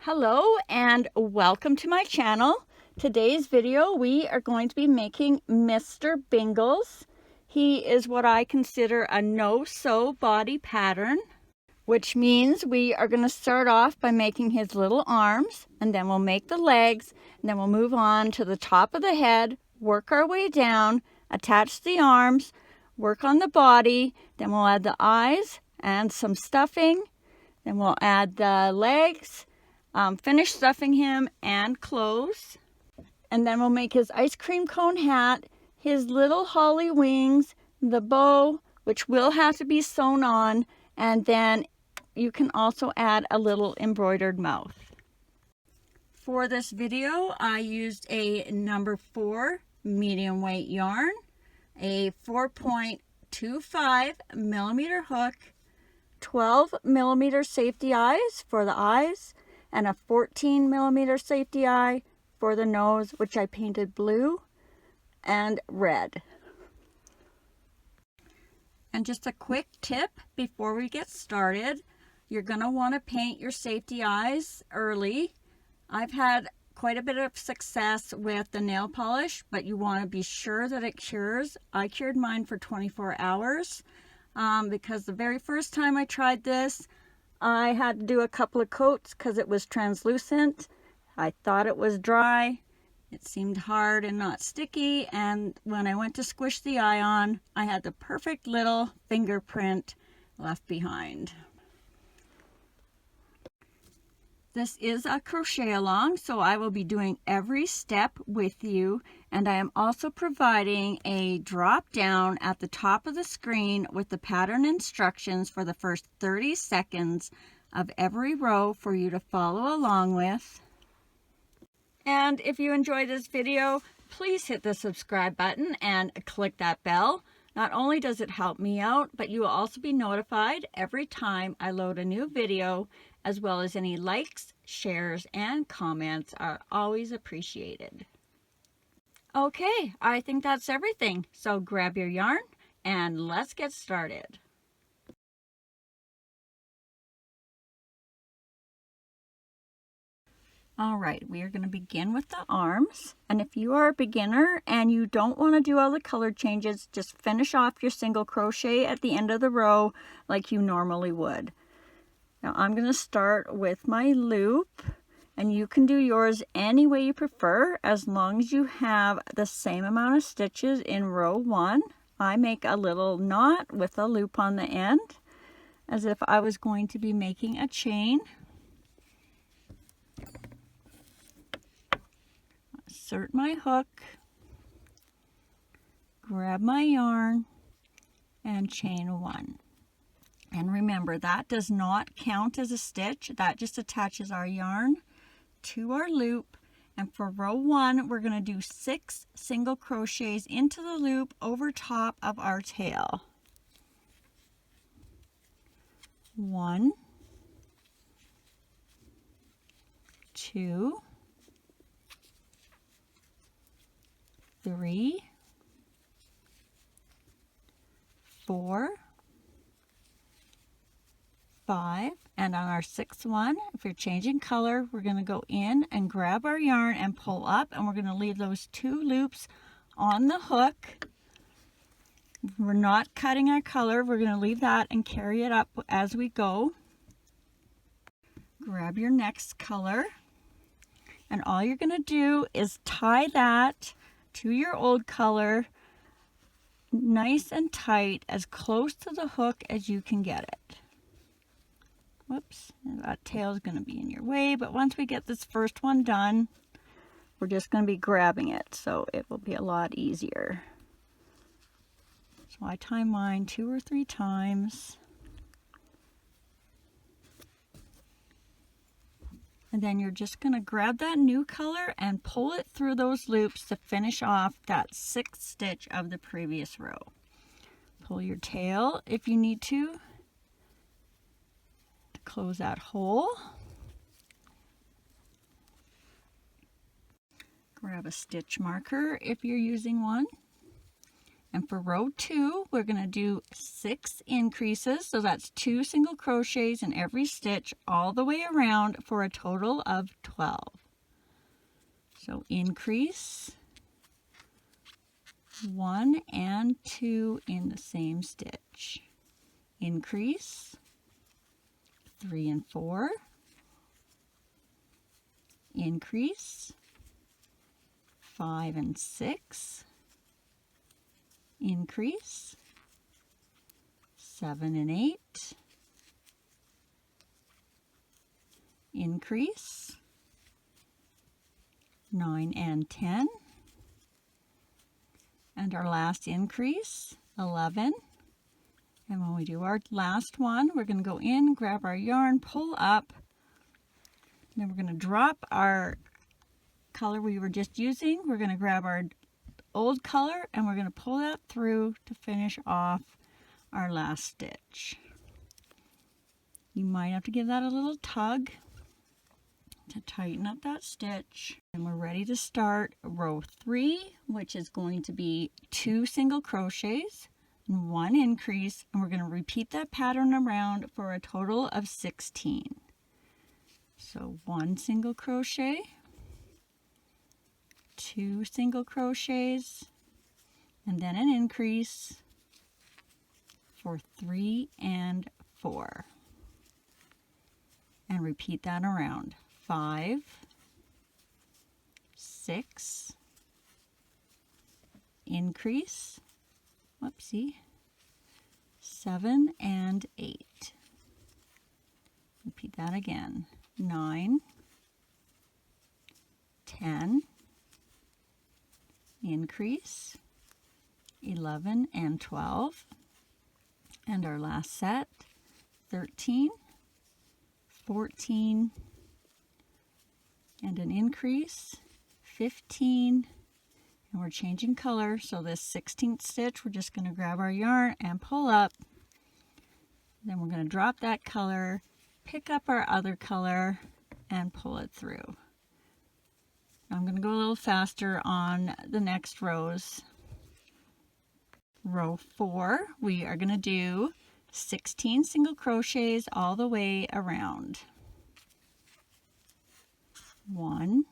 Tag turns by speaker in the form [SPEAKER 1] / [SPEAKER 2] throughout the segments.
[SPEAKER 1] Hello and welcome to my channel. Today's video we are going to be making Mr. Bingles. He is what I consider a no-sew body pattern, which means we are going to start off by making his little arms, and then we'll make the legs, and then we'll move on to the top of the head, work our way down, attach the arms, work on the body, then we'll add the eyes and some stuffing, then we'll add the legs, finish stuffing him and clothes, and then we'll make his ice cream cone hat, his little holly wings, the bow, which will have to be sewn on, and then you can also add a little embroidered mouth. For this video, I used a number 4 medium weight yarn, a 4.25 millimeter hook, 12 millimeter safety eyes for the eyes, and a 14 millimeter safety eye for the nose, which I painted blue and red. And just a quick tip before we get started, you're going to want to paint your safety eyes early. I've had quite a bit of success with the nail polish, but you want to be sure that it cures. I cured mine for 24 hours because the very first time I tried this, I had to do a couple of coats because it was translucent. I thought it was dry. It seemed hard and not sticky, and when I went to squish the eye on, I had the perfect little fingerprint left behind. This is a crochet along, so I will be doing every step with you, and I am also providing a drop down at the top of the screen with the pattern instructions for the first 30 seconds of every row for you to follow along with. And if you enjoyed this video, please hit the subscribe button and click that bell. Not only does it help me out, but you will also be notified every time I load a new video, as well as any likes, shares, and comments are always appreciated. Okay, I think that's everything. So grab your yarn and let's get started. All right, we are going to begin with the arms. And if you are a beginner and you don't want to do all the color changes, just finish off your single crochet at the end of the row like you normally would. Now I'm going to start with my loop, and you can do yours any way you prefer as long as you have the same amount of stitches in row 1. I make a little knot with a loop on the end as if I was going to be making a chain. Insert my hook, grab my yarn, and chain 1. And remember, that does not count as a stitch. That just attaches our yarn to our loop. And for row 1, we're going to do 6 single crochets into the loop over top of our tail. 1, 2, 3, 4, 5, and on our 6th one, if you're changing color, we're going to go in and grab our yarn and pull up, and we're going to leave those 2 loops on the hook. We're not cutting our color, we're going to leave that and carry it up as we go. Grab your next color, and all you're going to do is tie that to your old color nice and tight, as close to the hook as you can get it. Whoops, that tail is going to be in your way, but once we get this first one done, we're just going to be grabbing it, so it will be a lot easier. So I tie mine 2 or 3 times. And then you're just going to grab that new color and pull it through those loops to finish off that 6th stitch of the previous row. Pull your tail if you need to close that hole. Grab a stitch marker if you're using one. And for row 2, we're going to do 6 increases. So that's 2 single crochets in every stitch all the way around for a total of 12. So increase 1 and 2 in the same stitch. Increase 3 and 4. Increase 5 and 6. Increase 7 and 8. Increase 9 and 10. And our last increase, 11. And when we do our last one, we're going to go in, grab our yarn, pull up, and then we're going to drop our color we were just using. We're going to grab our old color and we're going to pull that through to finish off our last stitch. You might have to give that a little tug to tighten up that stitch. And we're ready to start row 3, which is going to be 2 single crochets and 1 increase, and we're going to repeat that pattern around for a total of 16. So 1 single crochet, 2 single crochets, and then an increase for 3 and 4. And repeat that around. 5, 6, increase, whoopsie, 7 and 8. Repeat that again. 9, 10, increase, 11 and 12, and our last set, 13, 14, and an increase, 15, and we're changing color. So this 16th stitch, we're just going to grab our yarn and pull up. Then we're going to drop that color, pick up our other color, and pull it through. I'm going to go a little faster on the next rows. Row 4, we are going to do 16 single crochets all the way around. 1,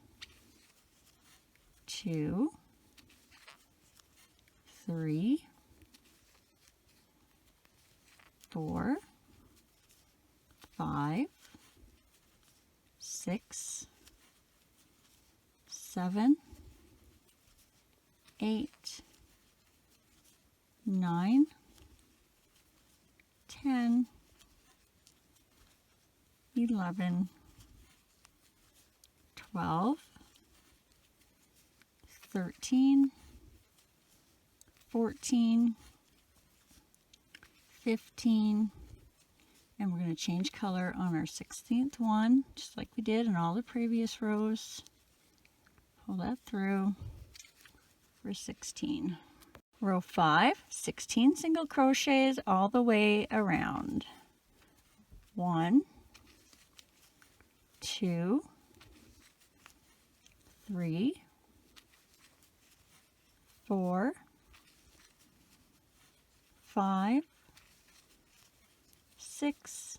[SPEAKER 1] 2, 3, 4, 5, 6, 7, 8, 9, 10, 11, 12, 13, 14, 15, and we're going to change color on our 16th one, just like we did in all the previous rows. Pull that through for 16. Row 5, 16 single crochets all the way around. 1, 2, 3, 4, 5, 6,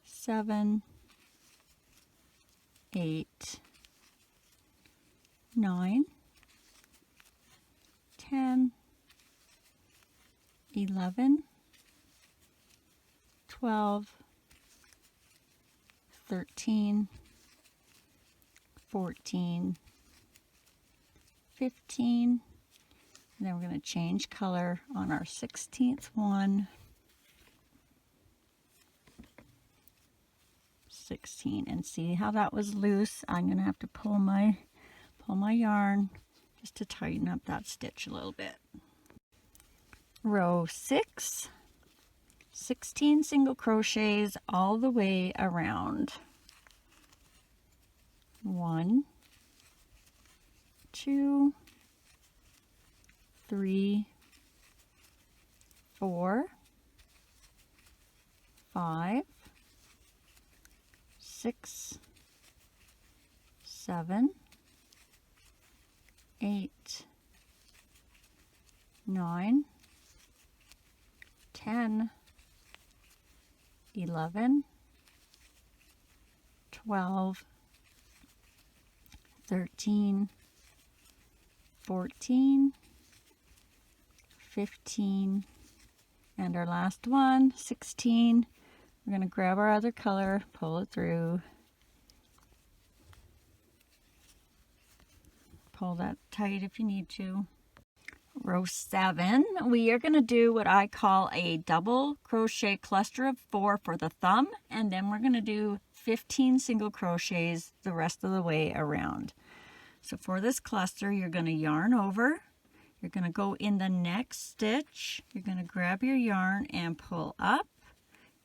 [SPEAKER 1] 7, 8, 9, 10, 11, 12, 13, 14, 15, and then we're going to change color on our 16th one. 16, and see how that was loose. I'm going to have to pull my yarn just to tighten up that stitch a little bit. Row 6, 16 single crochets all the way around. 1, 2, 3, 4, 5, 6, 7, 8, 9, 10, 11, 12, 13, 14, 15, and our last one, 16. We're going to grab our other color, pull it through, pull that tight if you need to. Row 7, we are going to do what I call a double crochet cluster of 4 for the thumb, and then we're going to do 15 single crochets the rest of the way around. So for this cluster, you're going to yarn over, you're going to go in the next stitch, you're going to grab your yarn and pull up,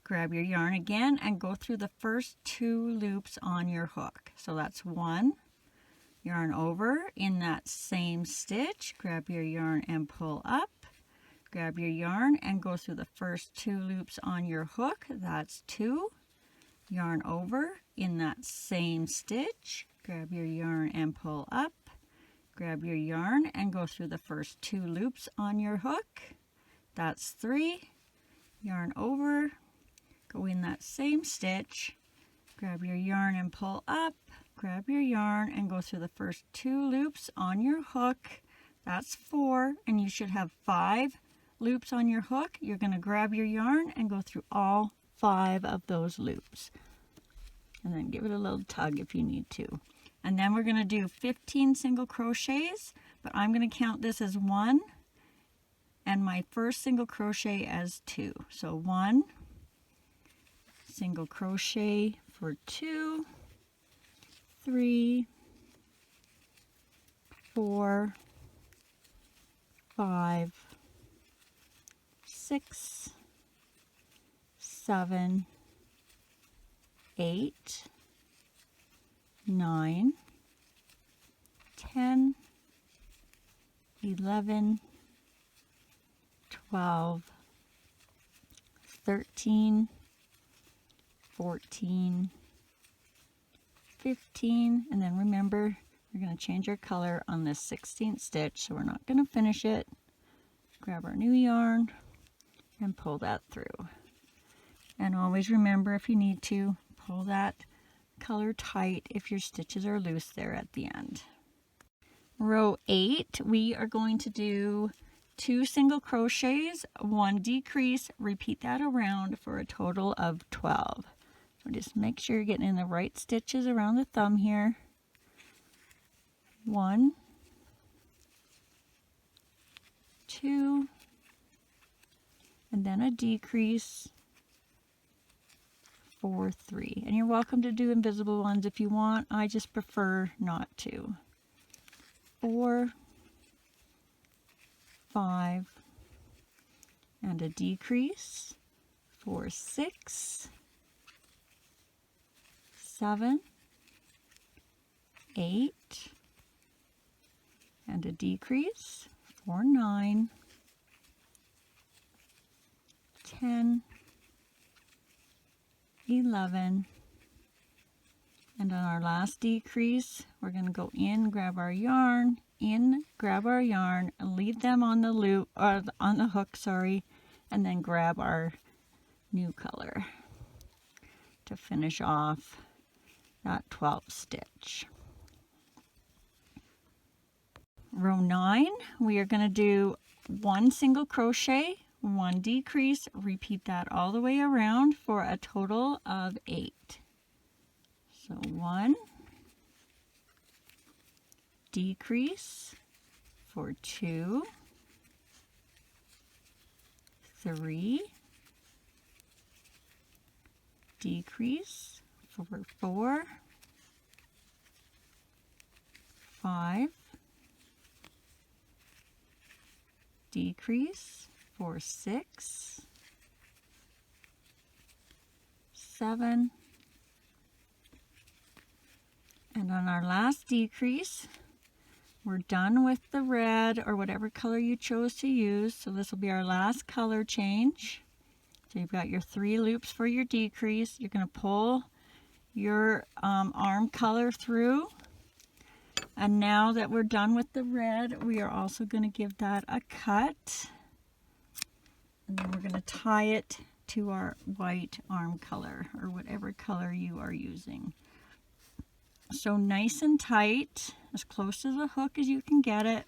[SPEAKER 1] grab your yarn again and go through the first 2 loops on your hook. So that's 1, yarn over in that same stitch, grab your yarn and pull up, grab your yarn and go through the first 2 loops on your hook. That's 2, yarn over in that same stitch, grab your yarn and pull up, grab your yarn and go through the first 2 loops on your hook. That's 3, yarn over, go in that same stitch, grab your yarn and pull up, grab your yarn and go through the first 2 loops on your hook. That's 4, and you should have 5 loops on your hook. You're going to grab your yarn and go through all 5 of those loops, and then give it a little tug if you need to. And then we're going to do 15 single crochets, but I'm going to count this as 1 and my first single crochet as 2. So 1 single crochet for 2, 3, 4, 5, 6, 7, 8, 9, 10, 11, 12, 13, 14, 15, and then remember we're going to change our color on this 16th stitch, so we're not going to finish it. Grab our new yarn and pull that through, and always remember, if you need to, pull that color tight if your stitches are loose there at the end. Row 8, we are going to do 2 single crochets, 1 decrease, repeat that around for a total of 12. So just make sure you're getting in the right stitches around the thumb here. 1, 2, and then a decrease for 3. And you're welcome to do invisible ones if you want. I just prefer not to. 4, 5, and a decrease for 6, 7, 8, and a decrease for 9, 10, 11, and on our last decrease, we're going to go in, grab our yarn, in, grab our yarn, and leave them on the loop, or on the hook, sorry, and then grab our new color to finish off that 12th stitch. Row 9, we are going to do 1 single crochet, 1 decrease, repeat that all the way around for a total of 8. So 1 decrease for 2, 3, decrease for 4, 5, decrease for 6, 7, and on our last decrease, we're done with the red or whatever color you chose to use. So this will be our last color change. So you've got your 3 loops for your decrease. You're going to pull your arm color through, And now that we're done with the red, we are also going to give that a cut. And then we're going to tie it to our white arm color, or whatever color you are using. So nice and tight, as close to the hook as you can get it.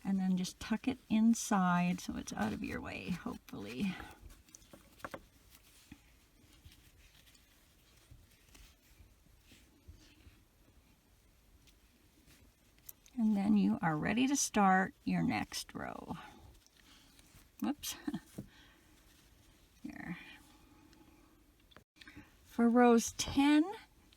[SPEAKER 1] And then just tuck it inside so it's out of your way, hopefully. And then you are ready to start your next row. Whoops. Here. For rows 10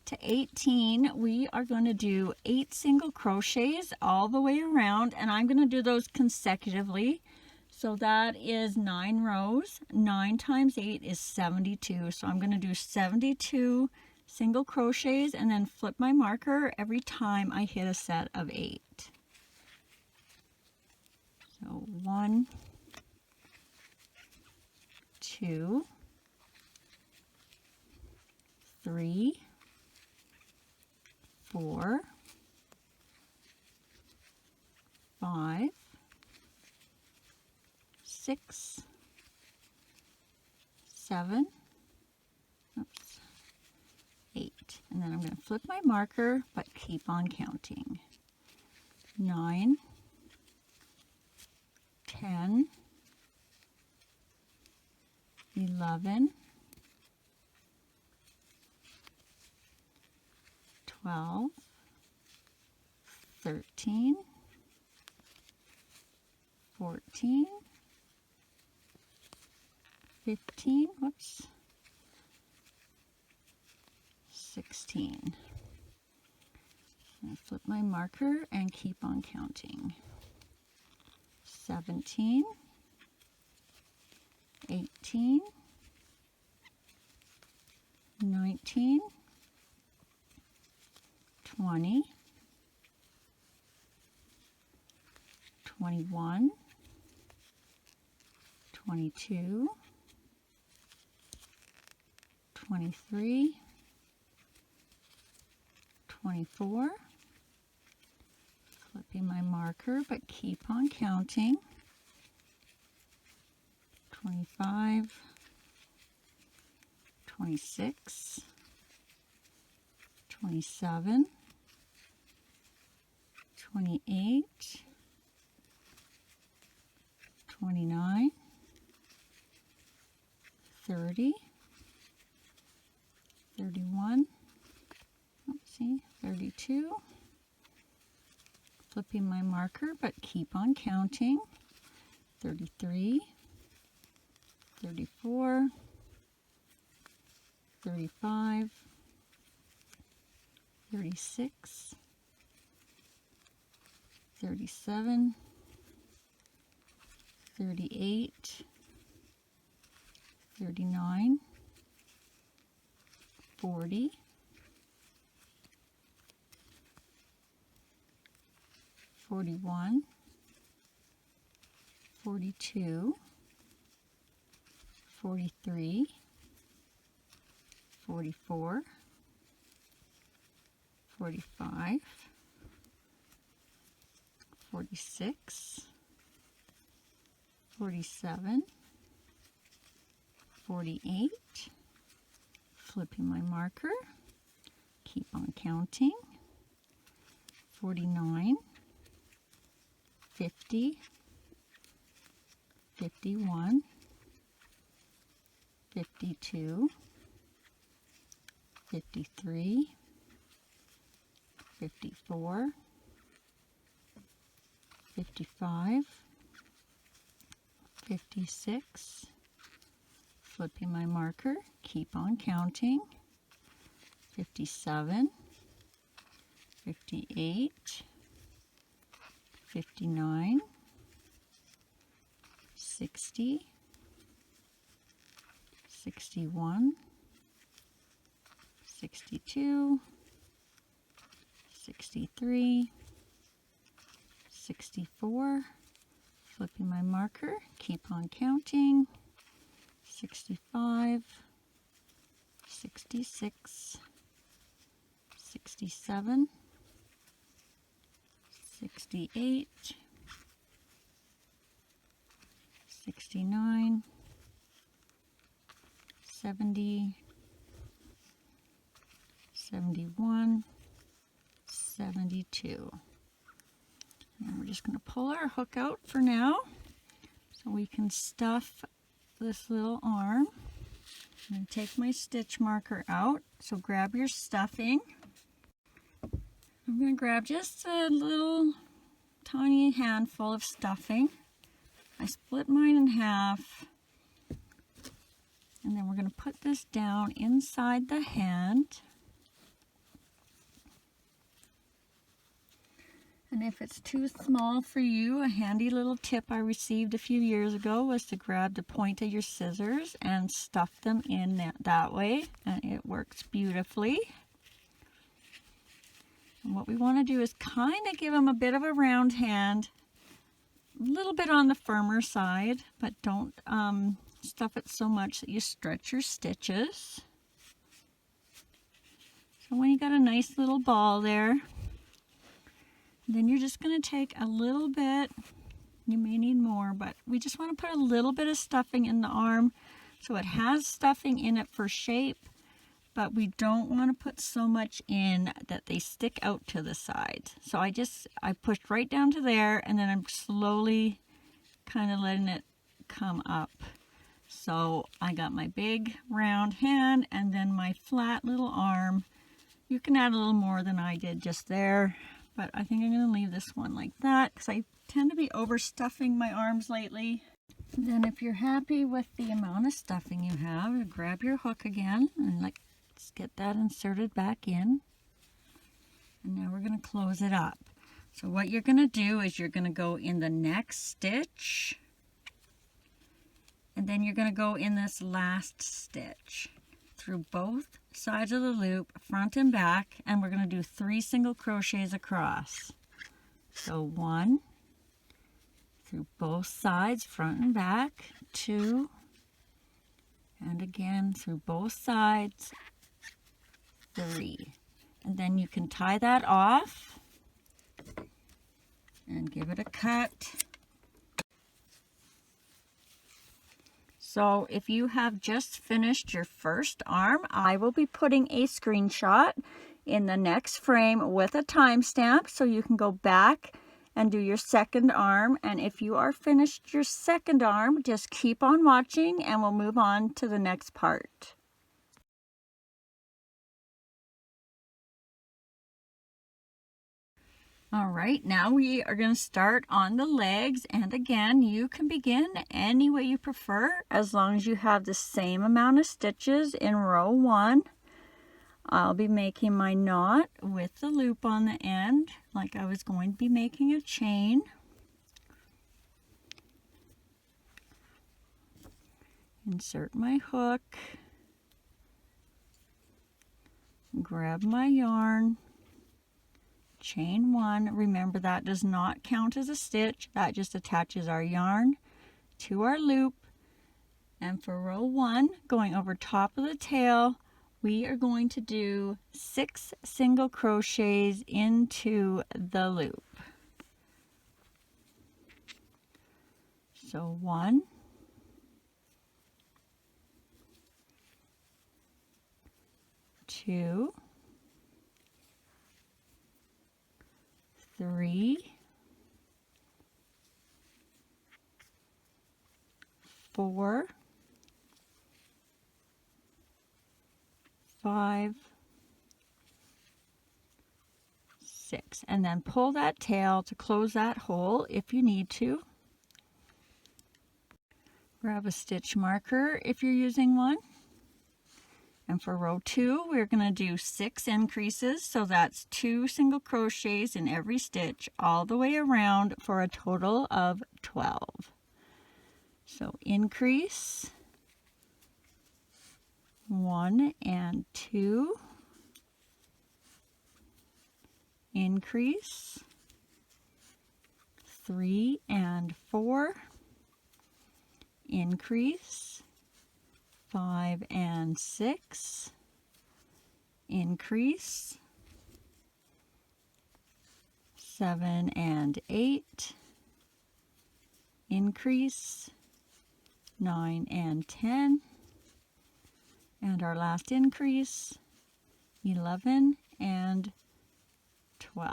[SPEAKER 1] to 18, we are going to do 8 single crochets all the way around, and I'm going to do those consecutively. So that is 9 rows. 9 times 8 is 72. So I'm going to do 72 single crochets and then flip my marker every time I hit a set of 8. So 1, 2, 3, 4, 5, 6, 7, 8. And then I'm going to flip my marker, but keep on counting. 9, 10, 11, 12, 13, 14, 15, whoops, 16. I flip my marker and keep on counting. 17, 18, 19, 20, 21, 22, 23, 24, flipping my marker but keep on counting, 25, 26, 27, 28, 29, 30, 31, oopsie, 32, flipping my marker but keep on counting, 33, 34, 35, 36, 37, 38, 39, 40, 41, 42, 43, 44, 45, 46, 47, 48, flipping my marker, keep on counting, 49, 50, 51, 52, 53, 54, 55, 56, flipping my marker, keep on counting, 57, 58, 59, 60, 61, 62, 63, 64, flipping my marker, keep on counting, 65, 66, 67, 68, 69, 70, 71, 72. And we're just going to pull our hook out for now so we can stuff this little arm. I'm going to take my stitch marker out, so grab your stuffing. I'm going to grab just a little tiny handful of stuffing. I split mine in half, and then we're going to put this down inside the hand. And if it's too small for you, a handy little tip I received a few years ago was to grab the point of your scissors and stuff them in that way, and it works beautifully. And what we want to do is kind of give them a bit of a round hand, a little bit on the firmer side, but don't stuff it so much that you stretch your stitches. So when you got a nice little ball there, then you're just going to take a little bit, you may need more, but we just want to put a little bit of stuffing in the arm so it has stuffing in it for shape, but we don't want to put so much in that they stick out to the side. So I pushed right down to there, and then I'm slowly kind of letting it come up. So I got my big round hand and then my flat little arm. You can add a little more than I did just there, but I think I'm going to leave this one like that because I tend to be overstuffing my arms lately. And then if you're happy with the amount of stuffing you have, grab your hook again and let's get that inserted back in. And now we're going to close it up. So what you're going to do is you're going to go in the next stitch, and then you're going to go in this last stitch through both sides of the loop, front and back, and we're going to do 3 single crochets across. So 1 through both sides, front and back, 2, and again through both sides, 3. And then you can tie that off and give it a cut. So if you have just finished your first arm, I will be putting a screenshot in the next frame with a timestamp so you can go back and do your second arm. And if you are finished your second arm, just keep on watching and we'll move on to the next part. All right, now we are going to start on the legs, and again, you can begin any way you prefer as long as you have the same amount of stitches in row 1. I'll be making my knot with the loop on the end like I was going to be making a chain. Insert my hook, grab my yarn, chain 1. Remember, that does not count as a stitch. That just attaches our yarn to our loop. And for row 1, going over top of the tail, we are going to do 6 single crochets into the loop. So 1, 2, 3, 4, 5, 6, and then pull that tail to close that hole if you need to. Grab a stitch marker if you're using one. And for row 2, we're going to do 6 increases, so that's 2 single crochets in every stitch all the way around for a total of 12. So increase 1 and 2, increase 3 and 4, increase 5 and 6, increase, 7 and 8, increase, 9 and 10, and our last increase, 11 and 12.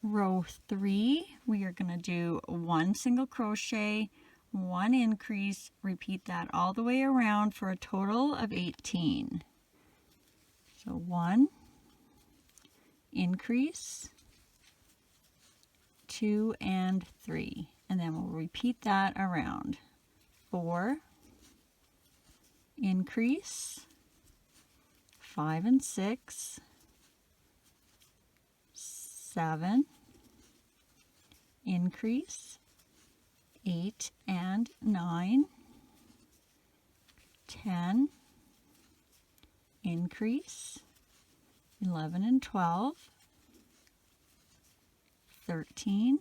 [SPEAKER 1] Row 3, we are going to do 1 single crochet, 1 increase, repeat that all the way around for a total of 18. So 1, increase, 2 and 3, and then we'll repeat that around. 4, increase, 5 and 6, 7, increase, 8 and 9, 10, increase, 11 and 12, 13,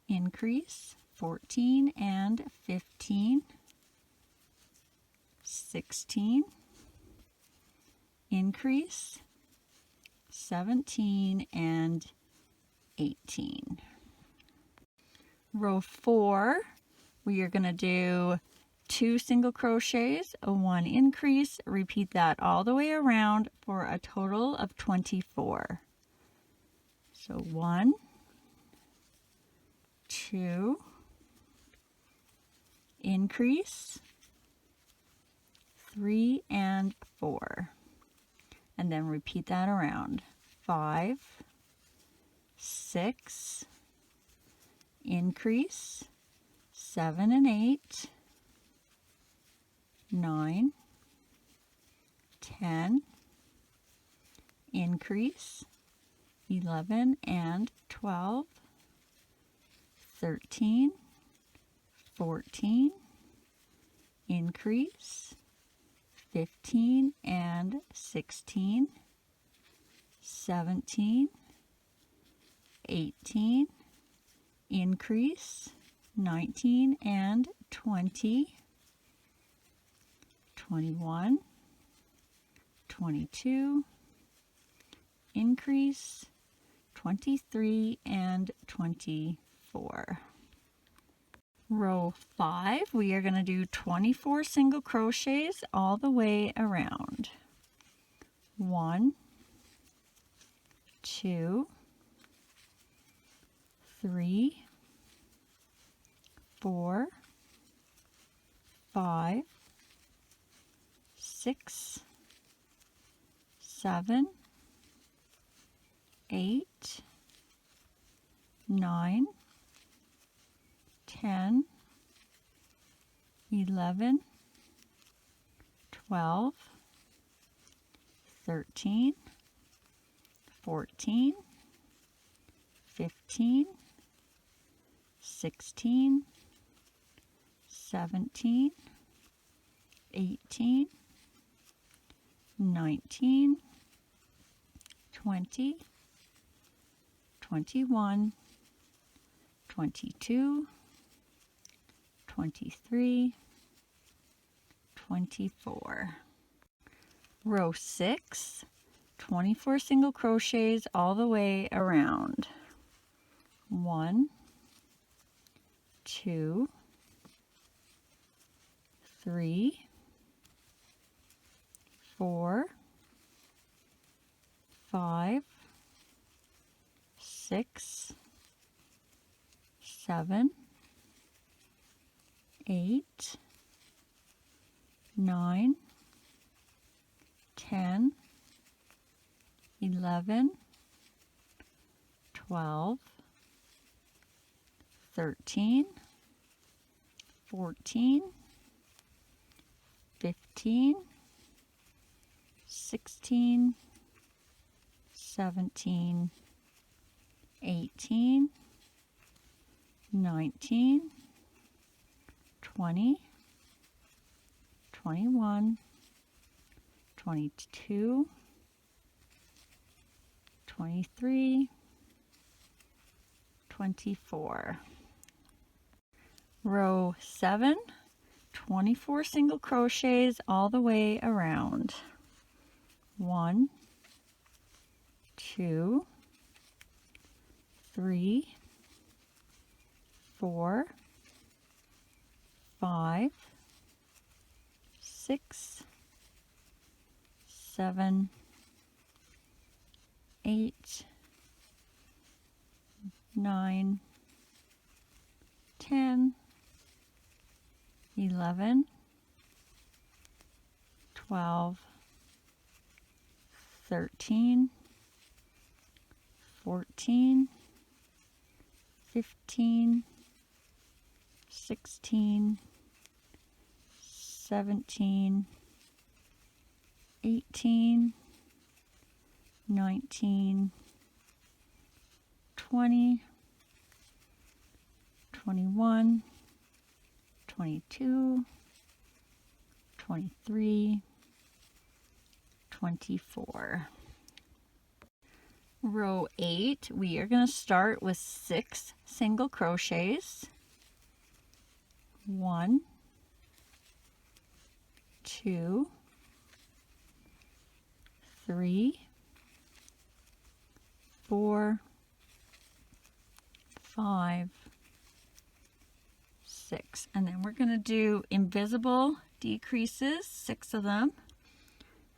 [SPEAKER 1] increase, 14 and 15, 16, increase, 17 and 18. Row 4, we are going to do 2 single crochets, a 1 increase, repeat that all the way around for a total of 24. So 1, 2, increase, 3 and 4, and then repeat that around. 5, 6, increase, 7 and 8, 9, 10, increase, 11 and 12, 13, 14, increase, 15 and 16, 17, 18, increase, 19 and 20, 21, 22, increase, 23 and 24. Row 5, we are going to do 24 single crochets all the way around. 1, 2, 3, 4, 5, 6, 7, 8, 9, 10, 11, 12, 13, 14, 15, 16, 17, 18, 19, 20, 21, 22, 23, 24. Row 6, 24 single crochets all the way around. 1, 2, 3, 4, 5, 6, 7, 8, 9, 10, 11, 12, 13, 14, 15, 16, 17, 18, 19, 20, 21, 22, 23, 24. Row 7, 24 single crochets all the way around. 1, 2, 3, 4, 5, 6, 7, 8, 9, 10, 11, 12, 13, 14, 15, 16, 17, 18, 19, 20, 21, 22, 23, 24. Row 8, we are going to start with 6 single crochets. 1, 2, 3, 4, 5, 6. And then we're going to do invisible decreases, 6 of them.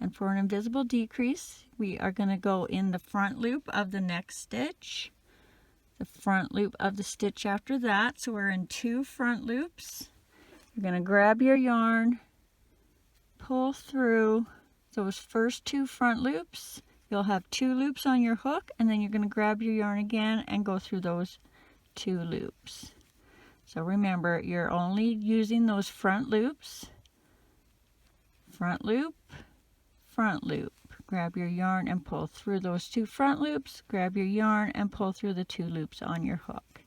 [SPEAKER 1] And for an invisible decrease, we are going to go in the front loop of the next stitch, the front loop of the stitch after that. So we're in 2 front loops. You're going to grab your yarn, pull through those first 2 front loops. You'll have 2 loops on your hook, and then you're going to grab your yarn again and go through those 2 loops. So remember, you're only using those front loops. Front loop, front loop. Grab your yarn and pull through those 2 front loops. Grab your yarn and pull through the 2 loops on your hook.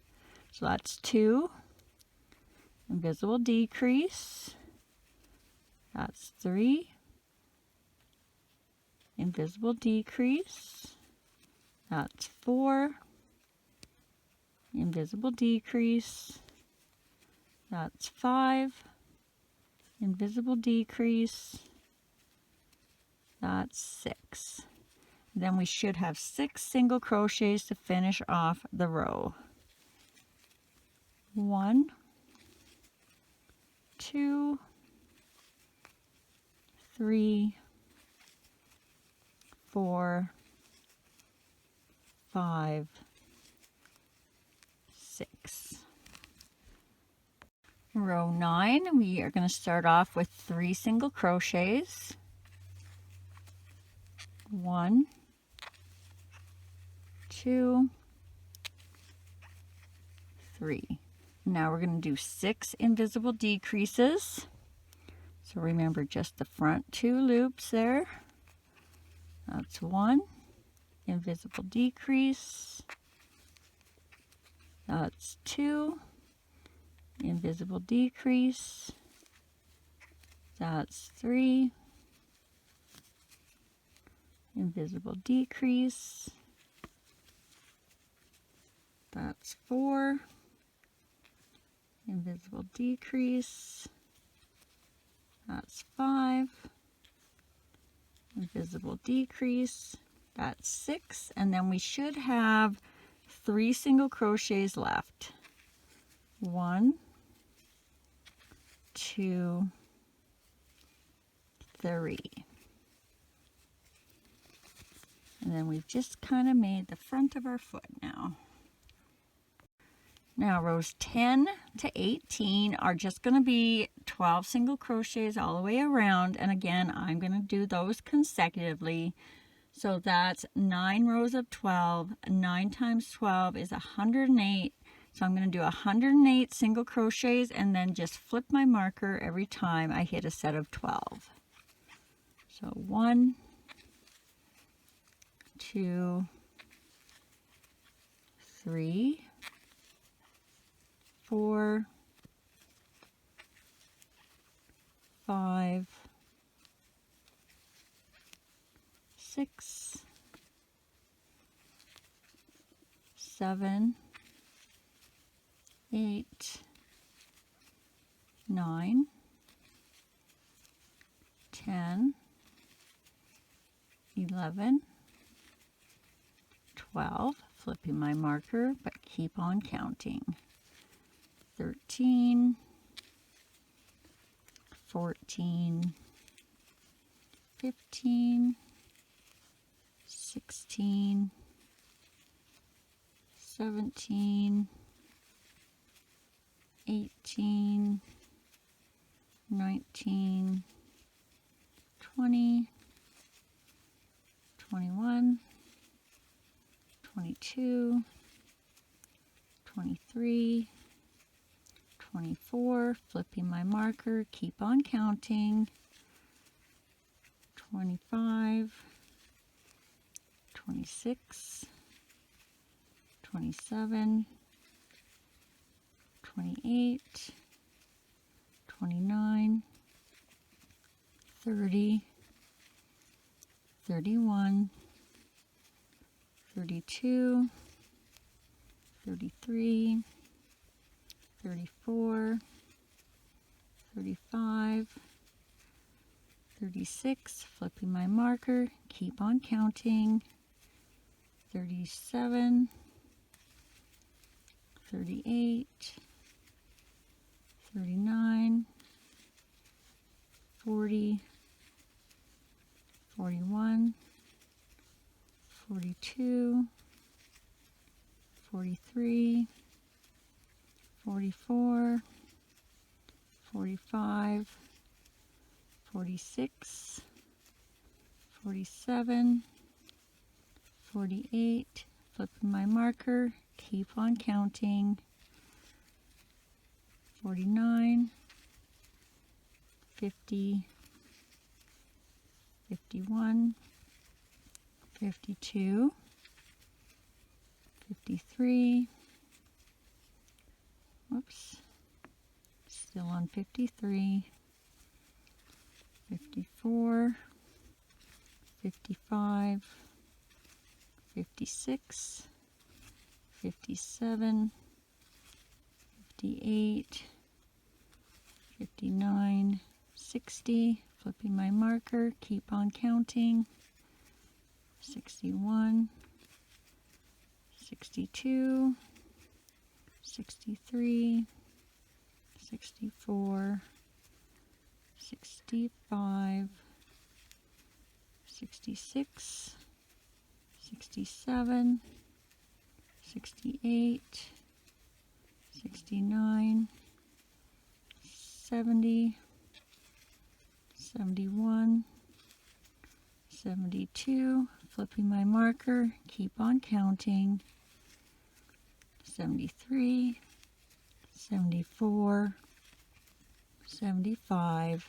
[SPEAKER 1] So that's 2. Invisible decrease. That's 3. Invisible decrease. That's 4. Invisible decrease. That's 5. Invisible decrease. That's 6. Then we should have 6 single crochets to finish off the row. 1, 2, 3, 4, 5, 6. Row 9, we are going to start off with 3 single crochets. 1, 2, 3. Now we're going to do 6 invisible decreases. So remember just the front 2 loops there. That's 1 invisible decrease. That's 2 invisible decrease. That's 3 invisible decrease. That's 4 invisible decrease. That's 5 invisible decrease. That's 6, and then we should have 3 single crochets left. 1, 2, 3. And then we've just kind of made the front of our foot now. Now rows 10 to 18 are just going to be 12 single crochets all the way around, and again I'm going to do those consecutively. So that's 9 rows of 12. 9 times 12 is 108. So I'm going to do 108 single crochets and then just flip my marker every time I hit a set of 12. So 1, 2, 3, 4, 5, 6, 7, 8, 9, 10, 11, 12, flipping my marker, but keep on counting. 13, 14, 15, 16, 17, 18, 19, 20, 21, 22, 23, 24, flipping my marker, keep on counting. 25, 26, 27, 28, 29, 30, 31, 32, 33, 34, 35, 36, flipping my marker, keep on counting. 37, 38, 39, 40, 41, 42, 43, 44, 45, 46, 47, 48, flipping my marker, keep on counting. 49, 50, 51, 52, 53, whoops, still on 53, 54, 55, 56, 57, 58, 59, 60, flipping my marker, keep on counting. 61, 62, 63, 64, 65, 66, 67, 68, 69, 70, 71, 72, flipping my marker, keep on counting. 73, 74, 75,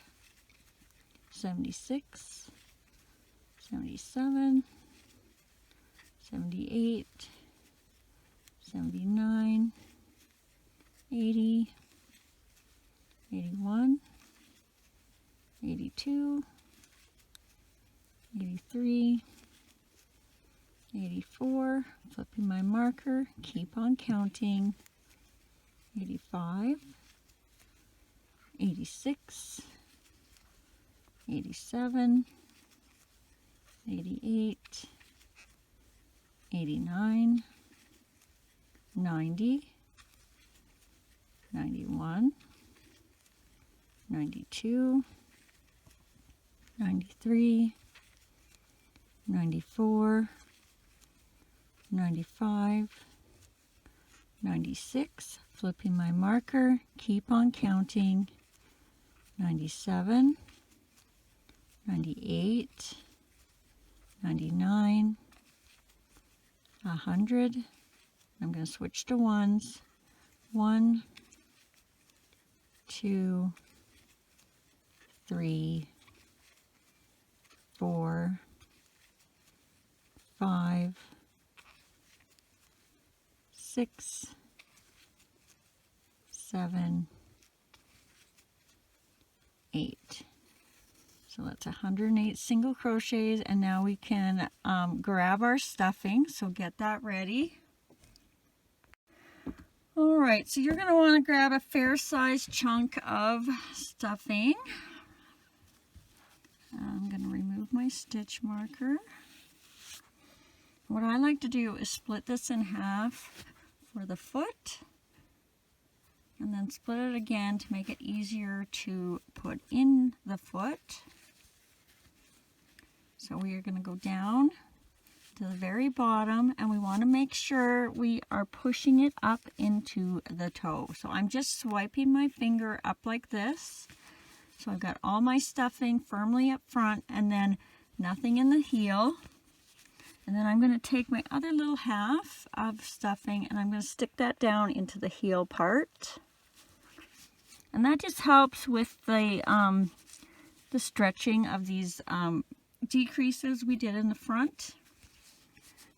[SPEAKER 1] 76, 77, 78, 79, 80, 81, 82, 83, 84, flipping my marker, keep on counting. 85, 86, 87, 88, 89, 90, 91, 92, 93, 94, 95, 96, flipping my marker, keep on counting. 97, 98, 99, 100. I'm going to switch to ones. 1, 2, 3, 4, 5, 6, 7, 8. So that's 108 single crochets, and now we can grab our stuffing. So get that ready. All right, so you're going to want to grab a fair sized chunk of stuffing. I'm going to remove my stitch marker. What I like to do is split this in half for the foot, and then split it again to make it easier to put in the foot. So we are going to go down to the very bottom, and we want to make sure we are pushing it up into the toe. So I'm just swiping my finger up like this. So I've got all my stuffing firmly up front and then nothing in the heel. And then I'm going to take my other little half of stuffing and I'm going to stick that down into the heel part. And that just helps with the stretching of these decreases we did in the front.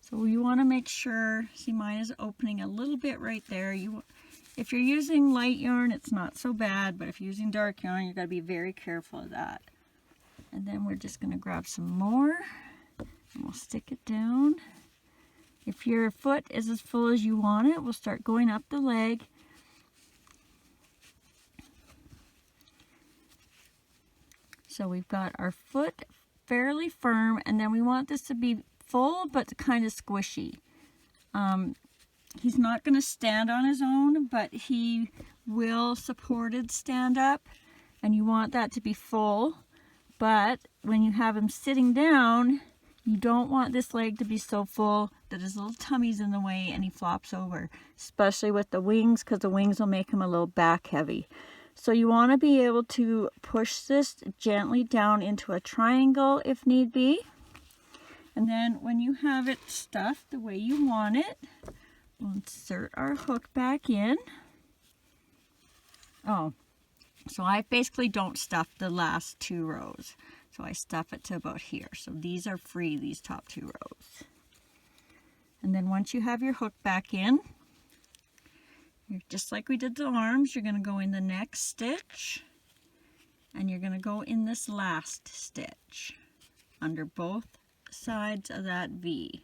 [SPEAKER 1] So you want to make sure, see mine is opening a little bit right there. If you're using light yarn, it's not so bad, but if you're using dark yarn, you've got to be very careful of that. And then we're just going to grab some more and we'll stick it down. If your foot is as full as you want it, we'll start going up the leg. So we've got our foot fairly firm, and then we want this to be full but kind of squishy. He's not going to stand on his own, but he will supported stand up, and you want that to be full. But when you have him sitting down, you don't want this leg to be so full that his little tummy's in the way and he flops over, especially with the wings, because the wings will make him a little back heavy. So you want to be able to push this gently down into a triangle if need be. And then when you have it stuffed the way you want it, we'll insert our hook back in. Oh, so I basically don't stuff the last 2 rows. So I stuff it to about here. So these are free, these top 2 rows. And then once you have your hook back in, just like we did the arms, you're going to go in the next stitch, and you're going to go in this last stitch under both sides of that V.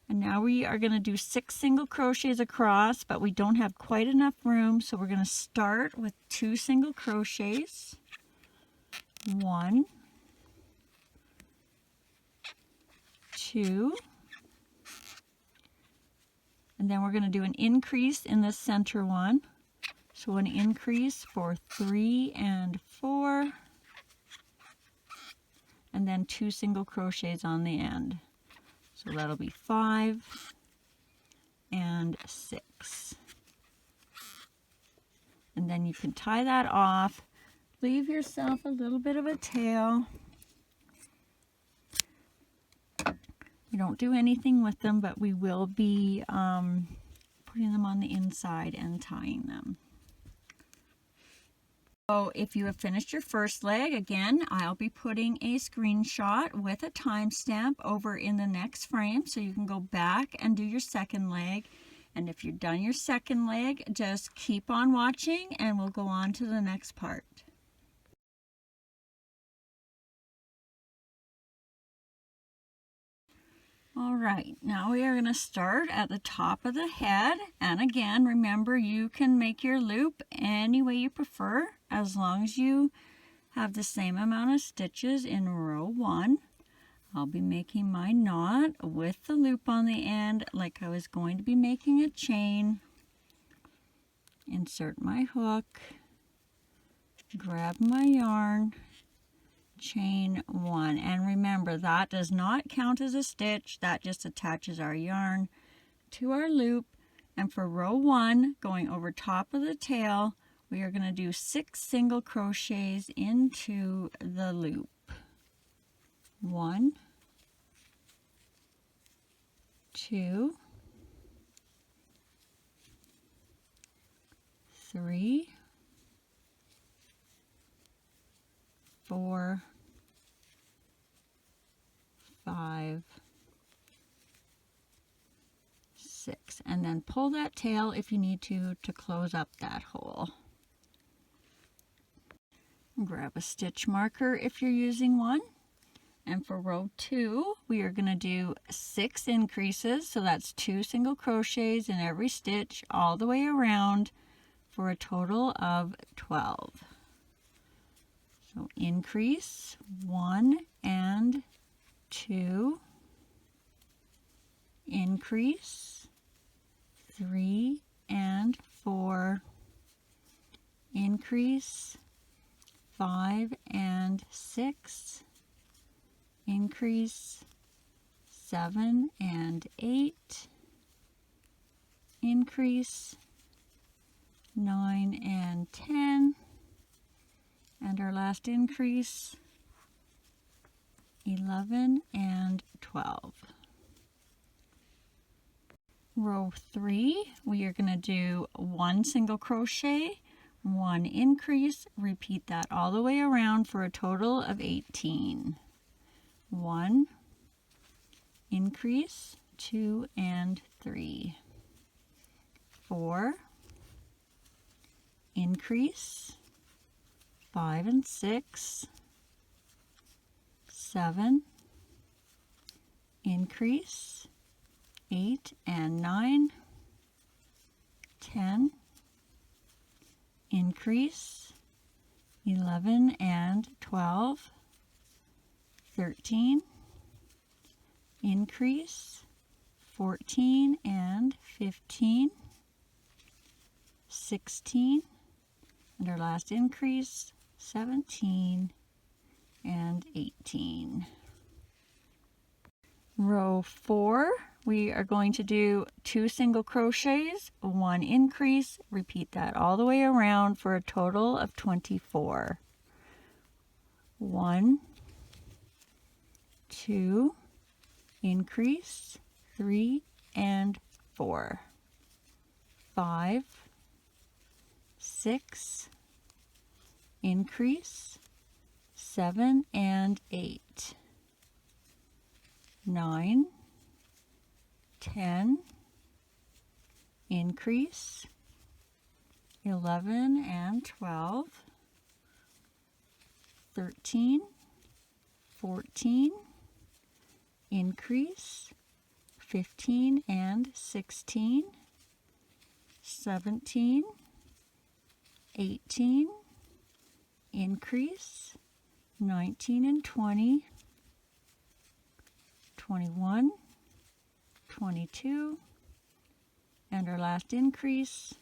[SPEAKER 1] And now we are going to do 6 single crochets across, but we don't have quite enough room, so we're going to start with 2 single crochets. 1, 2, and then we're going to do an increase in the center one. So an increase for 3 and 4, and then 2 single crochets on the end. So that'll be 5 and 6. And then you can tie that off, leave yourself a little bit of a tail. We don't do anything with them, but we will be putting them on the inside and tying them. So if you have finished your first leg, again, I'll be putting a screenshot with a timestamp over in the next frame, so you can go back and do your second leg. And if you're done your second leg, just keep on watching and we'll go on to the next part. All right, now we are going to start at the top of the head, and again, remember you can make your loop any way you prefer as long as you have the same amount of stitches in row 1. I'll be making my knot with the loop on the end like I was going to be making a chain. Insert my hook, grab my yarn, chain 1, and remember that does not count as a stitch, that just attaches our yarn to our loop. And for row 1, going over top of the tail, we are going to do 6 single crochets into the loop. 1, 2, 3, 4, 5, 6, and then pull that tail if you need to close up that hole. Grab a stitch marker if you're using one. And for row 2, we are going to do 6 increases, so that's 2 single crochets in every stitch all the way around for a total of 12. So increase 1 and 2, increase 3 and 4, increase 5 and 6, increase 7 and 8, increase 9 and 10, and our last increase 11 and 12. Row 3, we are going to do 1 single crochet, 1 increase, repeat that all the way around for a total of 18. 1, increase, 2 and 3, 4, increase, 5 and 6, 7, increase, 8 and 9, 10, increase, 11 and 12, 13, increase, 14 and 15, 16, and our last increase, 17 and 18. Row 4, we are going to do 2 single crochets, 1 increase, repeat that all the way around for a total of 24. 1, 2, increase, 3 and 4, 5, 6, increase, 7 and 8, 9, 10, increase, 11 and 12, 13, 14, increase, 15 and 16, 17, 18, increase, 19 and 20, 21, 22, and our last increase,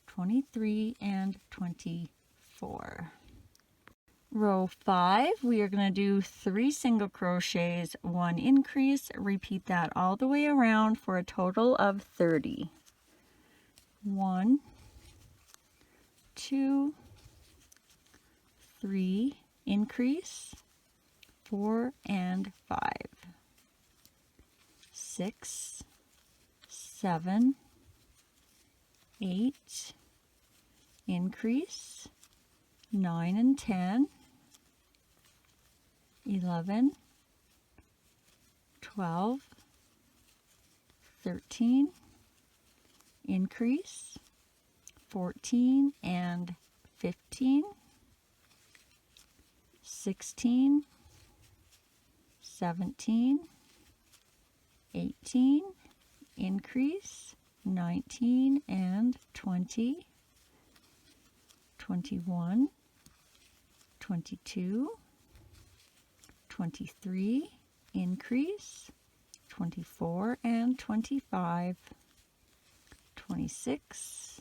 [SPEAKER 1] 23 and 24. Row 5, we are going to do 3 single crochets, 1 increase, repeat that all the way around for a total of 30. 1, 2, 3, increase, 4 and 5, 6, 7, 8, increase, 9 and 10, 11, 12, 13, increase, 14 and 15, 16, 17, 18, increase, 19 and 20, 21, 22, 23, increase, 24 and 25, 26,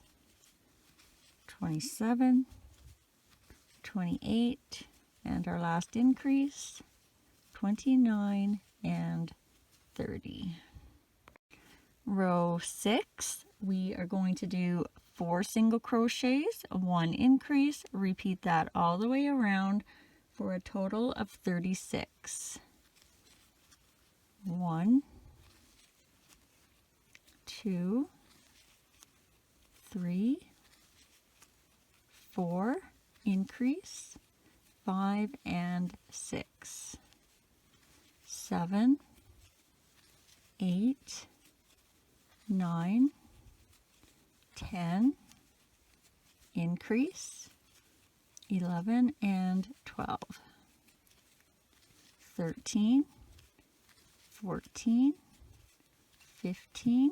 [SPEAKER 1] 27, 28, and our last increase, 29 and 30. Row 6, we are going to do 4 single crochets, 1 increase, repeat that all the way around for a total of 36. 1, 2, 3, 4, increase, 5 and 6, 7, 8, 9, 10, increase, 11 and 12, 13, 14, 15,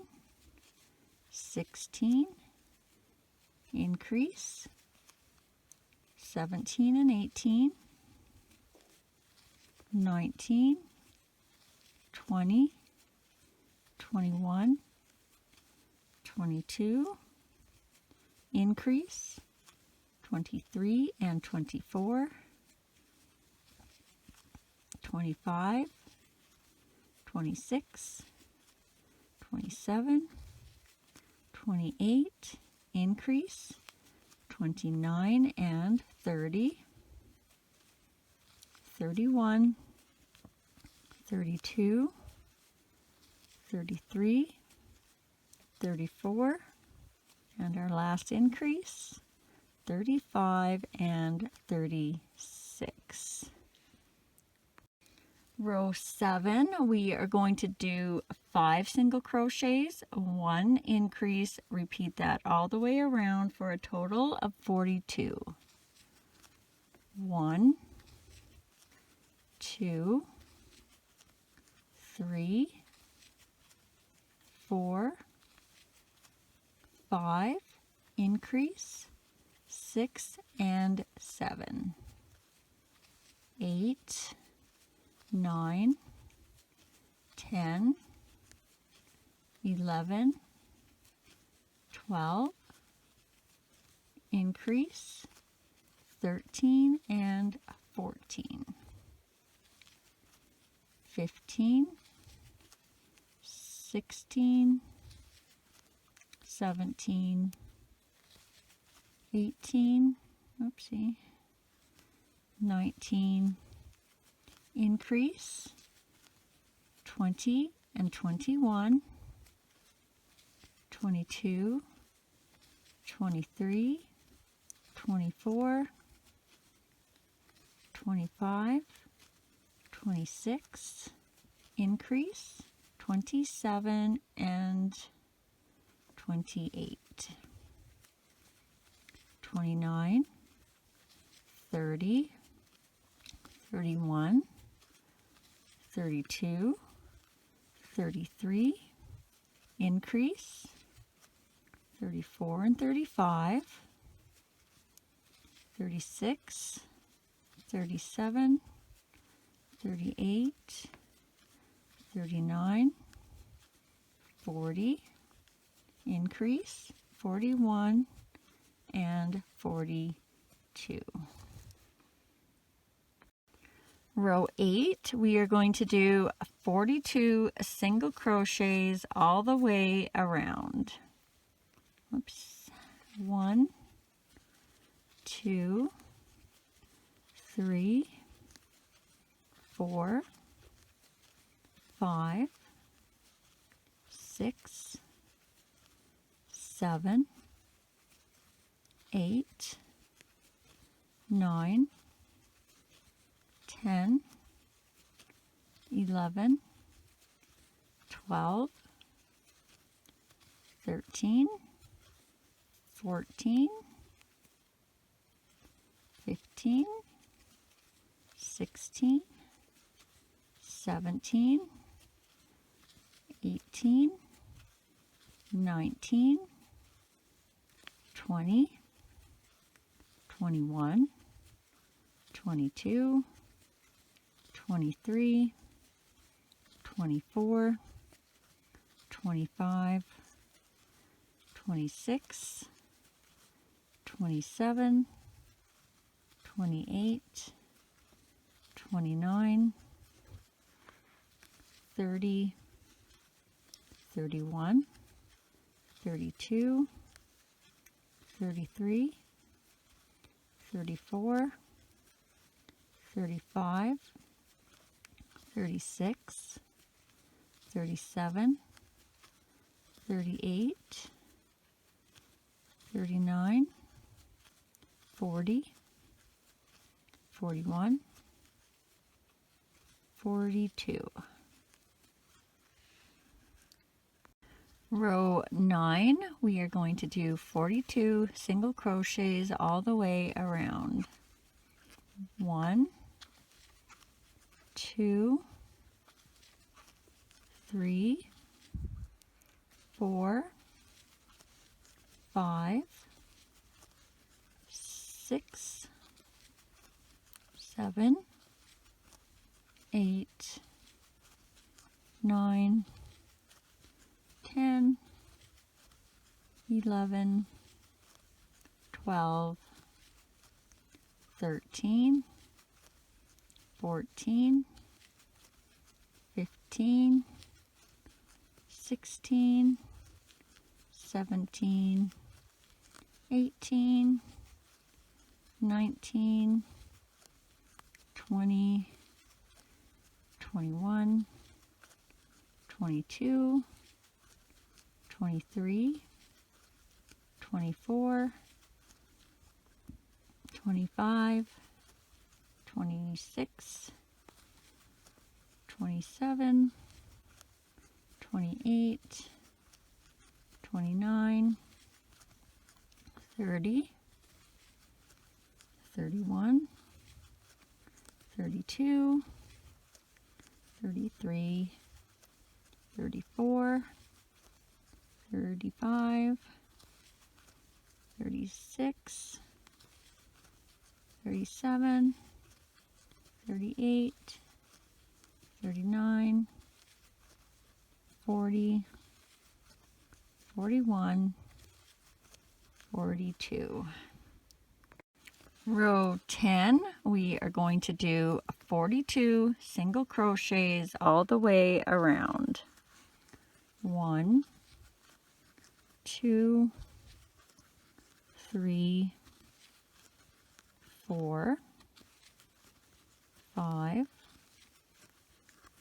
[SPEAKER 1] 16, increase, 17 and 18, 19, 20, 21, 22, increase, 23 and 24, 25, 26, 27, 28, increase, 29 and 30, 31, 32, 33, 34, and our last increase, 35 and 36. Row 7, we are going to do 5 single crochets, 1 increase, repeat that all the way around for a total of 42. 1, 2, 3, 4, 5, increase, 6 and 7, 8, 9, 10, 11, 12, increase, 13 and 14, 15, 16, 17, 18, oopsie, 19, increase, 20 and 21, 22, 23, 24, 25, 26, increase, 27 and 28, 29, 30, 31, 32, 33, increase, 34 and 35, 36, 37, 38, 39, 40, increase, 41 and 42. Row 8, we are going to do 42 single crochets all the way around. Oops. 1, 2, 3, 4, 5, 6, 7, 8, 9, 10, 11, 12, 13, 14, 15, 16, 17, 18, 19, 20, 21, 22, 23, 24, 25, 26, 27, 28, 29, 30, 31, 32, 33, 34, 35, 36, 37, 38, 39, 40, 41, 42. Row 9, we are going to do 42 single crochets all the way around. 1, 2, 3, 4, 5, 6, 7, 8, 9, 10, 11, 12, 13, 14, 15, 16, 17, 18, 19, 20, 21, 22, 23, 24, 25, 26, 27, 28, 29, 30, 31, 32, 33, 34, 35, 36, 37, 38, 39, 40, 41, 42. Row 10, we are going to do 42 single crochets all the way around. 1, 2, 3, 4, 5,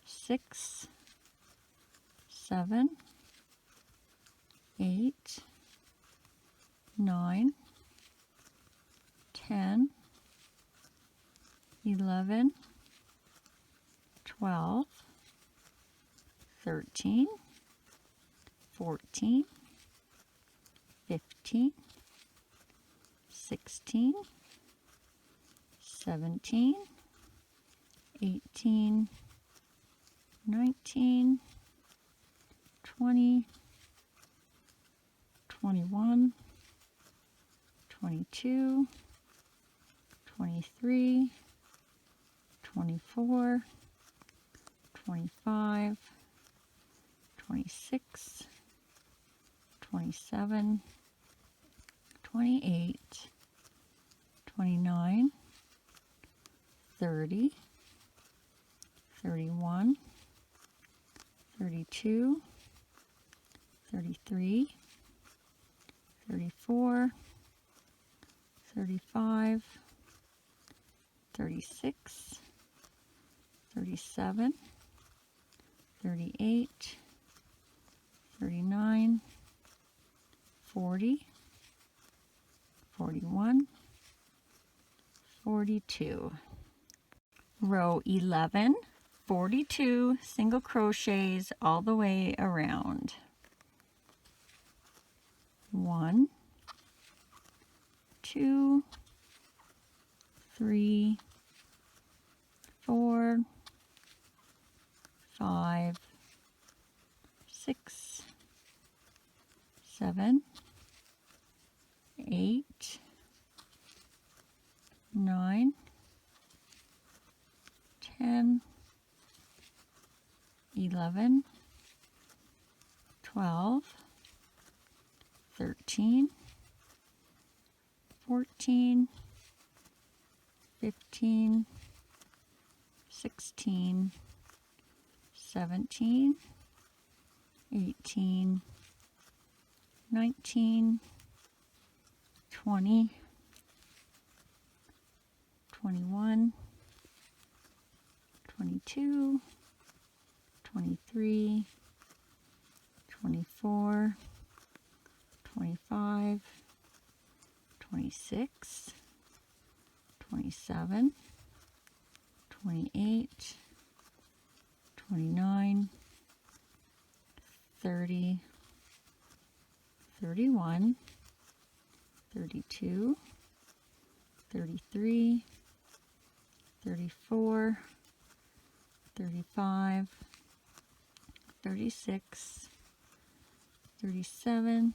[SPEAKER 1] 6, 7, 8, 9, 10, 11, 12, 13, 14, 15, 16, 17, 18, 19, 20, 21, 22, 23, 24, 25, 26, 27, 28, 29, 30, 31, 32, 33, 34, 35, 36, 37, 38, 39, 40, 41, 42. Row 11, 42 single crochets all the way around. 1, 2, 3, 4, 5, 6, 7, 8, 9, 10, 11, 12, 13, 14, 15, 16, 17, 18, 19, 20, 21, 22, 23, 24, 25, 26, 27, 28, 29, 30, 31, 32, 33, 34, 35, 36, 37,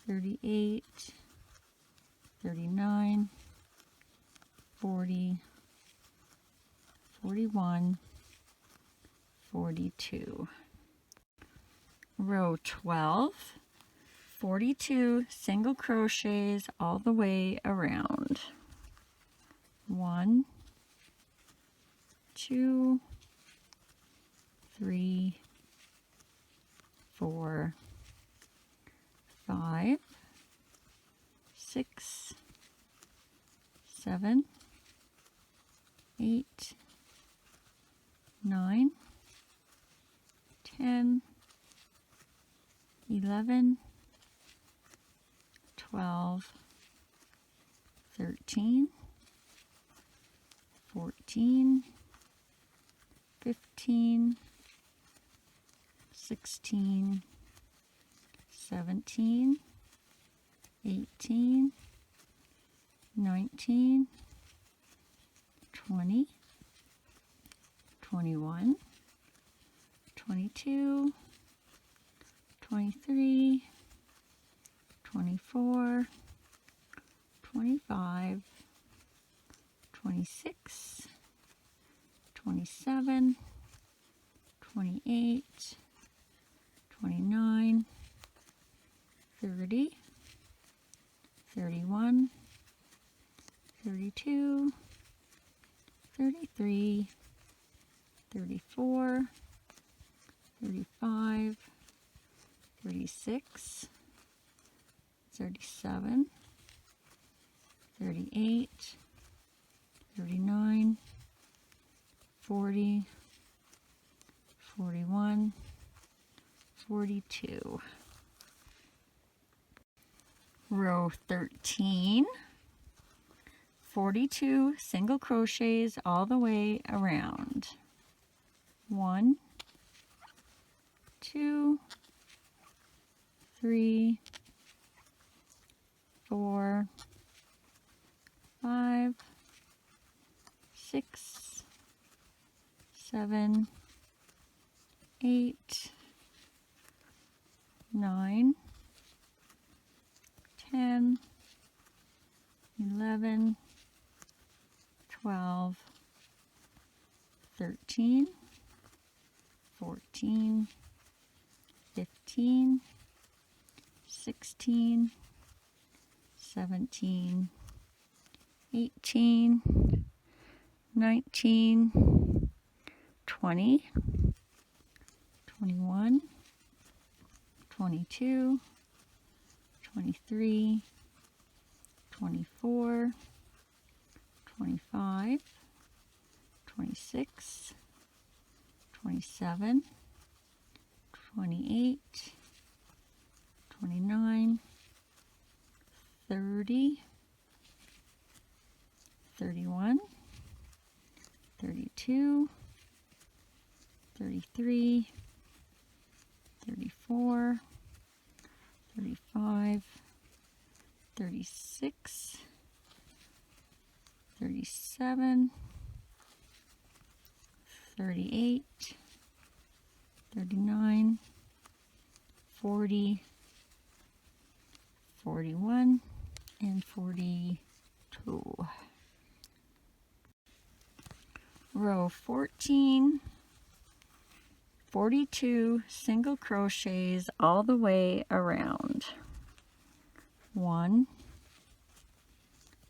[SPEAKER 1] 38, 39, 40, 41, 42. Row 12, 42 single crochets all the way around. 1, 2, 3, 4, 5, 6, 7, 8, 9, 10, 11, 12, 13, 14, 15, 16, 17, 18, 19, 20, 21, 22, 23, 24, 25, 26, 27, 28, 29, 30, 31, 32, 33, 34, 35, 36, 37, 38, 39, 40, 41, 42. Row 13, 42 single crochets all the way around. 1, 2, 3, 4, 5, 6, 7, 8, 9, 10, 11, 12, 13, 14, 15, 16, 17, 18, 19, 20, 21, 22, 23, 24, 25, 26, 27, 28, 29, 30, 31, 32, 33, 34, 35, 36, 37, 38, 39, 40, 41, and 42. Row 14, 42 single crochets all the way around. 1,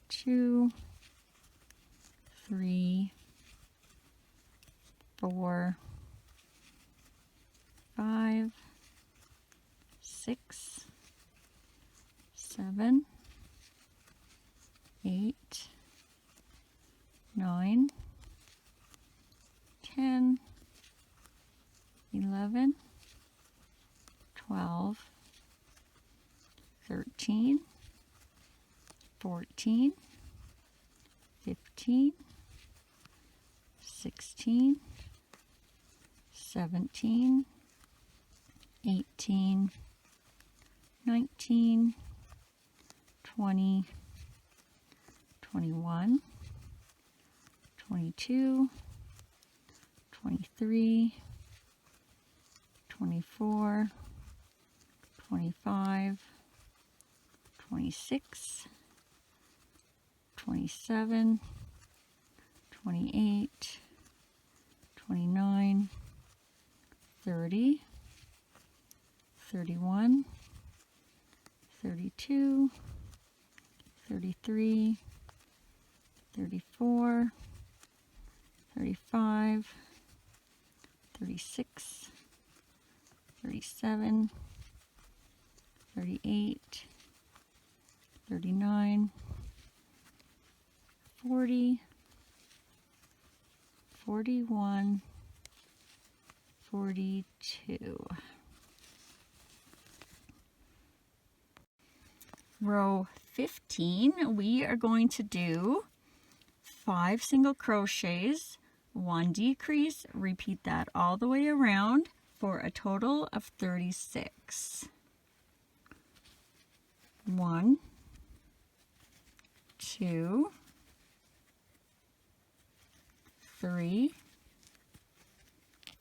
[SPEAKER 1] 2, 3, 4, 5, 6, 7, 8, 9, 10, 11, 12, 13, 14, 15, 16, 17, 18, 19, 20, 21, 22, 23, 24, 25, 26, 27, 28, 29, 30, 31, 32, 33, 34, 35, 36, 37, 38, 39, 40, 41, 42. Row 15, we are going to do 5 single crochets, 1 decrease, repeat that all the way around for a total of 36. 1, 2, 3,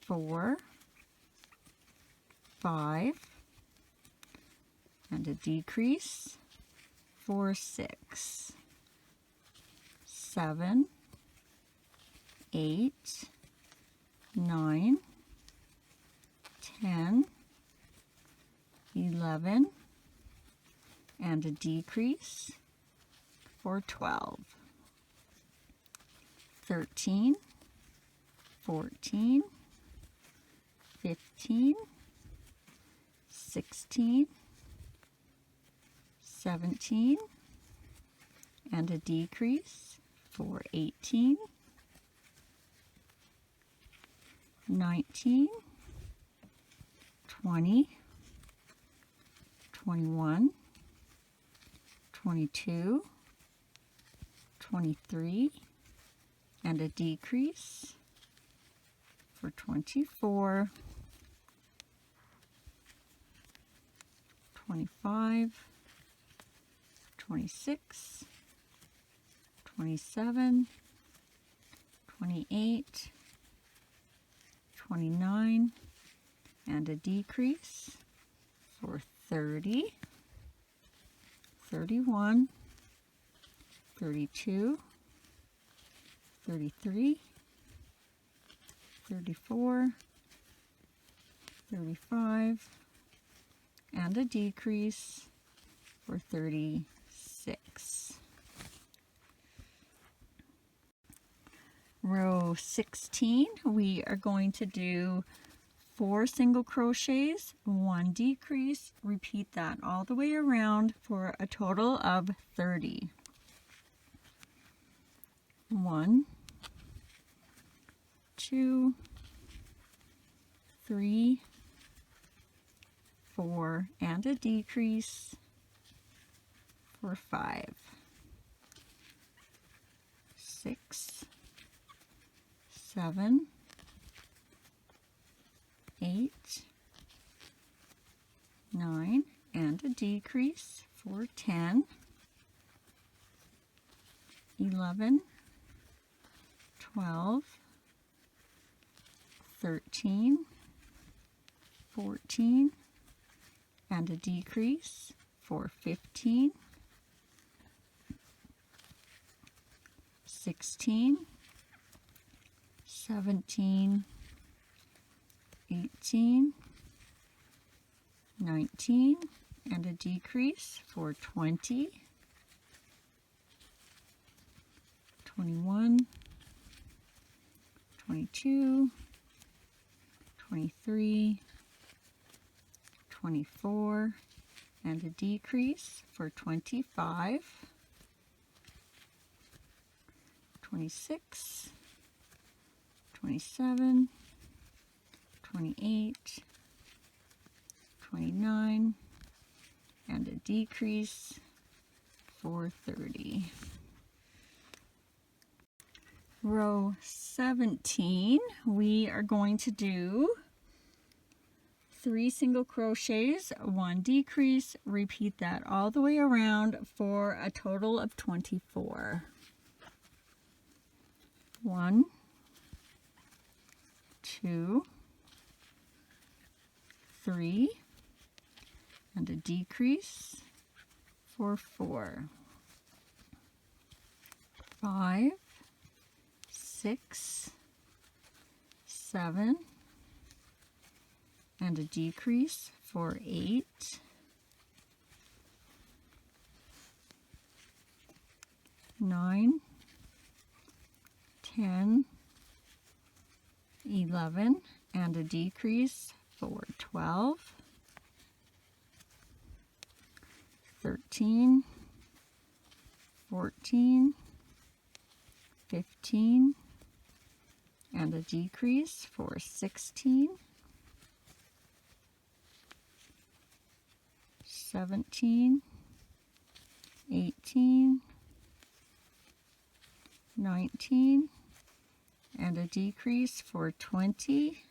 [SPEAKER 1] 4, 5, and a decrease for 6, 7, 8, 9, 10, 11, and a decrease for 12, 13, 14, 15, 16, 17, and a decrease for 18, 19, 20, 21, 22, 23, and a decrease for 24, 25, 26, 27, 28, 29, and a decrease for 30, 31, 32, 33, 34, 35, and a decrease for 36. Row 16, we are going to do 4 single crochets, 1 decrease, repeat that all the way around for a total of 30. 1, 2, 3, 4, and a decrease for 5, 6, 7, 8, 9, and a decrease for 10, 11, 12, 13, 14, and a decrease for 15, 16, 17, 18, 19, and a decrease for 20, 21, 22, 23, 24, and a decrease for 25, 26, 27, 28, 29, and a decrease for 30. Row 17, we are going to do 3 single crochets, 1 decrease, repeat that all the way around for a total of 24. 1, 2, 3, and a decrease for 4, 5, 6, 7, and a decrease for 8, 9, 10, 11, and a decrease for 12, 13, 14, 15, and a decrease for 16, 17, 18, 19, and a decrease for 20,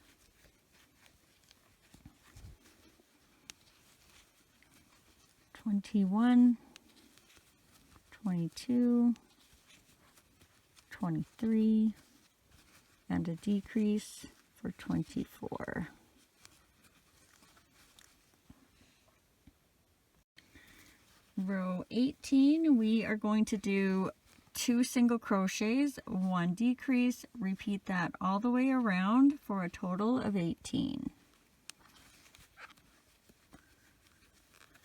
[SPEAKER 1] 21, 22, 23, and a decrease for 24. Row 18, we are going to do 2 single crochets, 1 decrease. Repeat that all the way around for a total of 18.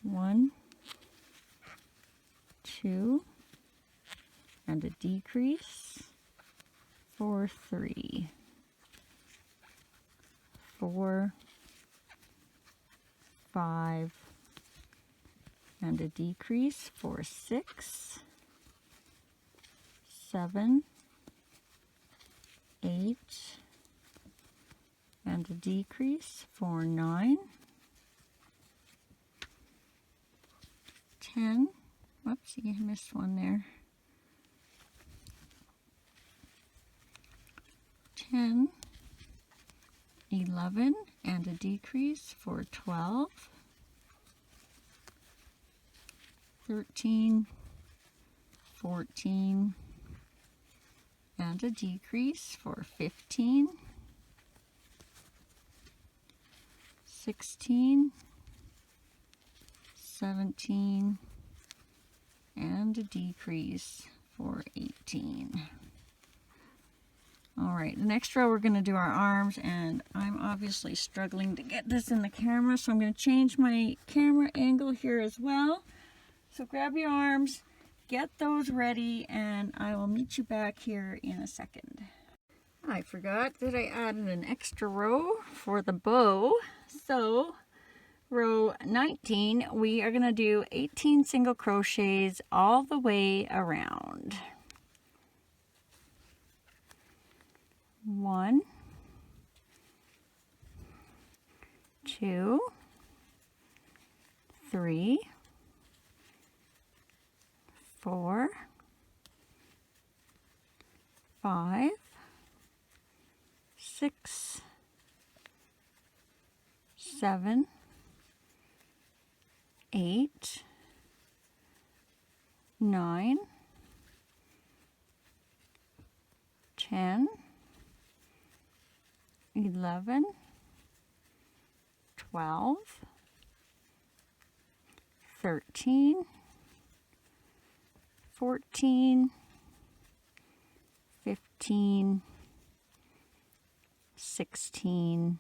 [SPEAKER 1] 1, 2, and a decrease for 3, 4, 5, and a decrease for 6, 7, 8, and a decrease for 9, 10, whoopsie, I missed one there, 10, 11, and a decrease for 12, 13, 14, and a decrease for 15, 16, 17, and a decrease for 18. All right, the next row we're going to do our arms, and I'm obviously struggling to get this in the camera, so I'm going to change my camera angle here as well. So grab your arms, get those ready, and I will meet you back here in a second. I forgot that I added an extra row for the bow. So row 19, we are going to do 18 single crochets all the way around. 1, 2, 3, 4, 5, 6, 7, 8, 9, 10, 11, 12, 13, 14, 15, 16,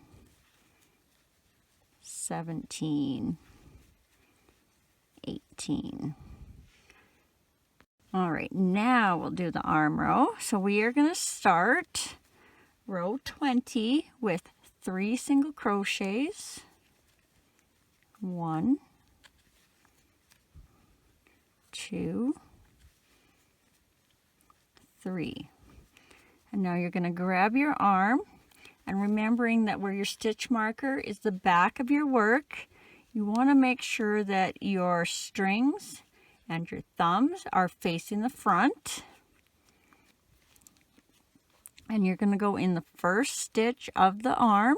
[SPEAKER 1] 17, 18. All right, now we'll do the arm row. So we are going to start row 20 with 3 single crochets. 1, 2, 3. And now you're going to grab your arm, and remembering that where your stitch marker is the back of your work, you want to make sure that your strings and your thumbs are facing the front. And you're going to go in the first stitch of the arm.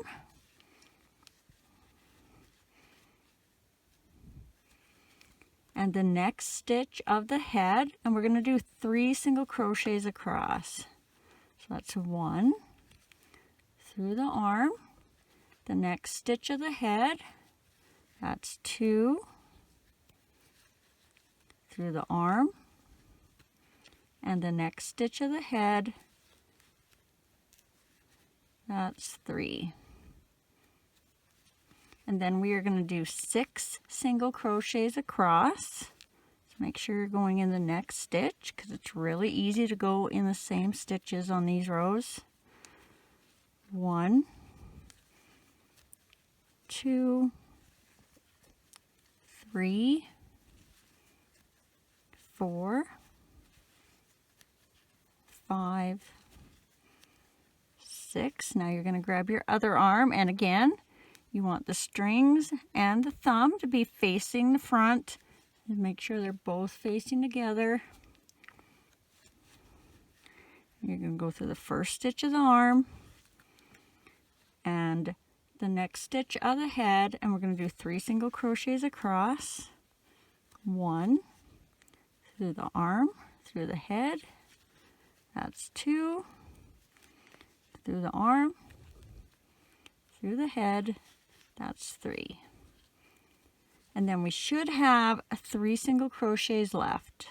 [SPEAKER 1] And the next stitch of the head, and we're going to do 3 single crochets across. So that's 1 through the arm, the next stitch of the head, that's 2 through the arm, and the next stitch of the head, That's 3. And then we are going to do 6 single crochets across. So make sure you're going in the next stitch because it's really easy to go in the same stitches on these rows. 1, 2, 3, 4, 5, 6. Now you're going to grab your other arm, and again, you want the strings and the thumb to be facing the front, and make sure they're both facing together. You're going to go through the first stitch of the arm and the next stitch of the head, and we're going to do 3 single crochets across. 1 through the arm, through the head, that's 2, through the arm, through the head, that's 3. And then we should have 3 single crochets left.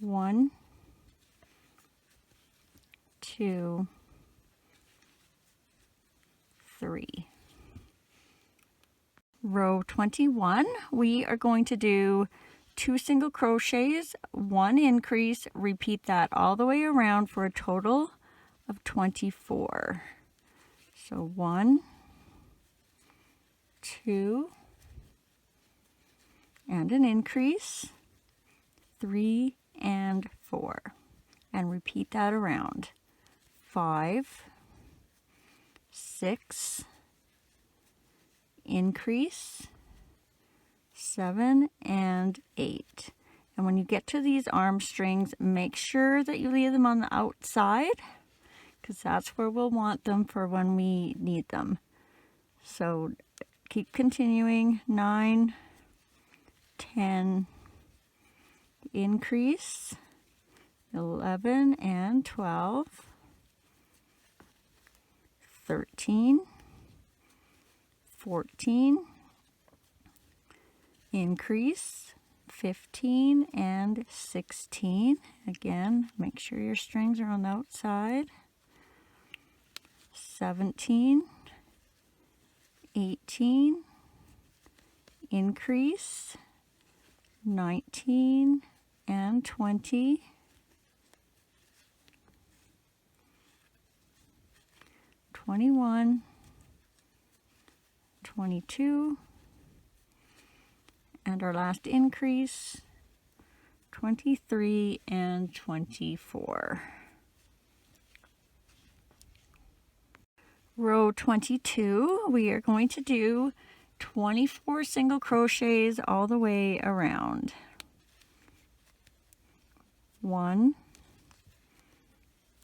[SPEAKER 1] 1, 2, 3. Row 21, we are going to do 2 single crochets, 1 increase, repeat that all the way around for a total of 24. So 1, 2, and an increase, 3 and 4, and repeat that around. 5, 6, increase, 7 and 8. And when you get to these arm strings, make sure that you leave them on the outside because that's where we'll want them for when we need them. So keep continuing. 9, 10, increase, 11 and 12, 13, 14, increase, 15 and 16. Again, make sure your strings are on the outside. 17, 18, increase, 19 and 20, 21, 22, and our last increase, 23 and 24. Row 22, we are going to do 24 single crochets all the way around. 1,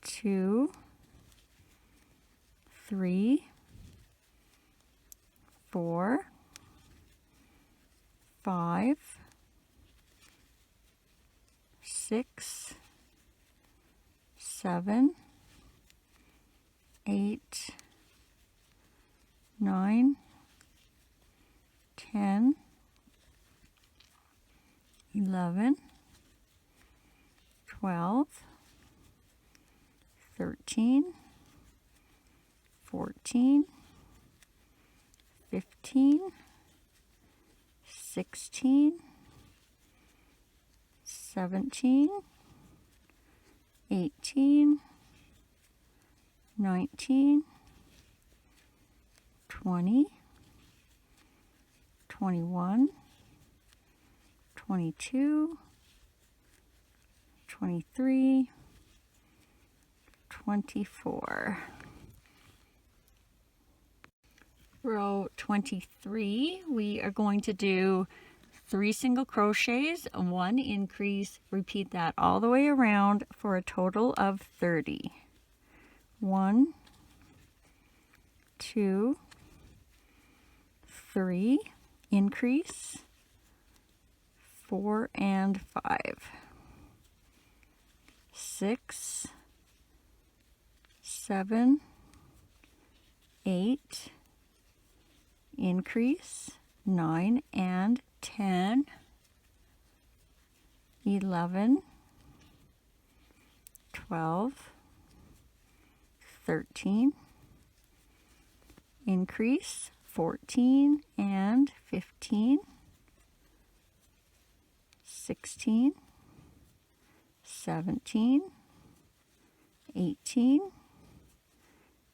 [SPEAKER 1] 2, 3, 4, 5, 6, 7, 8, 9, 10, 11, 12, 13, 14, 15, 16, 17, 18, 19, 20, 21, 22, 23, 24. Row 23, we are going to do 3 single crochets, 1 increase, repeat that all the way around for a total of 30. 1, 2, 3, increase, 4 and 5, 6, 7, 8, increase, 9 and 10, 11, 12, 13, increase, 14 and 15, 16, 17, 18,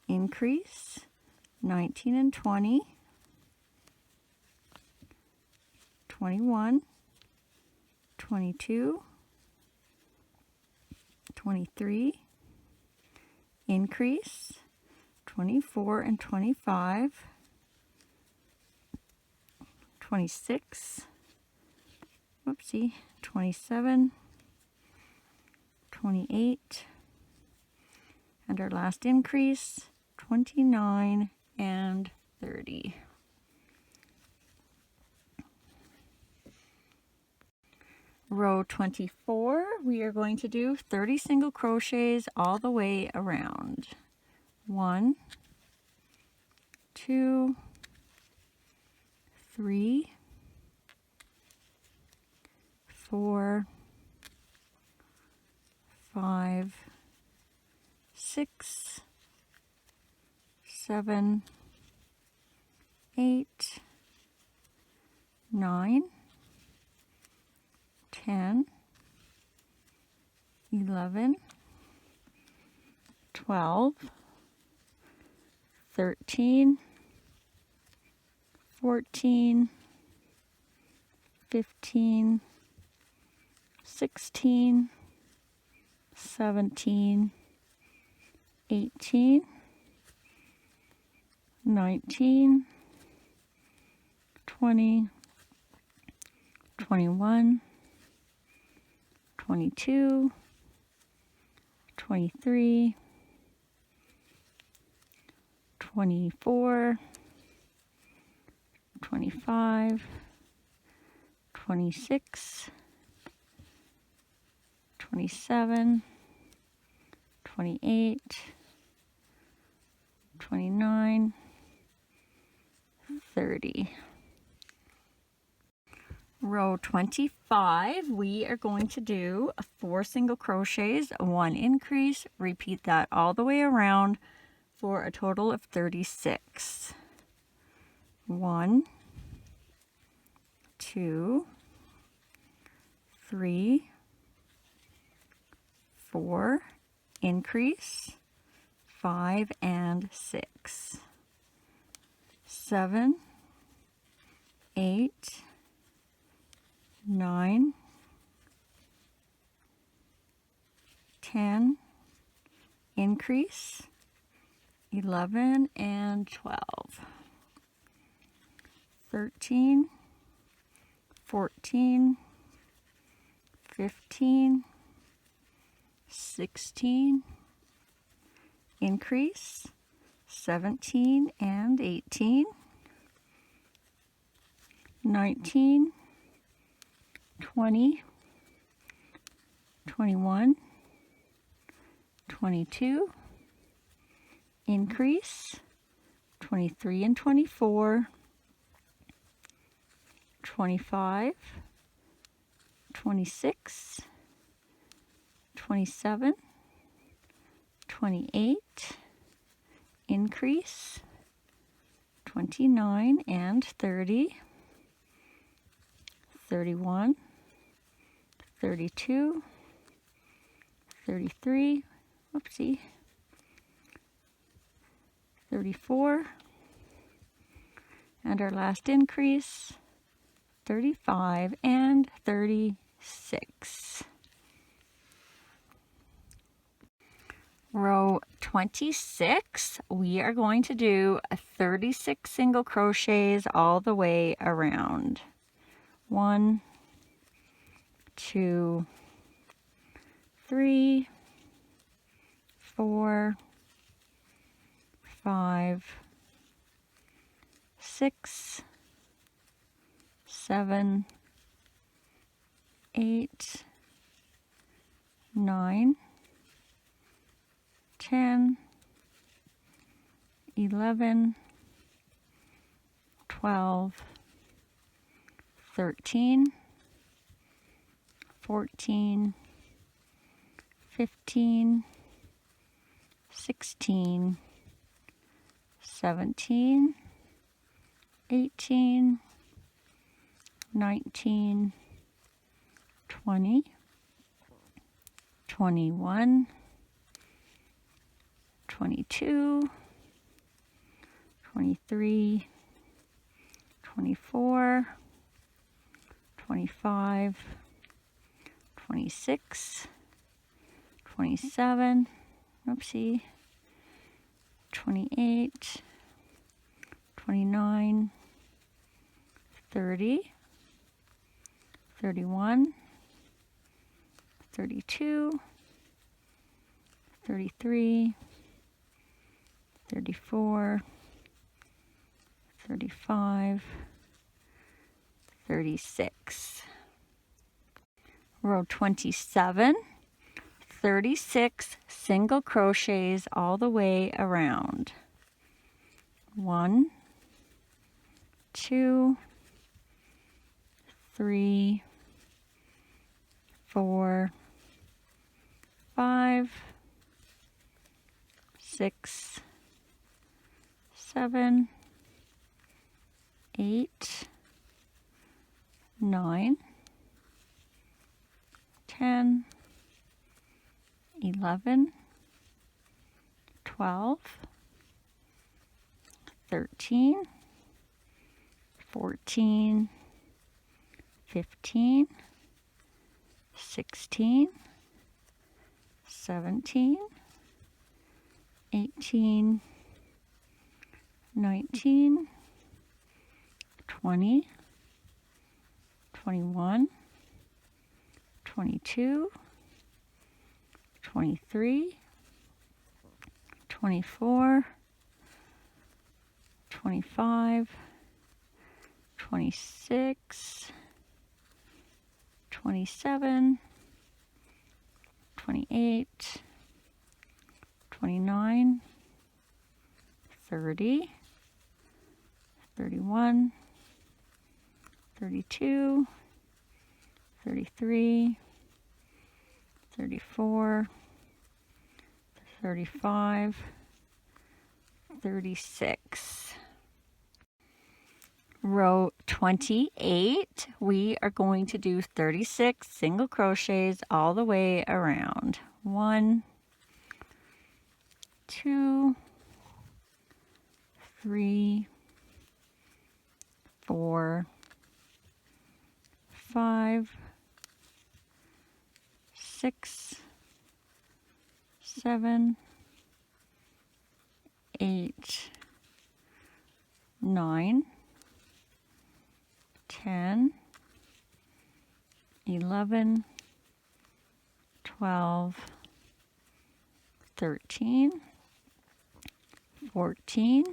[SPEAKER 1] increase, 19 and 20, 21, 22, 23, increase, 24 and 25, 26, whoopsie, 27, 28, and our last increase, 29 and 30. Row 24, we are going to do 30 single crochets all the way around. 1, 2, 3, 4, 5, 6, 7, 8, 9, 10, 11, 12, 13, 14, 15, 16, 17, 18, 19, 20, 21, 22, 23, 24, 25, 26, 27, 28, 29, 30. Row 25, we are going to do 4 single crochets, 1 increase, repeat that all the way around for a total of 36. 1, 2, 3, 4, increase, 5 and 6, 7, 8, 9, 10, increase, 11 and 12, 13, 14, 15, 16, increase, 17 and 18, 19, 20, 21, 22, increase, 23 and 24, 25, 26, 27, 28, increase, 29 and 30, 31, 32, 33, whoopsie, 34, and our last increase, 35 and 36. Row 26, we are going to do 36 single crochets all the way around. 1, 2, 3, 4, 5, 6, 7, 8, 9, 10, 11, 12, 13, 14, 15, 16, 17, 18, 19, 20, 21, 22, 23, 24, 25, 26, 27, oopsie, 28, 29, 30, 31, 32, 33, 34, 35, 36. Row 27, 36 single crochets all the way around. 1, 2, 3, 4, 5, 6, 7, 8, 9, 10, 11, 12, 13, 14, 15, 16, 17, 18, 19, 20, 21, 22, 23, 24, 25, 26, 27, 28, 29, 30, 31, 32, 33, 34, 35, 36. Row 28, we are going to do 36 single crochets all the way around. 1, 2, 3, 4, 5, 6, 7, 8, 9, 10, 11, 12, 13, 14,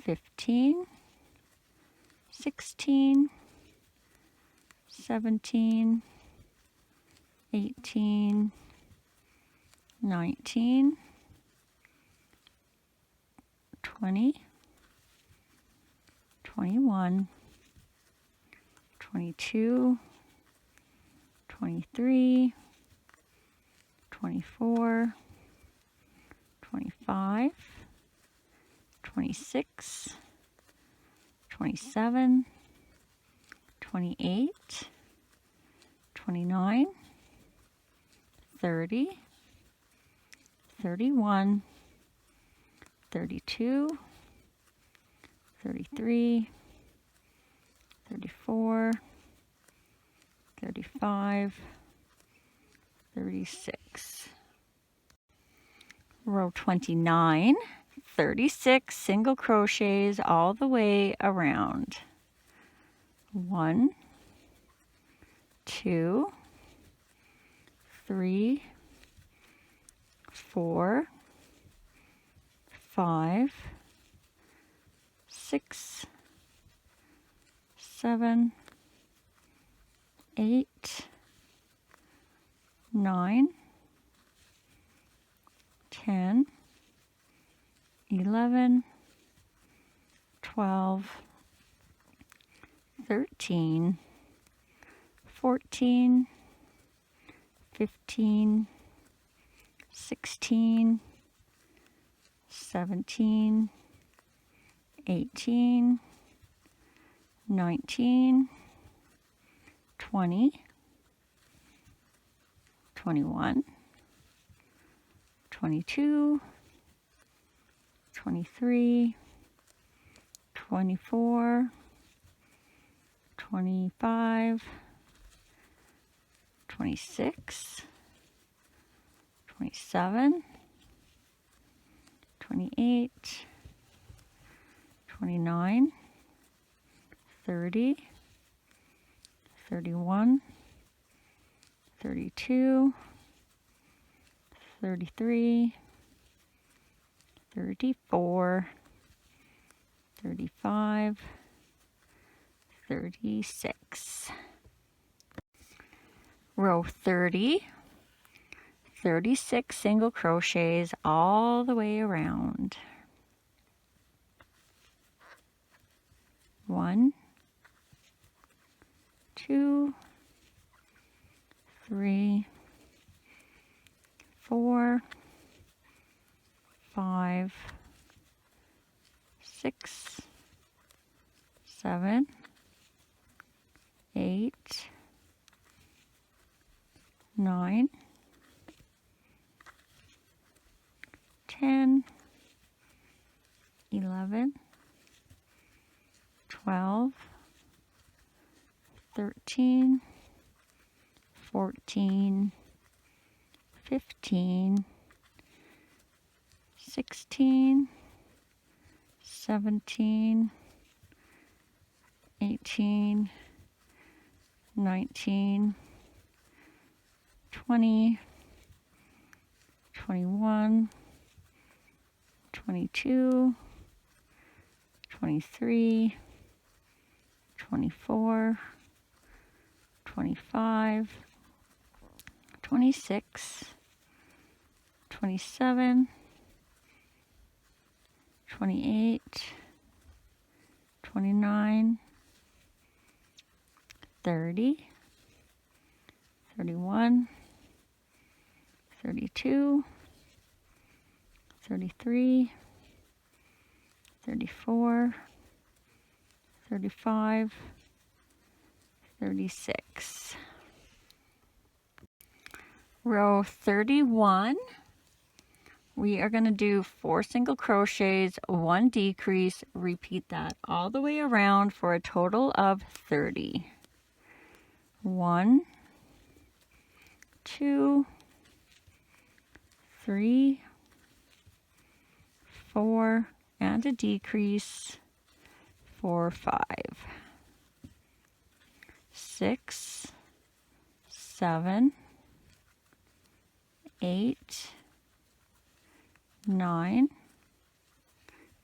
[SPEAKER 1] 15, 16, 17, 18, 19, 20, 21, 22, 23, 24, 25, 26, 27, 28, 29, 30, 31, 32, 33, 34, 35, 36. Row 29, 36 single crochets all the way around. 1, 2, 3, 4, 5, 6, 7, 8, 9, 10, 11, 12, 13, 14, 15, 16, 17, 18, 19, 20, 21, 22, 23, 24, 25, 26, 27, 28, 29, 30, 31, 32, 33, 34, 35, 36. Row 30, 36 single crochets all the way around. 1, 2, 3, 4, 5, 6, 7, 8, 9, 10, 11, 12, 13, 14, 15, 16, 17, 18, 19, 20, 21, 22, 23, 24, 25, 26, 27, 28, 29, 30, 31, 32, 33, 34, 35, 36. Row 31, we are going to do 4 single crochets, 1 decrease, repeat that all the way around for a total of 30. 1, 2, 3, 4, and a decrease for 5, 6, 7, 8, 9,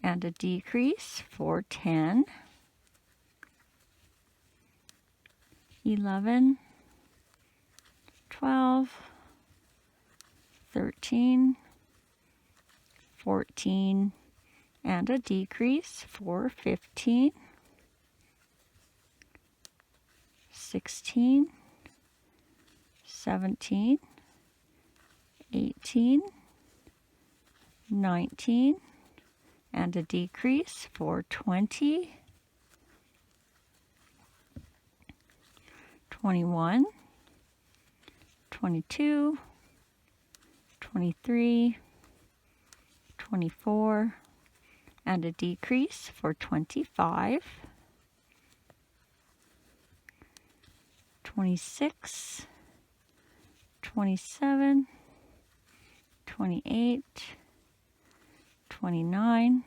[SPEAKER 1] and a decrease for 10, 11, 12, 13, 14, and a decrease for 15, 16, 17, 18, 19, and a decrease for 20, 21, 22, 23, 24, and a decrease for 25, 26, 27, 28, 29,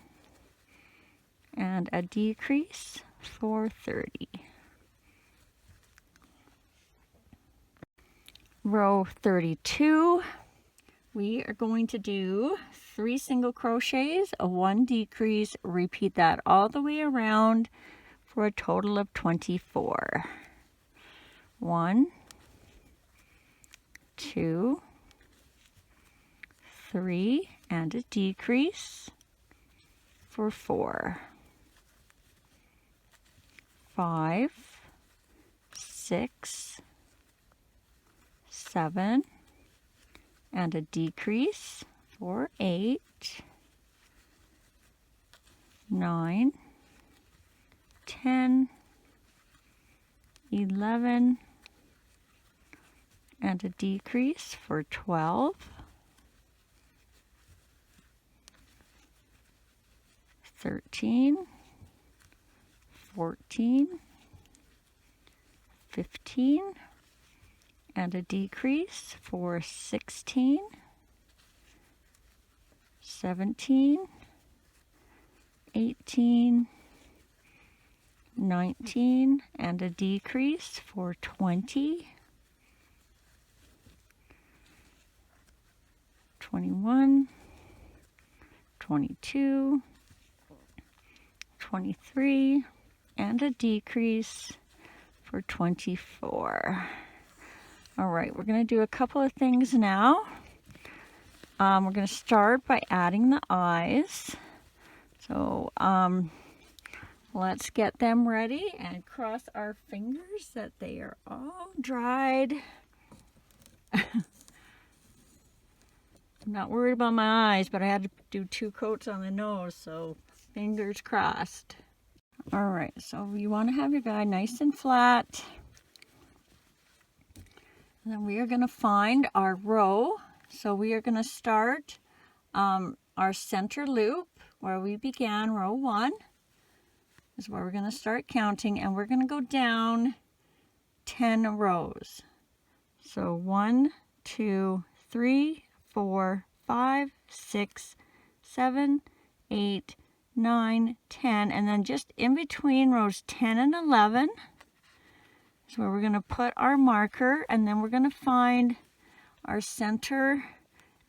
[SPEAKER 1] and a decrease for 30. Row 32, we are going to do 3 single crochets, a 1 decrease, repeat that all the way around for a total of 24. 1, 2, 3, and a decrease for 4, 5, 6, 7, and a decrease for 8, 9, 10, 11, and a decrease for 12, 13, 14, 15, and a decrease for 16, 17, 18, 19, and a decrease for 20, 21, 22, 23, and a decrease for 24. All right, we're going to do a couple of things now. We're going to start by adding the eyes. So let's get them ready and cross our fingers that they are all dried. I'm not worried about my eyes, but I had to do 2 coats on the nose, so fingers crossed. All right, so you want to have your guide nice and flat. And then we are going to find our row. So we are going to start our center loop where we began, row 1. Is where we're going to start counting, and we're going to go down 10 rows. So 1, 2, 3, 4, 5, 6, 7, 8, 9, 10, and then just in between rows 10 and 11 is where we're going to put our marker, and then we're going to find our center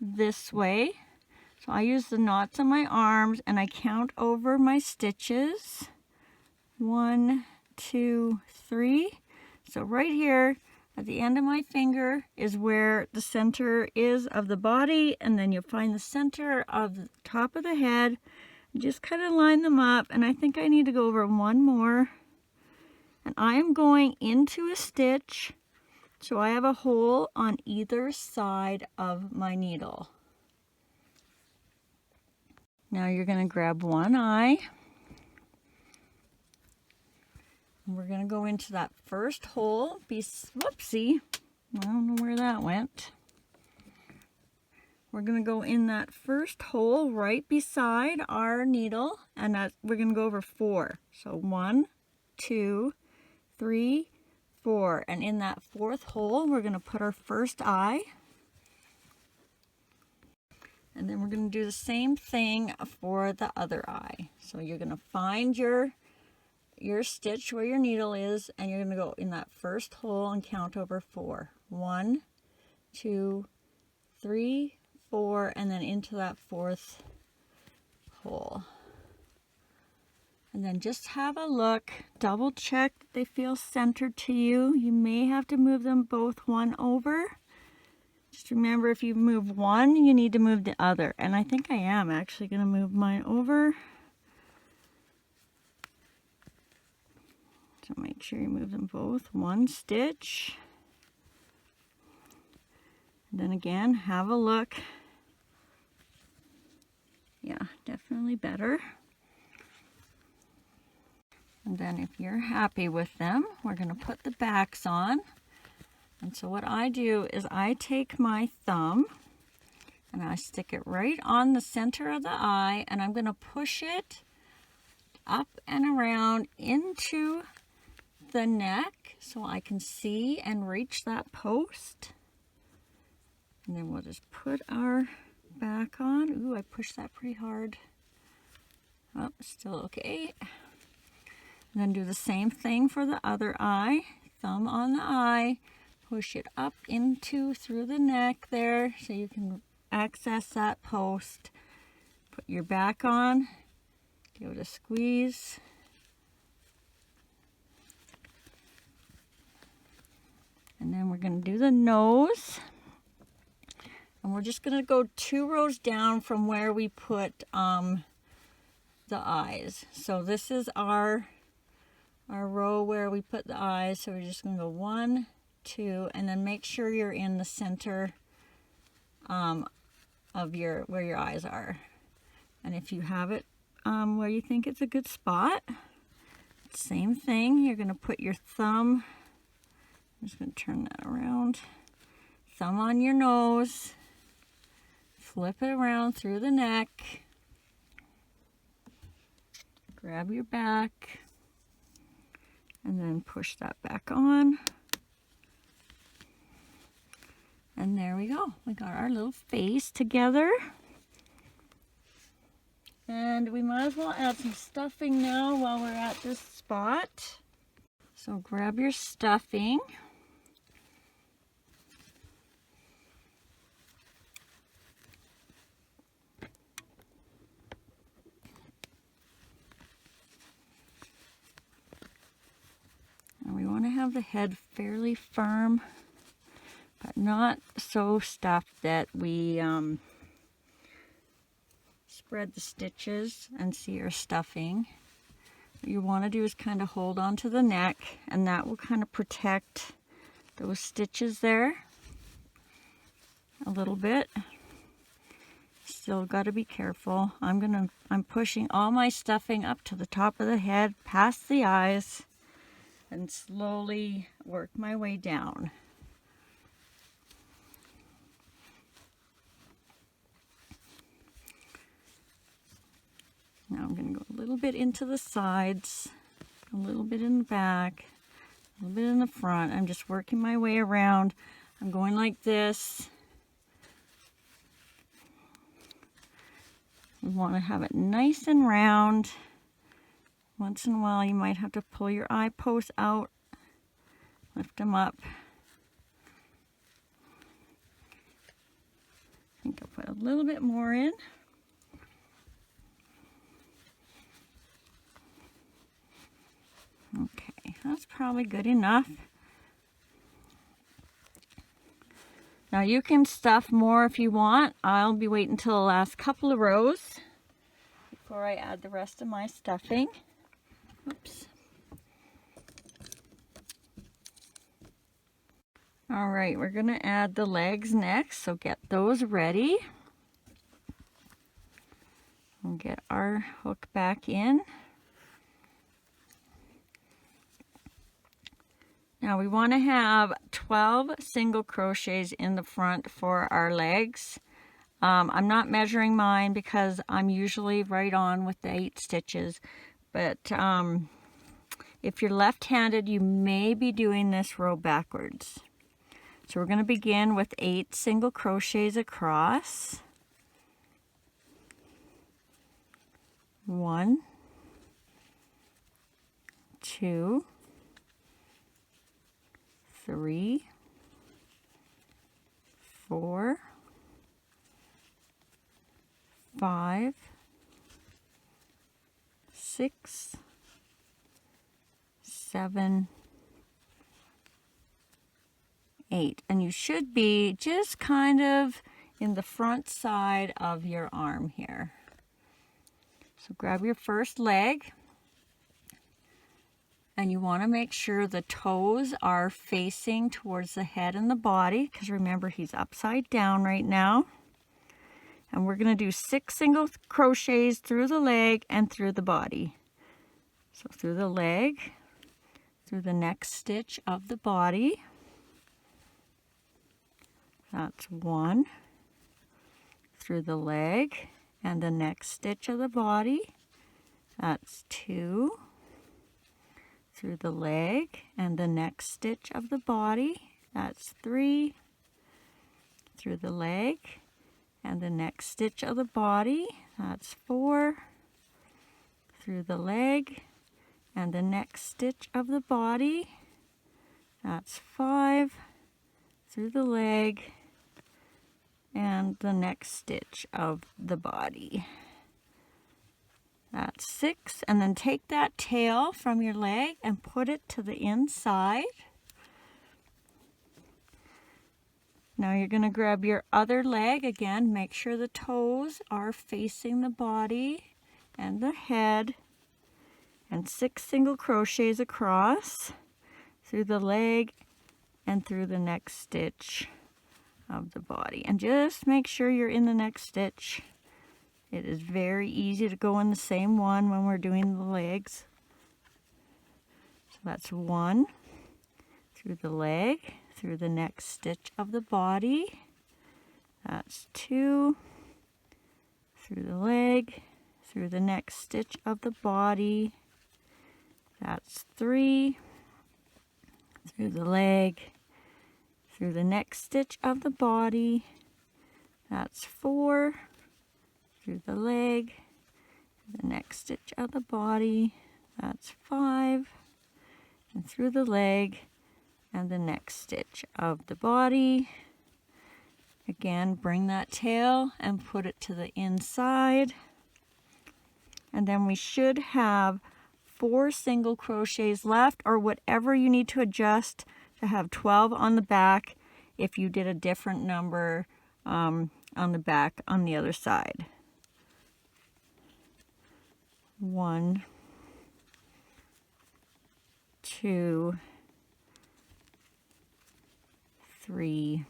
[SPEAKER 1] this way. So I use the knots on my arms and I count over my stitches. 1, 2, 3. So right here at the end of my finger is where the center is of the body, and then you'll find the center of the top of the head. Just kind of line them up, and I think I need to go over one more. And I am going into a stitch, so I have a hole on either side of my needle. Now you're going to grab one eye. And we're going to go into that first hole. Whoopsie, I don't know where that went. We're going to go in that first hole right beside our needle, and we're going to go over 4. So 1, 2, 3, 4. And in that 4th hole, we're going to put our first eye. And then we're going to do the same thing for the other eye. So you're going to find your stitch where your needle is, and you're going to go in that first hole and count over 4. 1, 2, 3, 4, and then into that 4th hole. And then just have a look, double check that they feel centered to you. You may have to move them both one over. Just remember, if you move one, you need to move the other. And I think I am actually going to move mine over. So make sure you move them both one stitch. And then again, have a look. Yeah, definitely better. And then if you're happy with them, we're going to put the backs on. And so what I do is I take my thumb and I stick it right on the center of the eye, and I'm going to push it up and around into the neck so I can see and reach that post. And then we'll just put our back on. Ooh, I pushed that pretty hard. Oh, still okay. And then do the same thing for the other eye. Thumb on the eye, push it up through the neck there so you can access that post. Put your back on, give it a squeeze. And then we're going to do the nose. And we're just going to go 2 rows down from where we put the eyes. So this is our row where we put the eyes. So we're just going to go 1, 2, and then make sure you're in the center of where your eyes are. And if you have it where you think it's a good spot, same thing. You're going to put your thumb, I'm just going to turn that around, thumb on your nose, flip it around through the neck, grab your back, and then push that back on. And there we go. We got our little face together. And we might as well add some stuffing now while we're at this spot. So grab your stuffing. And we want to have the head fairly firm, but not so stuffed that we spread the stitches and see our stuffing. What you want to do is kind of hold on to the neck, and that will kind of protect those stitches there a little bit. Still got to be careful. I'm pushing all my stuffing up to the top of the head, past the eyes, and slowly work my way down. Now I'm going to go a little bit into the sides, a little bit in the back, a little bit in the front. I'm just working my way around. I'm going like this. You want to have it nice and round. Once in a while you might have to pull your eye posts out, lift them up. I think I'll put a little bit more in. Okay, that's probably good enough. Now you can stuff more if you want. I'll be waiting until the last couple of rows before I add the rest of my stuffing. Oops. All right, we're gonna add the legs next, so get those ready. We'll get our hook back in. Now we want to have 12 single crochets in the front for our legs. I'm not measuring mine because I'm usually right on with the 8 stitches. But if you're left-handed, you may be doing this row backwards. So we're going to begin with 8 single crochets across. 1, 2, 3, 4, 5, 6, 7, 8. And you should be just kind of in the front side of your arm here. So grab your first leg. And you want to make sure the toes are facing towards the head and the body, because remember, he's upside down right now. And we're going to do 6 single crochets through the leg and through the body. So through the leg, through the next stitch of the body. That's 1. Through the leg and the next stitch of the body. That's 2. Through the leg and the next stitch of the body. That's 3. Through the leg and the next stitch of the body. That's 4. Through the leg and the next stitch of the body. That's 5. Through the leg and the next stitch of the body. That's 6, and then take that tail from your leg and put it to the inside. Now you're going to grab your other leg again. Make sure the toes are facing the body and the head, and 6 single crochets across through the leg and through the next stitch of the body. And just make sure you're in the next stitch. It is very easy to go in the same one when we're doing the legs. So that's 1 through the leg, through the next stitch of the body. That's 2 through the leg, through the next stitch of the body. That's 3 through the leg, through the next stitch of the body. That's 4 through the leg, the next stitch of the body. That's 5 and through the leg and the next stitch of the body. Again, bring that tail and put it to the inside. And then we should have 4 single crochets left, or whatever you need to adjust to have 12 on the back if you did a different number on the back on the other side. 1, 2, 3,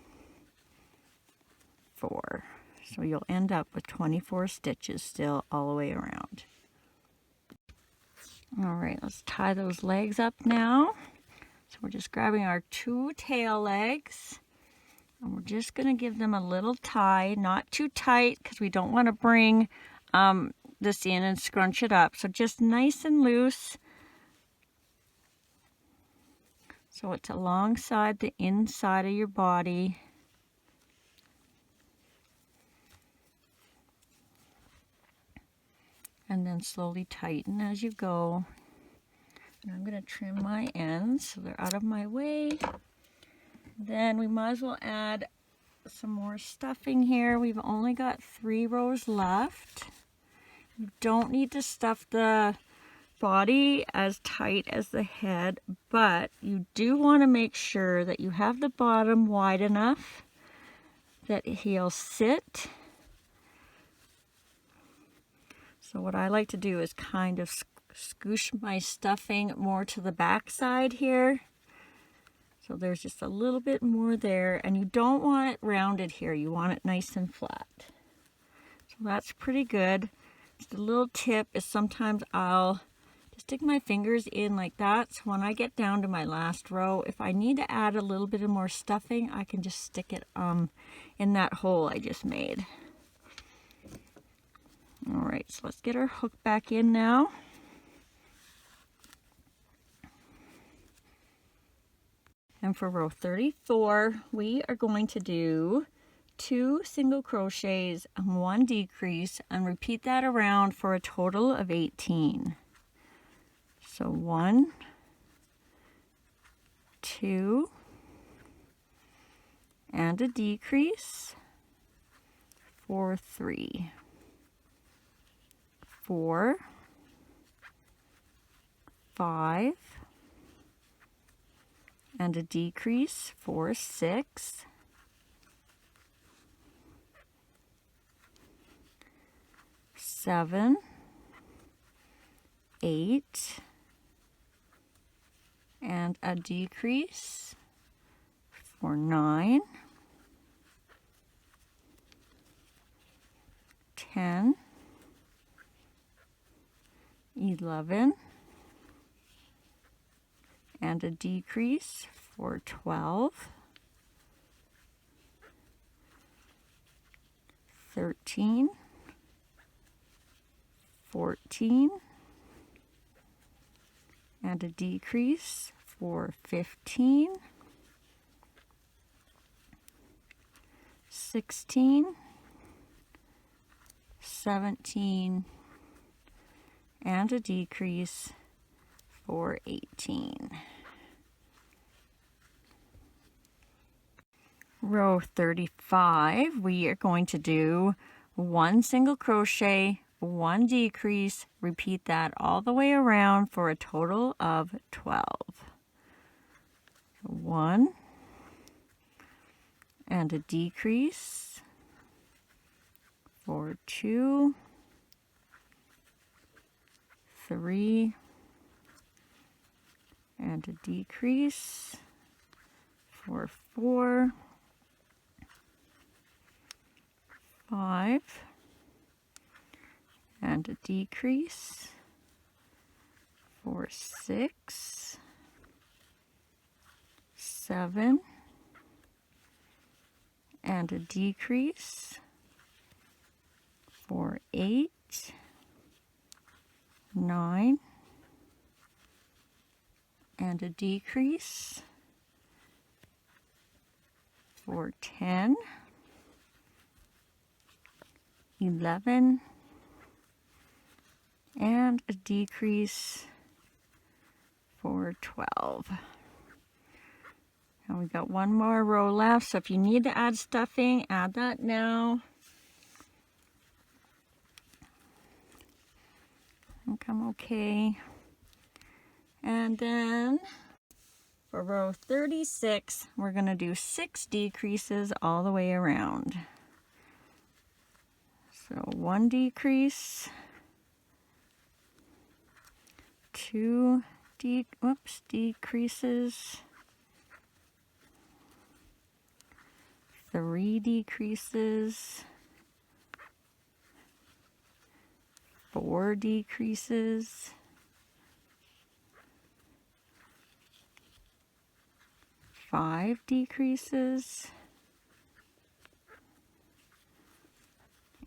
[SPEAKER 1] 4. So you'll end up with 24 stitches still all the way around. All right, let's tie those legs up now. So we're just grabbing our 2 tail legs, and we're just going to give them a little tie, not too tight because we don't want to bring this in and scrunch it up. So just nice and loose. So it's alongside the inside of your body. And then slowly tighten as you go. And I'm going to trim my ends so they're out of my way. Then we might as well add some more stuffing here. We've only got 3 rows left. You don't need to stuff the body as tight as the head, but you do want to make sure that you have the bottom wide enough that he'll sit. So what I like to do is kind of scoosh my stuffing more to the back side here. So there's just a little bit more there, and you don't want it rounded here. You want it nice and flat. So that's pretty good. Just a little tip is sometimes I'll just stick my fingers in like that. So when I get down to my last row, if I need to add a little bit of more stuffing, I can just stick it in that hole I just made. All right, so let's get our hook back in now. And for row 34, we are going to do 2 single crochets and 1 decrease, and repeat that around for a total of 18. So 1, 2, and a decrease for 3. 4, 5, and a decrease for 6, 7, 8, and a decrease for 9, 10, 11, and a decrease for 12, 13, 14, and a decrease for 15, 16, 17, and a decrease for 18. Row 35, we are going to do 1 single crochet, 1 decrease, repeat that all the way around for a total of 12. 1 and a decrease for 2, 3, and a decrease for 4, 5, and a decrease for 6, 7, and a decrease for 8, 9, and a decrease for 10, 11, and a decrease for 12. And we got one more row left, so if you need to add stuffing, add that now. I think I'm okay. And then for row 36, we're going to do 6 decreases all the way around. So 1 decrease, 2 decreases, 3 decreases, 4 decreases, 5 decreases,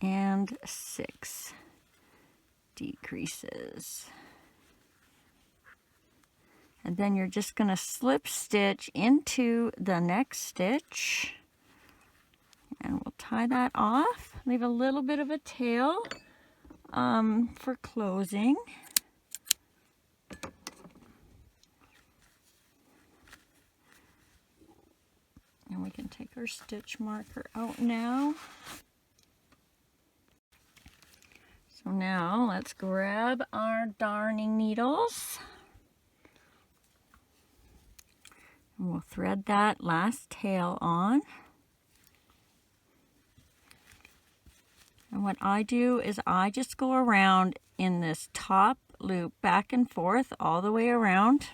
[SPEAKER 1] and 6 decreases. And then you're just going to slip stitch into the next stitch, and we'll tie that off. Leave a little bit of a tail for closing. And we can take our stitch marker out now. So now let's grab our darning needles. And we'll thread that last tail on. And what I do is I just go around in this top loop back and forth all the way around.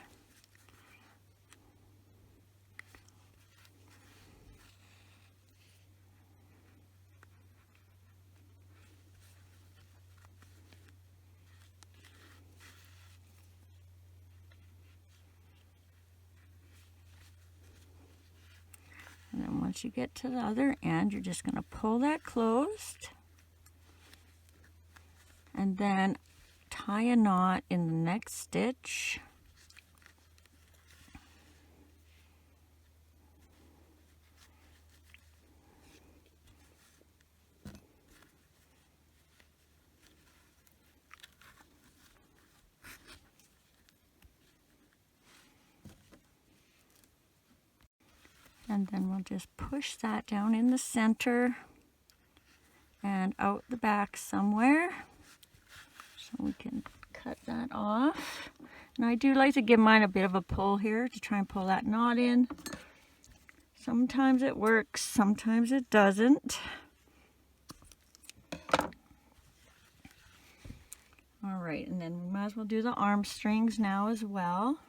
[SPEAKER 1] And then once you get to the other end, you're just going to pull that closed. And then tie a knot in the next stitch. And then we'll just push that down in the center and out the back somewhere. So we can cut that off. And I do like to give mine a bit of a pull here to try and pull that knot in. Sometimes it works, sometimes it doesn't. All right, and then we might as well do the arm strings now as well.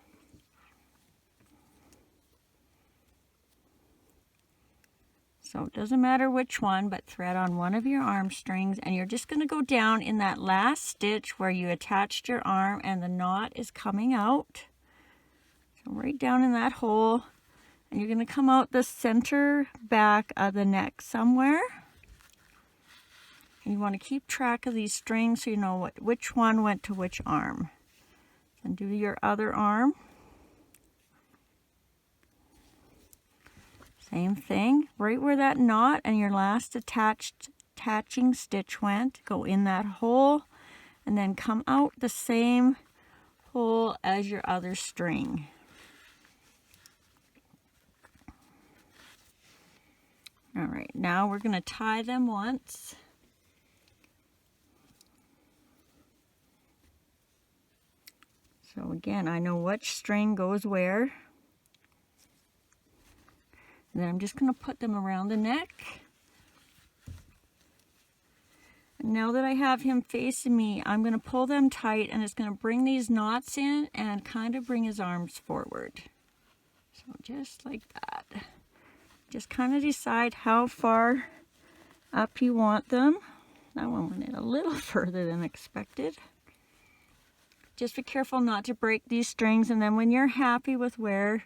[SPEAKER 1] So it doesn't matter which one, but thread on one of your arm strings, and you're just going to go down in that last stitch where you attached your arm and the knot is coming out. So right down in that hole, and you're going to come out the center back of the neck somewhere. And you want to keep track of these strings so you know which one went to which arm. And do your other arm. Same thing, right where that knot and your last attaching stitch went, go in that hole and then come out the same hole as your other string. All right, now we're going to tie them once. So again, I know which string goes where. And then I'm just going to put them around the neck. And now that I have him facing me, I'm going to pull them tight, and it's going to bring these knots in and kind of bring his arms forward. So just like that. Just kind of decide how far up you want them. That one went in a little further than expected. Just be careful not to break these strings, and then when you're happy with where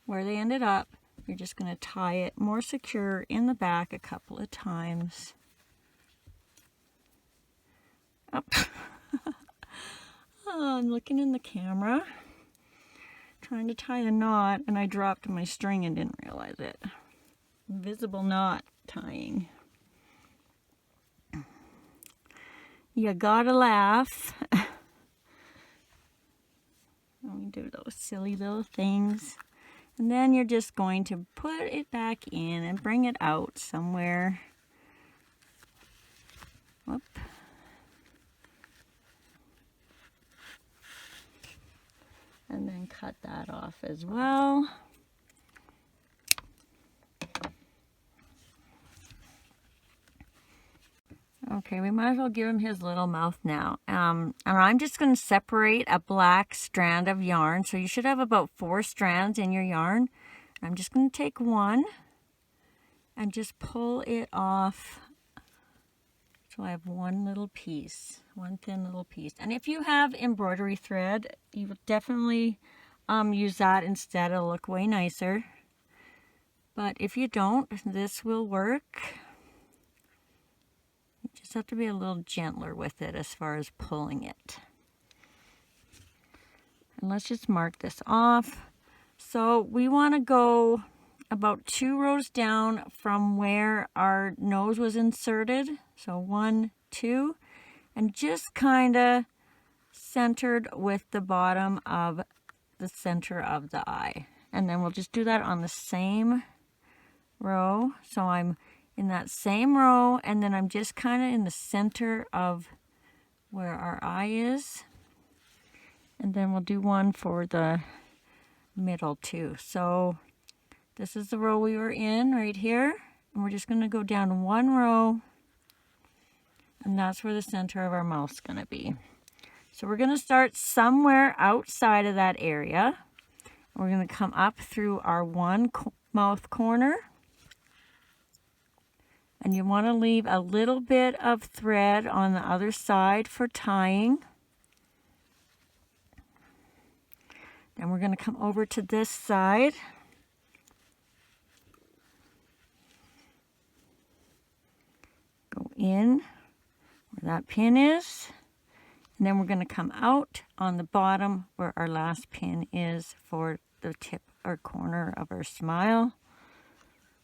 [SPEAKER 1] they ended up, you're just going to tie it more secure in the back a couple of times. Up. Oh, I'm looking in the camera, trying to tie a knot, and I dropped my string and didn't realize it. Invisible knot tying. You gotta laugh. We do those silly little things. And then you're just going to put it back in and bring it out somewhere. Whoop. And then cut that off as well. Okay, we might as well give him his little mouth now. And I'm just going to separate a black strand of yarn. So you should have about 4 strands in your yarn. I'm just going to take one and just pull it off. So I have one little piece, one thin little piece. And if you have embroidery thread, you would definitely use that instead. It'll look way nicer. But if you don't, this will work. You just have to be a little gentler with it as far as pulling it. And let's just mark this off. So we want to go about 2 rows down from where our nose was inserted. So 1, 2, and just kind of centered with the bottom of the center of the eye. And then we'll just do that on the same row. So I'm in that same row, and then I'm just kind of in the center of where our eye is. And then we'll do one for the middle too. So this is the row we were in right here, and we're just going to go down 1 row, and that's where the center of our mouth's going to be. So we're going to start somewhere outside of that area. We're going to come up through our one mouth corner, and you want to leave a little bit of thread on the other side for tying. Then we're going to come over to this side. Go in where that pin is, and then we're going to come out on the bottom where our last pin is for the tip or corner of our smile,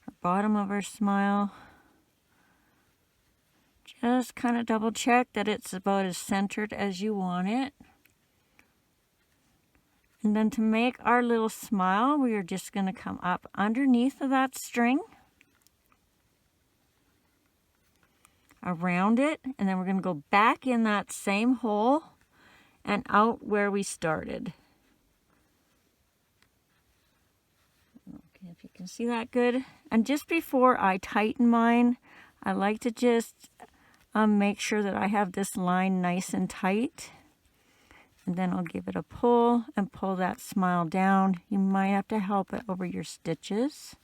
[SPEAKER 1] or bottom of our smile. Just kind of double check that it's about as centered as you want it. And then to make our little smile, we are just going to come up underneath of that string, around it, and then we're going to go back in that same hole and out where we started. Okay, if you can see that good. And just before I tighten mine, I like to just make sure that I have this line nice and tight. And then I'll give it a pull and pull that smile down. You might have to help it over your stitches.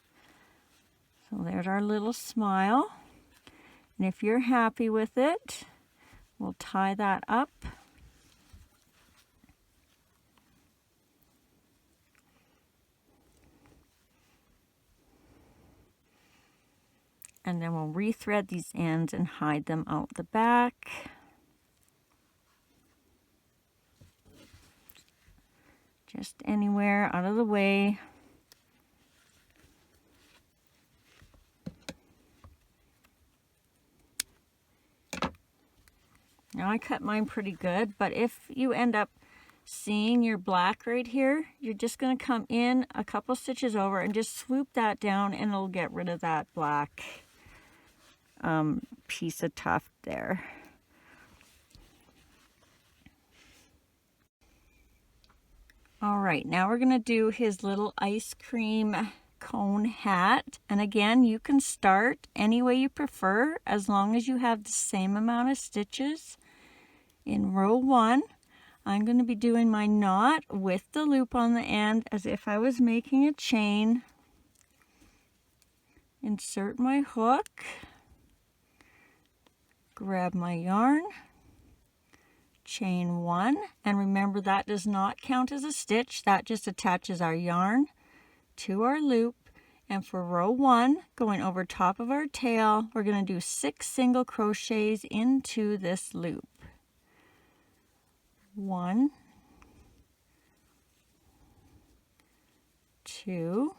[SPEAKER 1] So there's our little smile. And if you're happy with it, we'll tie that up. And then we'll rethread these ends and hide them out the back. Just anywhere out of the way. Now I cut mine pretty good, but if you end up seeing your black right here, you're just going to come in a couple stitches over and just swoop that down, and it'll get rid of that black piece of tuft there. All right, now we're going to do his little ice cream cone hat. And again, you can start any way you prefer as long as you have the same amount of stitches. In row 1, I'm going to be doing my knot with the loop on the end as if I was making a chain. Insert my hook. grab my yarn, chain 1, and remember that does not count as a stitch, that just attaches our yarn to our loop. And for row 1, going over top of our tail, we're going to do 6 single crochets into this loop. 1, 2,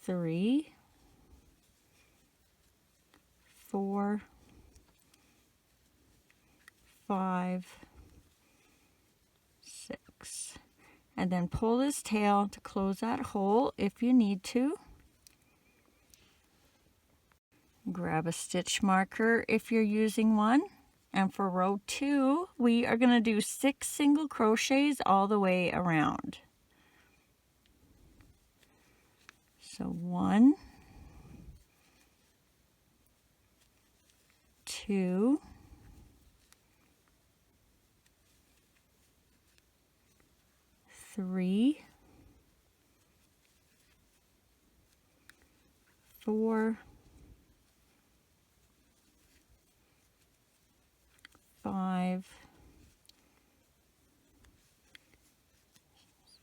[SPEAKER 1] 3, 4, 5, 6. And then pull this tail to close that hole if you need to. Grab a stitch marker if you're using one. And for row 2, we are going to do 6 single crochets all the way around. So 1, 2, 3, 4, 5,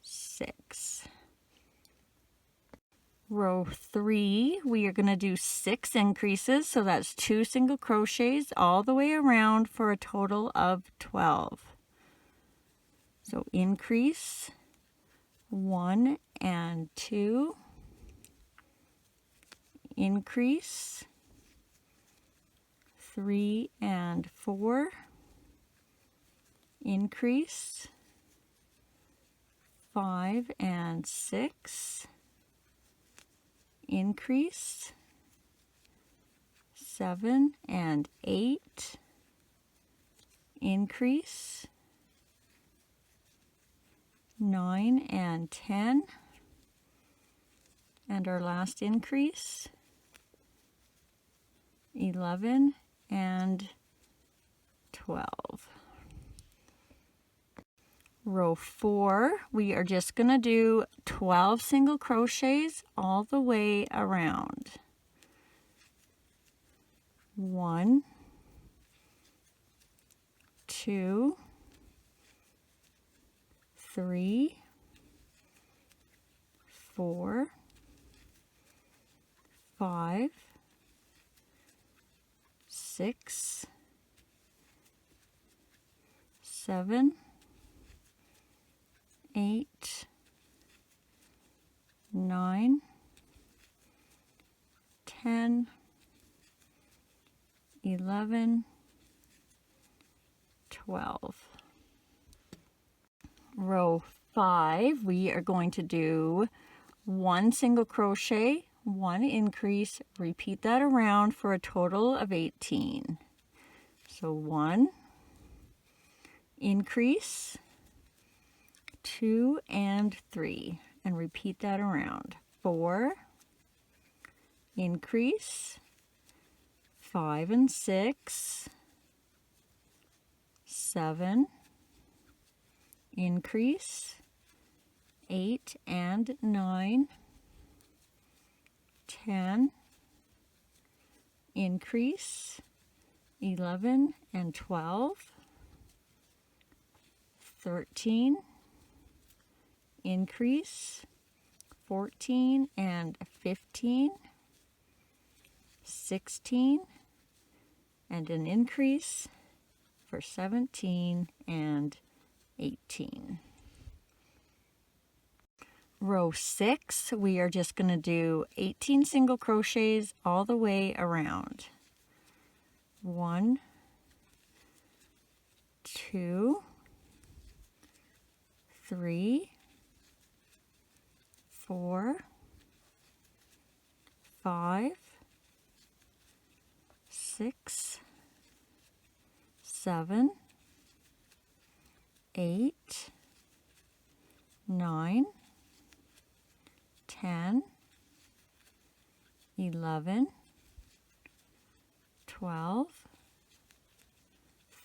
[SPEAKER 1] 6. Row 3, we are going to do 6 increases, so that's 2 single crochets all the way around for a total of 12. So increase 1 and 2, increase 3 and 4, increase 5 and 6, increase 7 and 8, increase 9 and 10, and our last increase 11 and 12. Row 4, we are just going to do 12 single crochets all the way around. 1, 2, 3, 4, 5, 6, 7, 8, 9, 10, 11, 12. Row 5, we are going to do 1 single crochet, 1 increase, repeat that around for a total of 18. So 1, increase, 2 and 3, and repeat that around. 4, increase, 5 and 6, 7, increase, 8 and 9, 10, increase, 11 and 12, 13, increase, 14 and 15, 16, and an increase for 17 and 18. Row 6, we are just going to do 18 single crochets all the way around. 1, 2, 3, 4, 5, 6, 7, 8, 9, 10, 11, 12,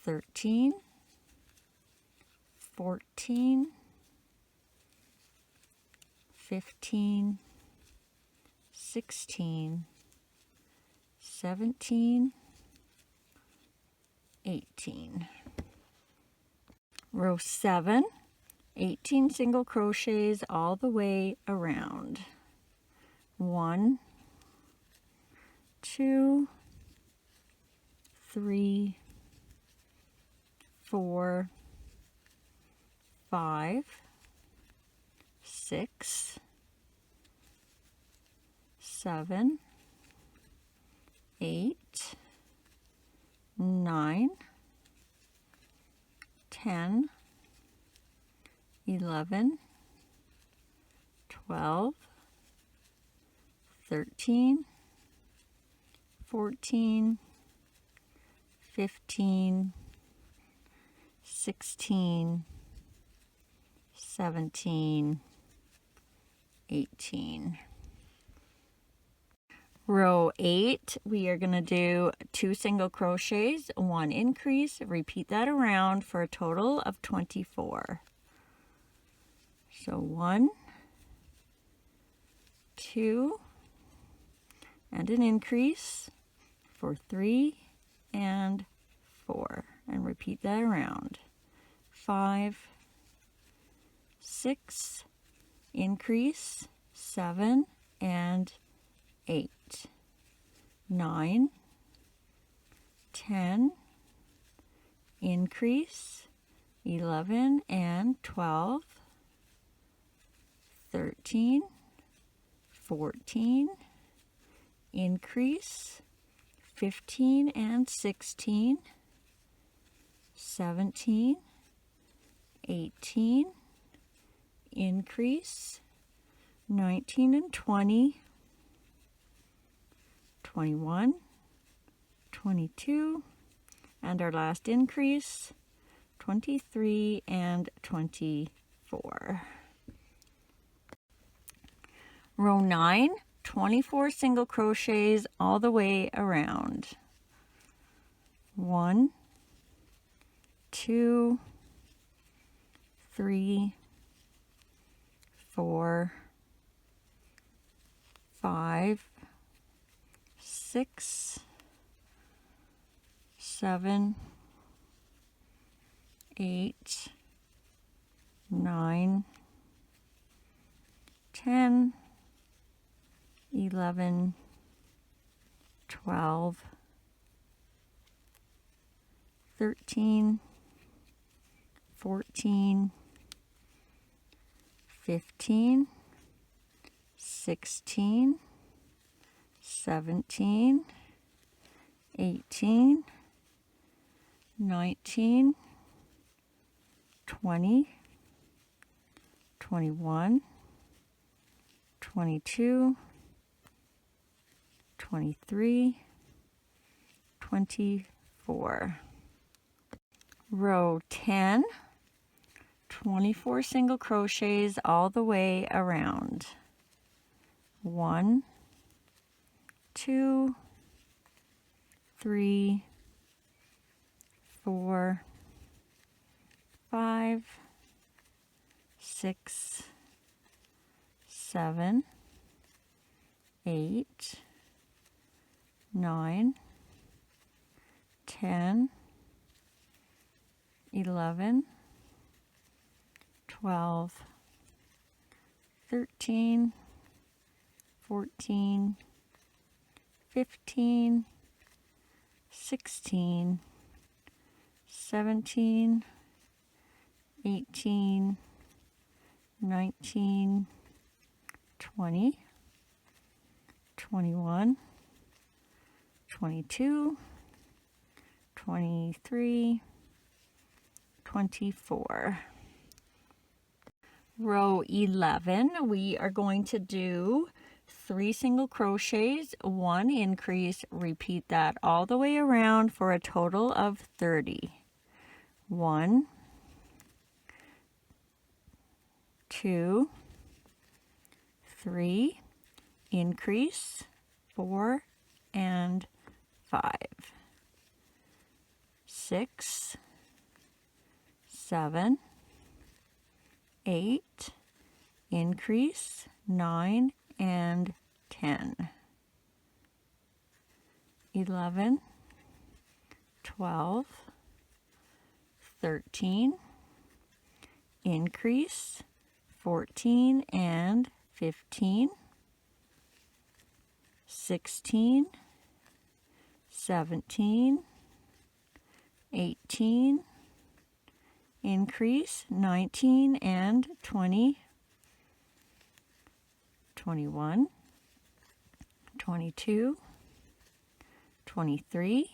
[SPEAKER 1] 13, 14, 15, 16, 17, 18. Row 7, 18 single crochets all the way around. 1, 2, 3, 4, 5, 6, 7, 8, 9, 10, 11, 12, 13, 14, 15, 16, 17, 18. Row 8, we are going to do 2 single crochets, 1 increase, repeat that around for a total of 24. So 1, 2, and an increase for 3 and 4, and repeat that around. 5, 6, increase, 7 and 8, 9, 10, increase, 11 and 12, 13, 14, increase, 15 and 16, 17, 18, increase, 19 and 20, 21, 22, and our last increase, 23 and 24. Row 9, 24 single crochets all the way around. 1, 2, 3, 4, 5, 6, 7, 8, 9, 10, 11, 12, 13, 14, 15, 16, 17, 18, 19, 20, 21, 22, 23, 24. Row 10, 24 single crochets all the way around. 1, 2, 3, 4, 5, 6, 7, 8, 9, 10, 11, 12, 13, 14, 15, 16, 17, 18, 19, 20, 21, 22, 23, 24. Row 11, we are going to do 3 single crochets, 1 increase, repeat that all the way around for a total of 30. 1, 2, 3, increase, 4 and 5, 6, 7, 8, increase, 9 and 10, 11, 12, 13, increase, 14 and 15, 16, 17, 18, increase, 19 and 20, 21, 22, 23,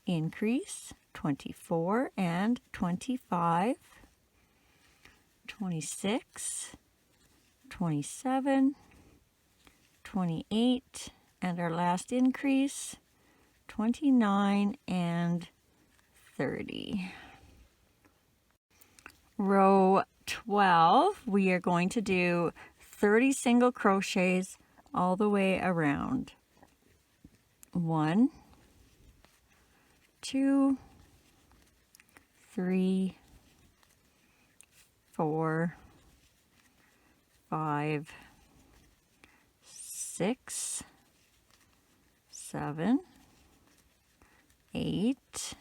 [SPEAKER 1] increase, 24 and 25, 26, 27, 28, and our last increase, 29 and 30. Row 12, we are going to do 30 single crochets all the way around. 1, 2, 3, 4, 5, 6, 7, 8,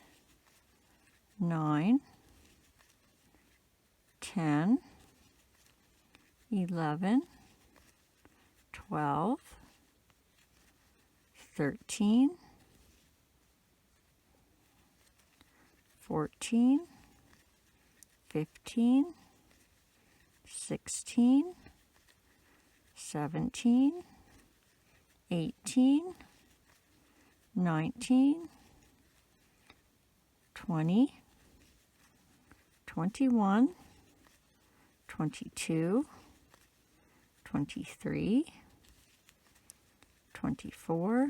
[SPEAKER 1] 9, 10, 11, 12, 13, 14, 15, 16, 17, 18, 19, 20, 21, 22, 23, 24,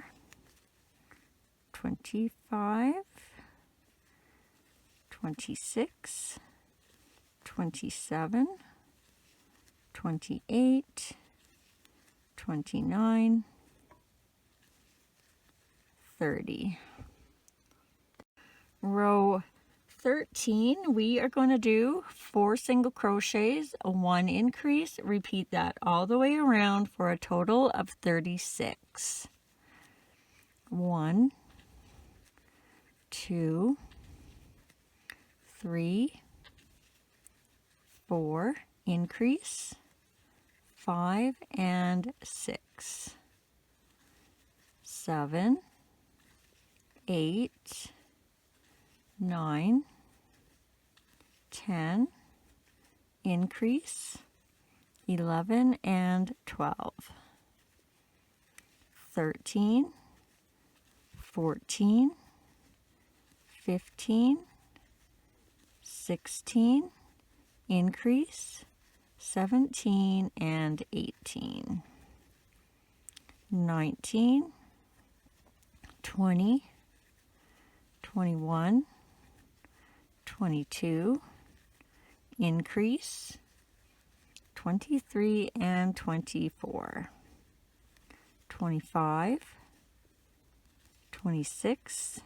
[SPEAKER 1] 25, 26, 27, 28, 29, 30. Row 13, we are going to do 4 single crochets, 1 increase, repeat that all the way around for a total of 36. 1, 2, 3, 4, increase, 5 and 6, 7, 8, 9, 10, increase, 11 and 12, 13, 14, 15, 16, increase, 17 and 18, 19, 20, 21, 22, increase, 23 and 24, 25, 26,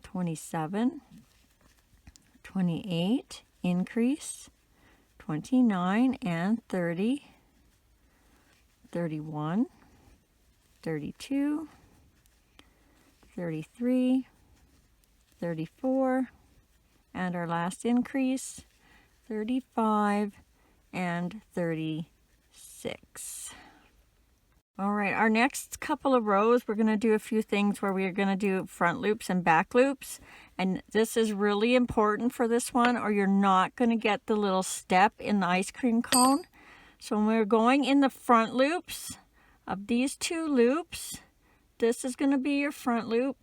[SPEAKER 1] 27, 28, increase, 29 and 30, 31, 32, 33, 34, and our last increase, 35 and 36. All right, our next couple of rows, we're going to do a few things where we are going to do front loops and back loops. And this is really important for this one, or you're not going to get the little step in the ice cream cone. So when we're going in the front loops of these 2 loops, this is going to be your front loop.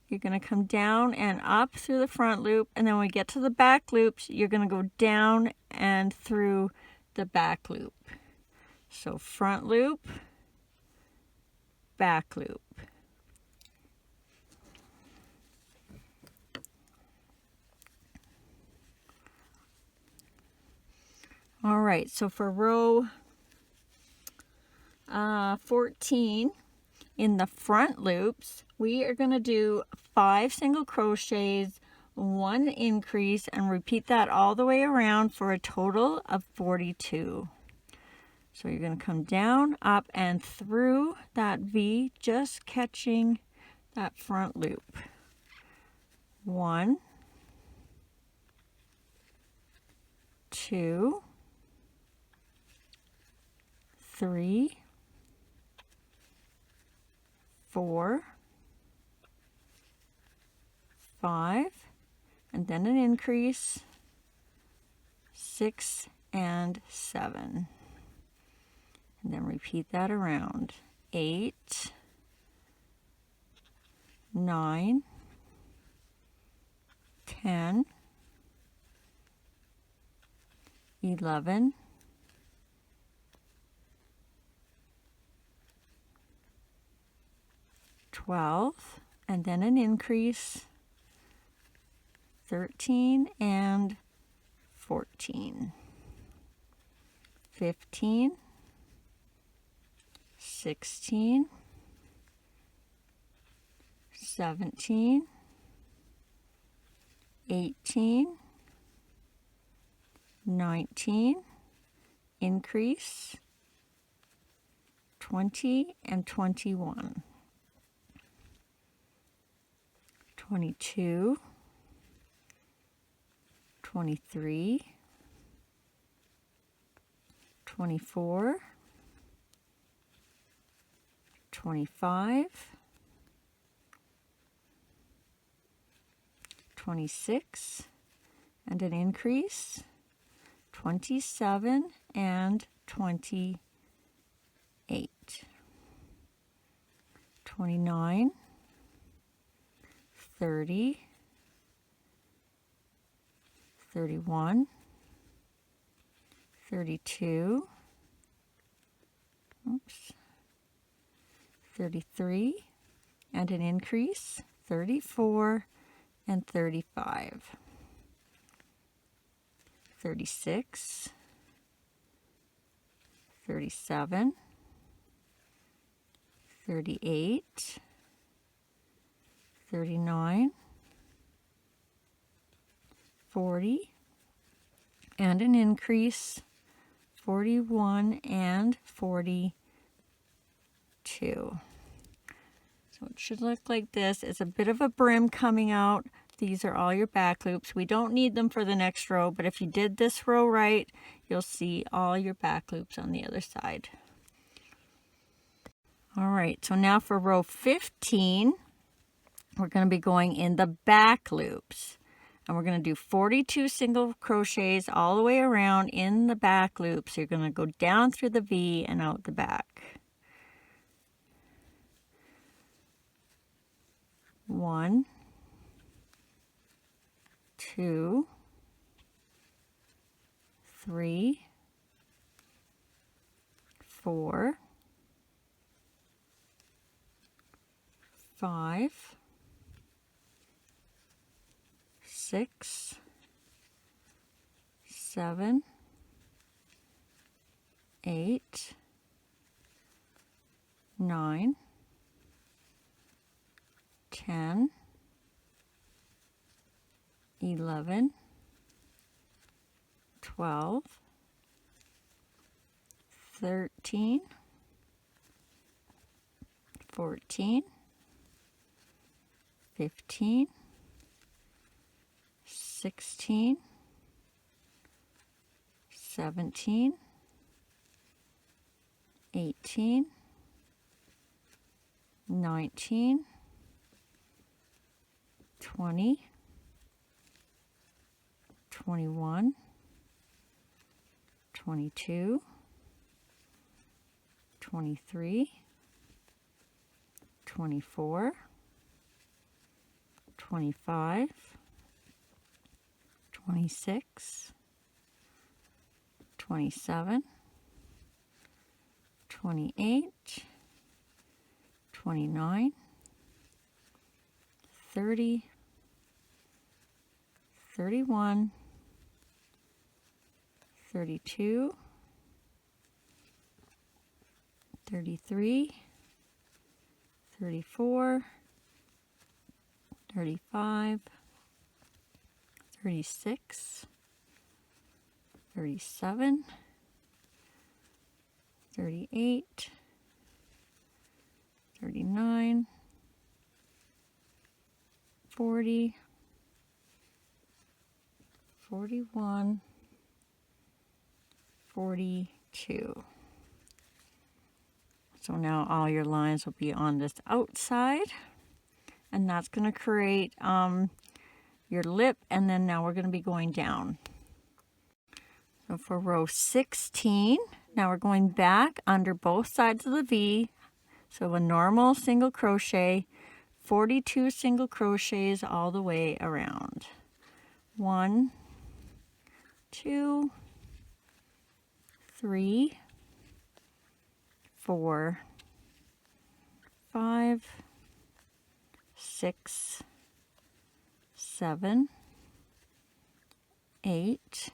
[SPEAKER 1] You're going to come down and up through the front loop, and then when we get to the back loops, you're going to go down and through the back loop. So front loop, back loop. All right, so for row 14, in the front loops, we are going to do 5 single crochets, 1 increase, and repeat that all the way around for a total of 42. So you're going to come down, up, and through that V, just catching that front loop. 1, 2, 3, 4, 5, and then an increase, 6 and 7. And then repeat that around. 8, 9, 10, 11, 12, and then an increase, 13 and 14, 15, 16, 17, 18, 19, increase, 20 and 21, 22, 23, 24, 25, 26, and an increase, 27 and 28, 29, 30, 31, 32, 33, and an increase, 34 and 35, 36, 37, 38, 39, 40, and an increase, 41 and 42. So it should look like this. It's a bit of a brim coming out. These are all your back loops. We don't need them for the next row, but if you did this row right, you'll see all your back loops on the other side. All right, so now for row 15, we're going to be going in the back loops. And we're going to do 42 single crochets all the way around in the back loops. You're going to go down through the V and out the back. 1, 2, 3, 4, 5, 6, 7, 8, 9, 10, 11, 12, 13, 14, 15, 16, 17, 18, 19, 20, 21, 22, 23, 24, 25, 26, 27, 28, 29, 30, 31, 32, 33, 34, 35, 36, 37, 38, 39, 40, 41, 42. So now all your lines will be on this outside, and that's going to create your lip, and then now we're going to be going down. So for row 16, now we're going back under both sides of the V. So a normal single crochet, 42 single crochets all the way around. 1, 2, 3, 4, 5, 6, 7, 8,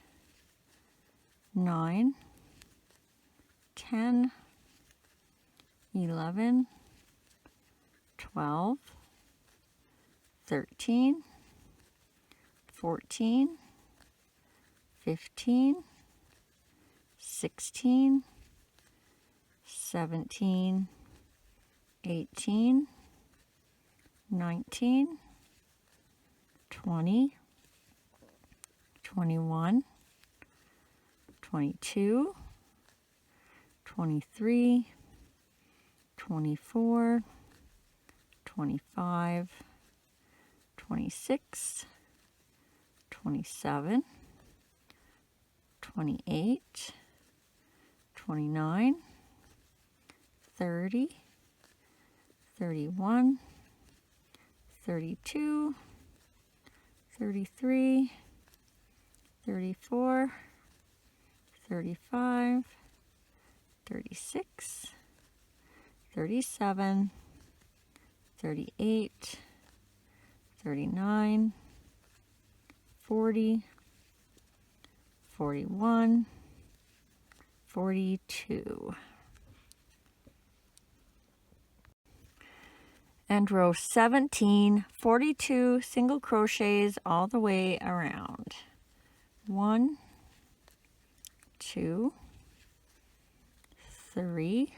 [SPEAKER 1] 9, 10, 11, 12, 13, 14, 15, 16, 17, 18, 19, 20, 21, 22, 23, 24, 25, 26, 27, 28, 29, 30, 31, 32, 33, 34, 35, 36, 37, 38, 39, 40, 41, 42. And row 17, 42 single crochets all the way around. 1, 2, 3,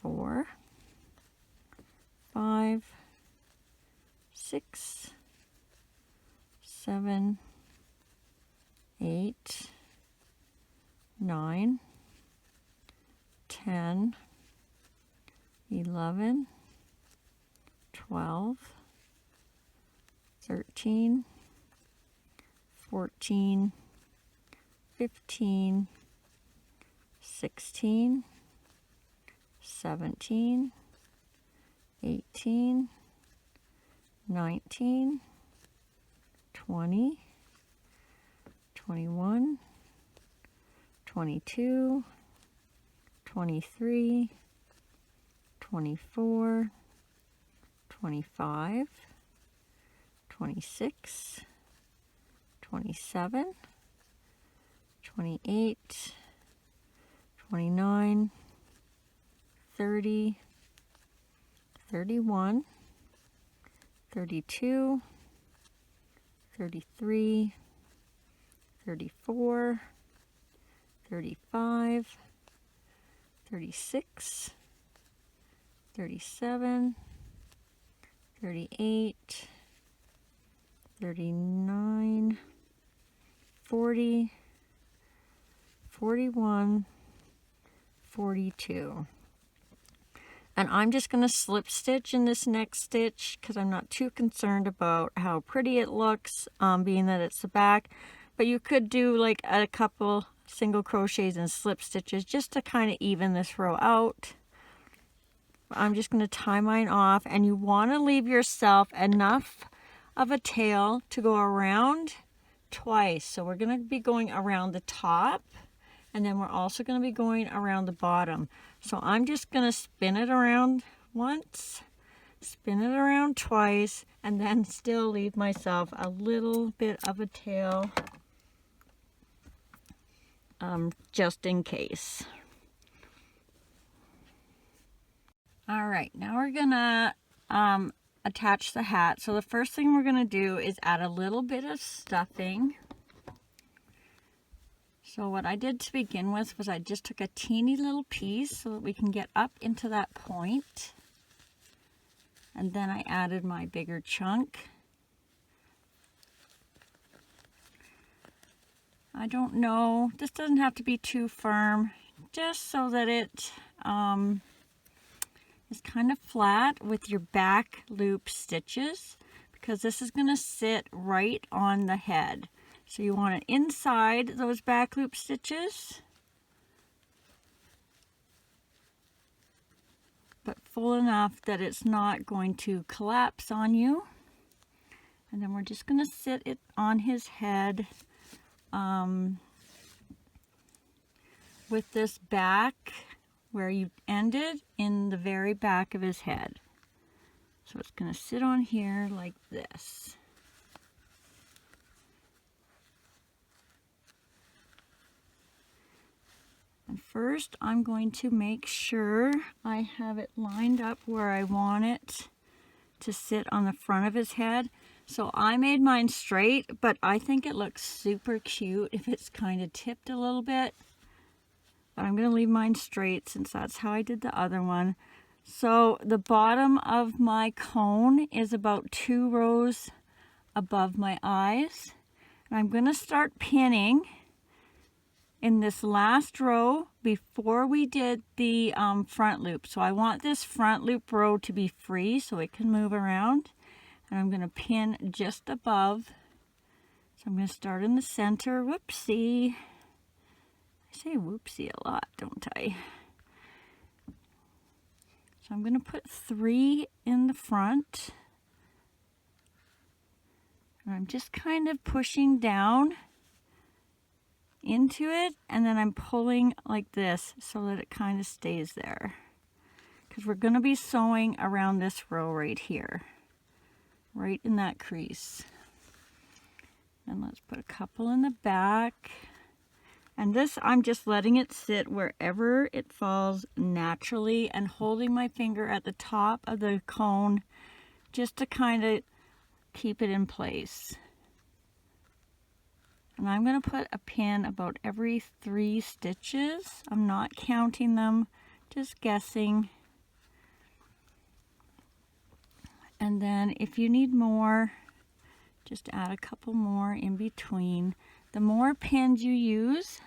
[SPEAKER 1] 4, 5, 6, 7, 8, 9, 10, 11, 12, 13, 14, 15, 16, 17, 18, 19, 20, 21, 22, 23, 24, 25, 26, 27, 28, 29, 30, 31, 32, 33, 34, 35, 36, 37, 38, 39, 40, 41, 42. And I'm just going to slip stitch in this next stitch because I'm not too concerned about how pretty it looks, being that it's the back. But you could do like a couple single crochets and slip stitches just to kind of even this row out. I'm just going to tie mine off, and you want to leave yourself enough of a tail to go around twice. So we're going to be going around the top, and then we're also going to be going around the bottom. So I'm just going to spin it around once, spin it around twice, and then still leave myself a little bit of a tail just in case. All right, now we're gonna attach the hat. So the first thing we're gonna do is add a little bit of stuffing. So So what I did to begin with was I just took a teeny little piece so that we can get up into that point. And then I added my bigger chunk. I don't know, this doesn't have to be too firm, just so that it is kind of flat with your back loop stitches, because this is going to sit right on the head. So you want it inside those back loop stitches, but full enough that it's not going to collapse on you. And then we're just going to sit it on his head with this back where you ended in the very back of his head. So it's going to sit on here like this. And first I'm going to make sure I have it lined up where I want it to sit on the front of his head. So I made mine straight, but I think it looks super cute if it's kind of tipped a little bit. But I'm going to leave mine straight since that's how I did the other one. So the bottom of my cone is about 2 rows above my eyes. And I'm going to start pinning in this last row before we did the front loop. So I want this front loop row to be free so it can move around. And I'm going to pin just above. So I'm going to start in the center. Whoopsie. I say whoopsie a lot, don't I? So I'm going to put 3 in the front. And I'm just kind of pushing down into it, and then I'm pulling like this so that it kind of stays there, because we're going to be sewing around this row right here, right in that crease. And let's put a couple in the back, and this I'm just letting it sit wherever it falls naturally and holding my finger at the top of the cone just to kind of keep it in place. And I'm going to put a pin about every 3 stitches. I'm not counting them, just guessing. And then if you need more, just add a couple more in between. The more pins you use,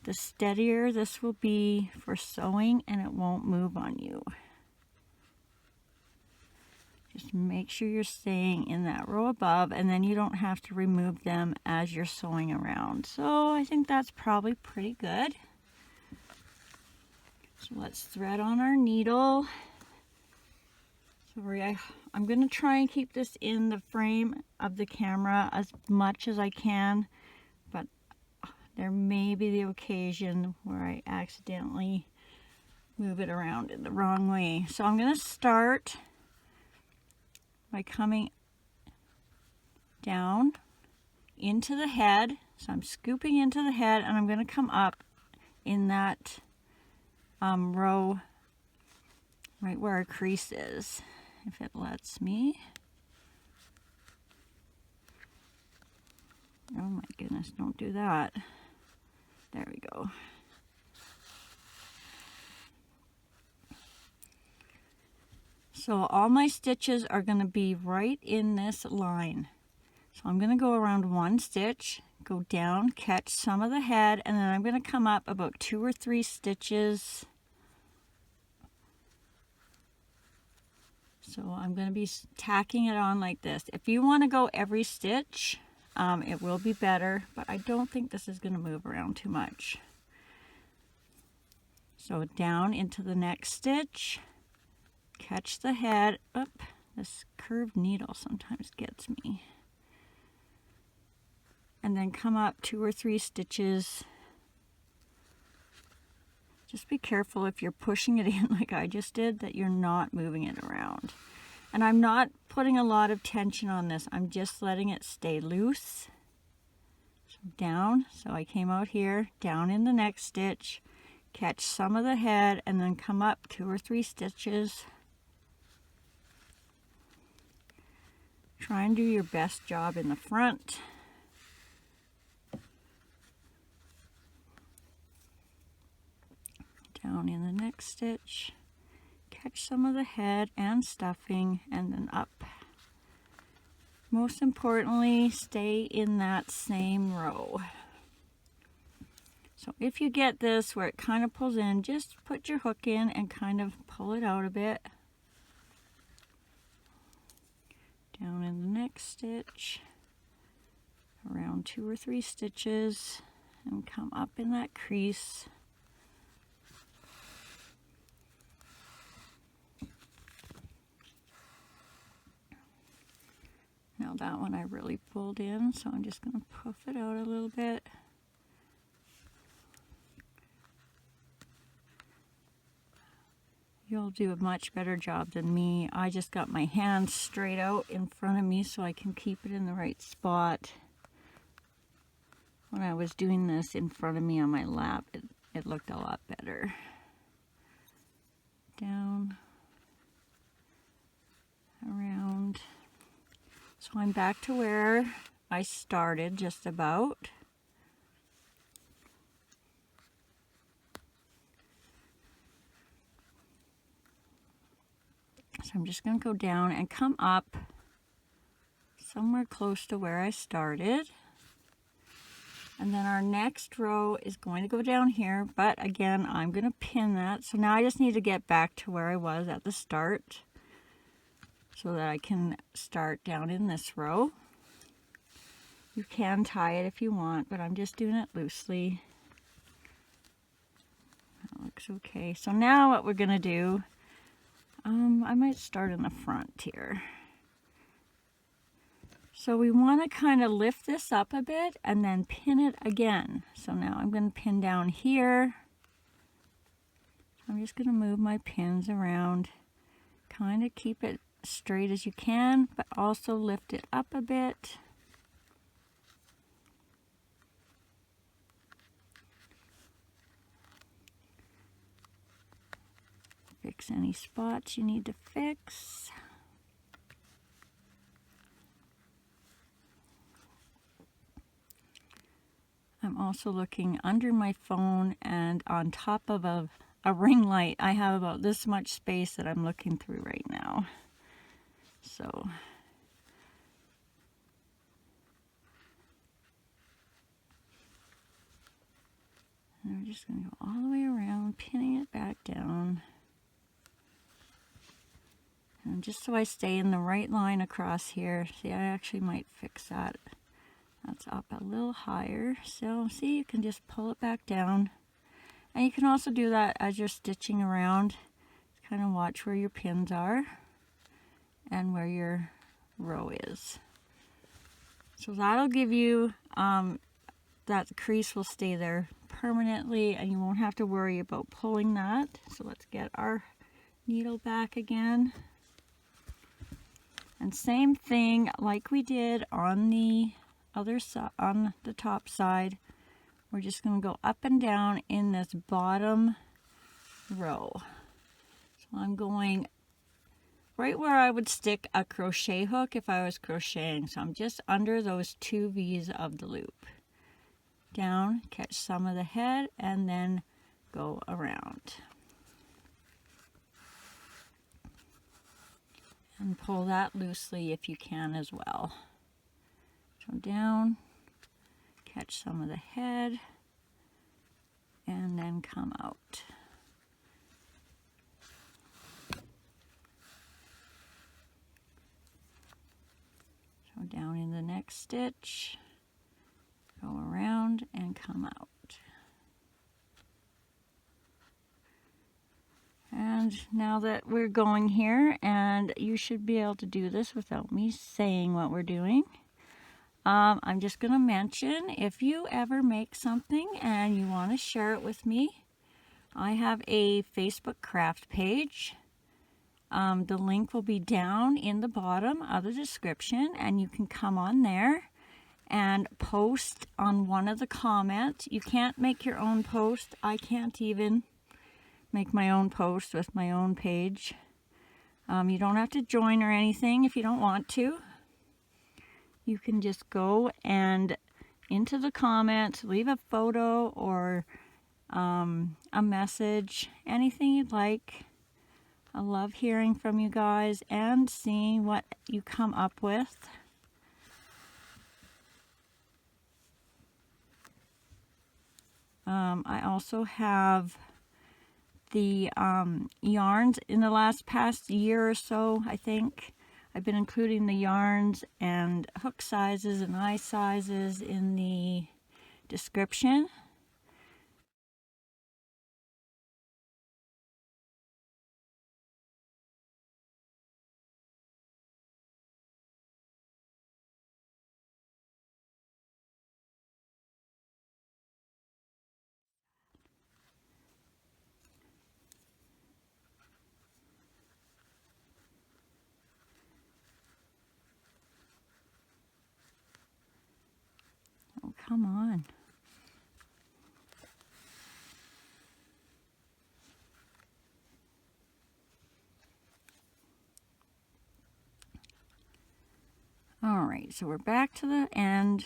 [SPEAKER 1] the steadier this will be for sewing, and it won't move on you. Just make sure you're staying in that row above, and then you don't have to remove them as you're sewing around. So I think that's probably pretty good. So let's thread on our needle. Sorry, I'm going to try and keep this in the frame of the camera as much as I can, but there may be the occasion where I accidentally move it around in the wrong way. So I'm going to start by coming down into the head. So I'm scooping into the head, and I'm going to come up in that row right where our crease is, if it lets me. Oh my goodness, don't do that. There we go. So all my stitches are going to be right in this line. So I'm going to go around 1 stitch, go down, catch some of the head, and then I'm going to come up about 2 or 3 stitches. So I'm going to be tacking it on like this. If you want to go every stitch, it will be better, but I don't think this is going to move around too much. So down into the next stitch. Catch the head up. This curved needle sometimes gets me. And then come up 2 or 3 stitches. Just be careful if you're pushing it in like I just did, that you're not moving it around. And I'm not putting a lot of tension on this. I'm just letting it stay loose. So down. So I came out here, down in the next stitch, catch some of the head, and then come up 2 or 3 stitches. Try and do your best job in the front. down in the next stitch, catch some of the head and stuffing, and then up. Most importantly, stay in that same row. So if you get this where it kind of pulls in, just put your hook in and kind of pull it out a bit. Down in the next stitch, around 2 or 3 stitches, and come up in that crease. Now that one I really pulled in, so I'm just going to puff it out a little bit. You'll do a much better job than me. I just got my hands straight out in front of me so I can keep it in the right spot. When I was doing this in front of me on my lap, it looked a lot better. Down, around. So I'm back to where I started, just about. So I'm just going to go down and come up somewhere close to where I started. And then our next row is going to go down here, but again, I'm going to pin that. So now I just need to get back to where I was at the start so that I can start down in this row. You can tie it if you want, but I'm just doing it loosely. That looks okay. So now what we're going to do, I might start in the front here. So we want to kind of lift this up a bit and then pin it again. So now I'm going to pin down here. I'm just going to move my pins around. Kind of keep it straight as you can, but also lift it up a bit. Fix any spots you need to fix. I'm also looking under my phone and on top of a ring light. I have about this much space that I'm looking through right now. So I'm just going to go all the way around, pinning it back down. And just so I stay in the right line across here. See, I actually might fix that. That's up a little higher. So see, you can just pull it back down. And you can also do that as you're stitching around. Just kind of watch where your pins are and where your row is. So that'll give you, that crease will stay there permanently and you won't have to worry about pulling that. So let's get our needle back again. And same thing like we did on the other side, on the top side, we're just going to go up and down in this bottom row. So I'm going right where I would stick a crochet hook if I was crocheting. So I'm just under those 2 V's of the loop. Down, catch some of the head, and then go around. And pull that loosely if you can as well. So down, catch some of the head, and then come out. So down in the next stitch, go around and come out. And now that we're going here, and you should be able to do this without me saying what we're doing, I'm just going to mention, if you ever make something and you want to share it with me, I have a Facebook craft page. The link will be down in the bottom of the description, and you can come on there and post on one of the comments. You can't make your own post. I can't even make my own post with my own page. You don't have to join or anything if you don't want to. You can just go and into the comments, leave a photo or a message, anything you'd like. I love hearing from you guys and seeing what you come up with. I also have the yarns in the past year or so. I think I've been including the yarns and hook sizes and eye sizes in the description. Oh, come on. All right, so we're back to the end.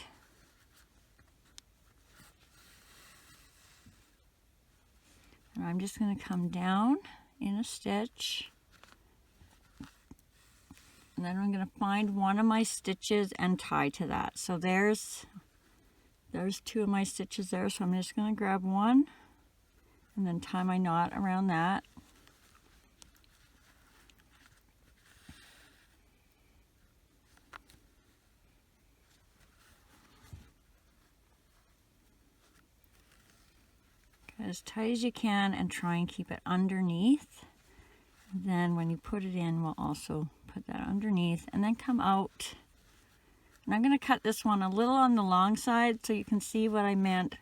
[SPEAKER 1] And I'm just going to come down in a stitch. And then I'm going to find one of my stitches and tie to that. So there's two of my stitches there. So I'm just going to grab one and then tie my knot around that. As tight as you can and try and keep it underneath. And then when you put it in, we'll also put that underneath and then come out. And I'm going to cut this one a little on the long side so you can see what I meant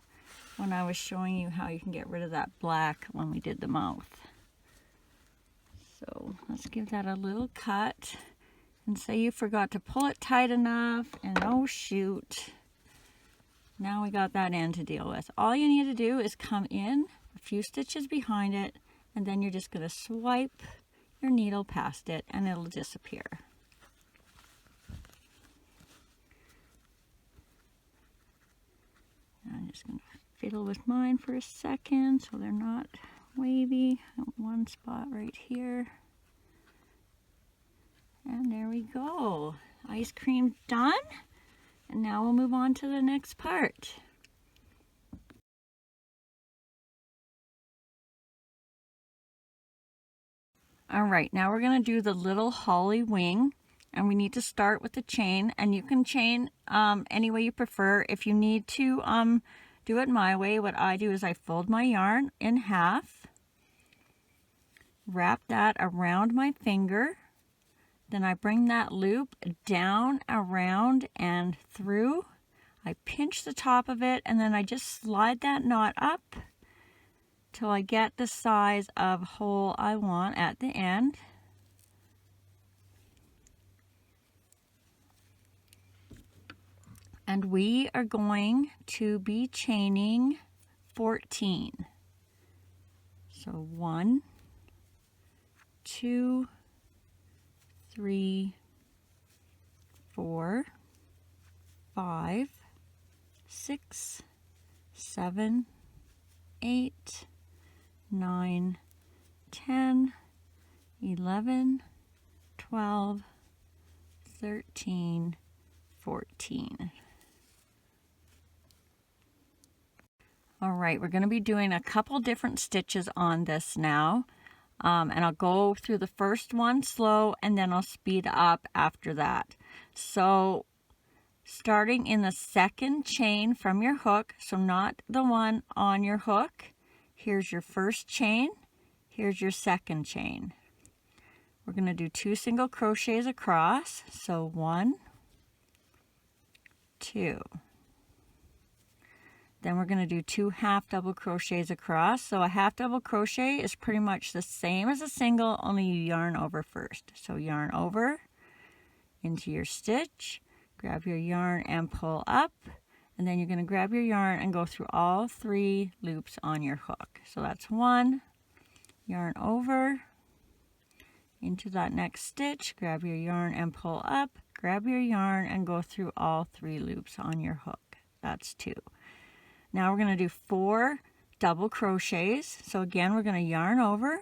[SPEAKER 1] when I was showing you how you can get rid of that black when we did the mouth. So let's give that a little cut and say you forgot to pull it tight enough and oh shoot. Now we got that end to deal with. All you need to do is come in a few stitches behind it and then you're just going to swipe your needle past it and it'll disappear. I'm just going to fiddle with mine for a second so they're not wavy. One spot right here. And there we go. Ice cream done. And now we'll move on to the next part. All right, now we're going to do the little holly wing. And we need to start with the chain, and you can chain any way you prefer. If you need to do it my way, what I do is I fold my yarn in half, wrap that around my finger, then I bring that loop down, around, and through. I pinch the top of it, and then I just slide that knot up till I get the size of hole I want at the end. And we are going to be chaining 14. So 1, 2, 3, 4, 5, 6, 7, 8, 9, 10, 11, 12, 13, 14. All right, we're going to be doing a couple different stitches on this now. And I'll go through the first one slow and then I'll speed up after that. So starting in the second chain from your hook, so not the one on your hook, here's your first chain, here's your second chain. We're going to do 2 single crochets across, so 1, 2. Then we're going to do 2 half double crochets across. So a half double crochet is pretty much the same as a single, only you yarn over first. So yarn over into your stitch, grab your yarn and pull up, and then you're going to grab your yarn and go through all 3 loops on your hook. So that's 1, yarn over into that next stitch, grab your yarn and pull up, grab your yarn and go through all 3 loops on your hook. That's 2. Now we're going to do 4 double crochets. So again, we're going to yarn over,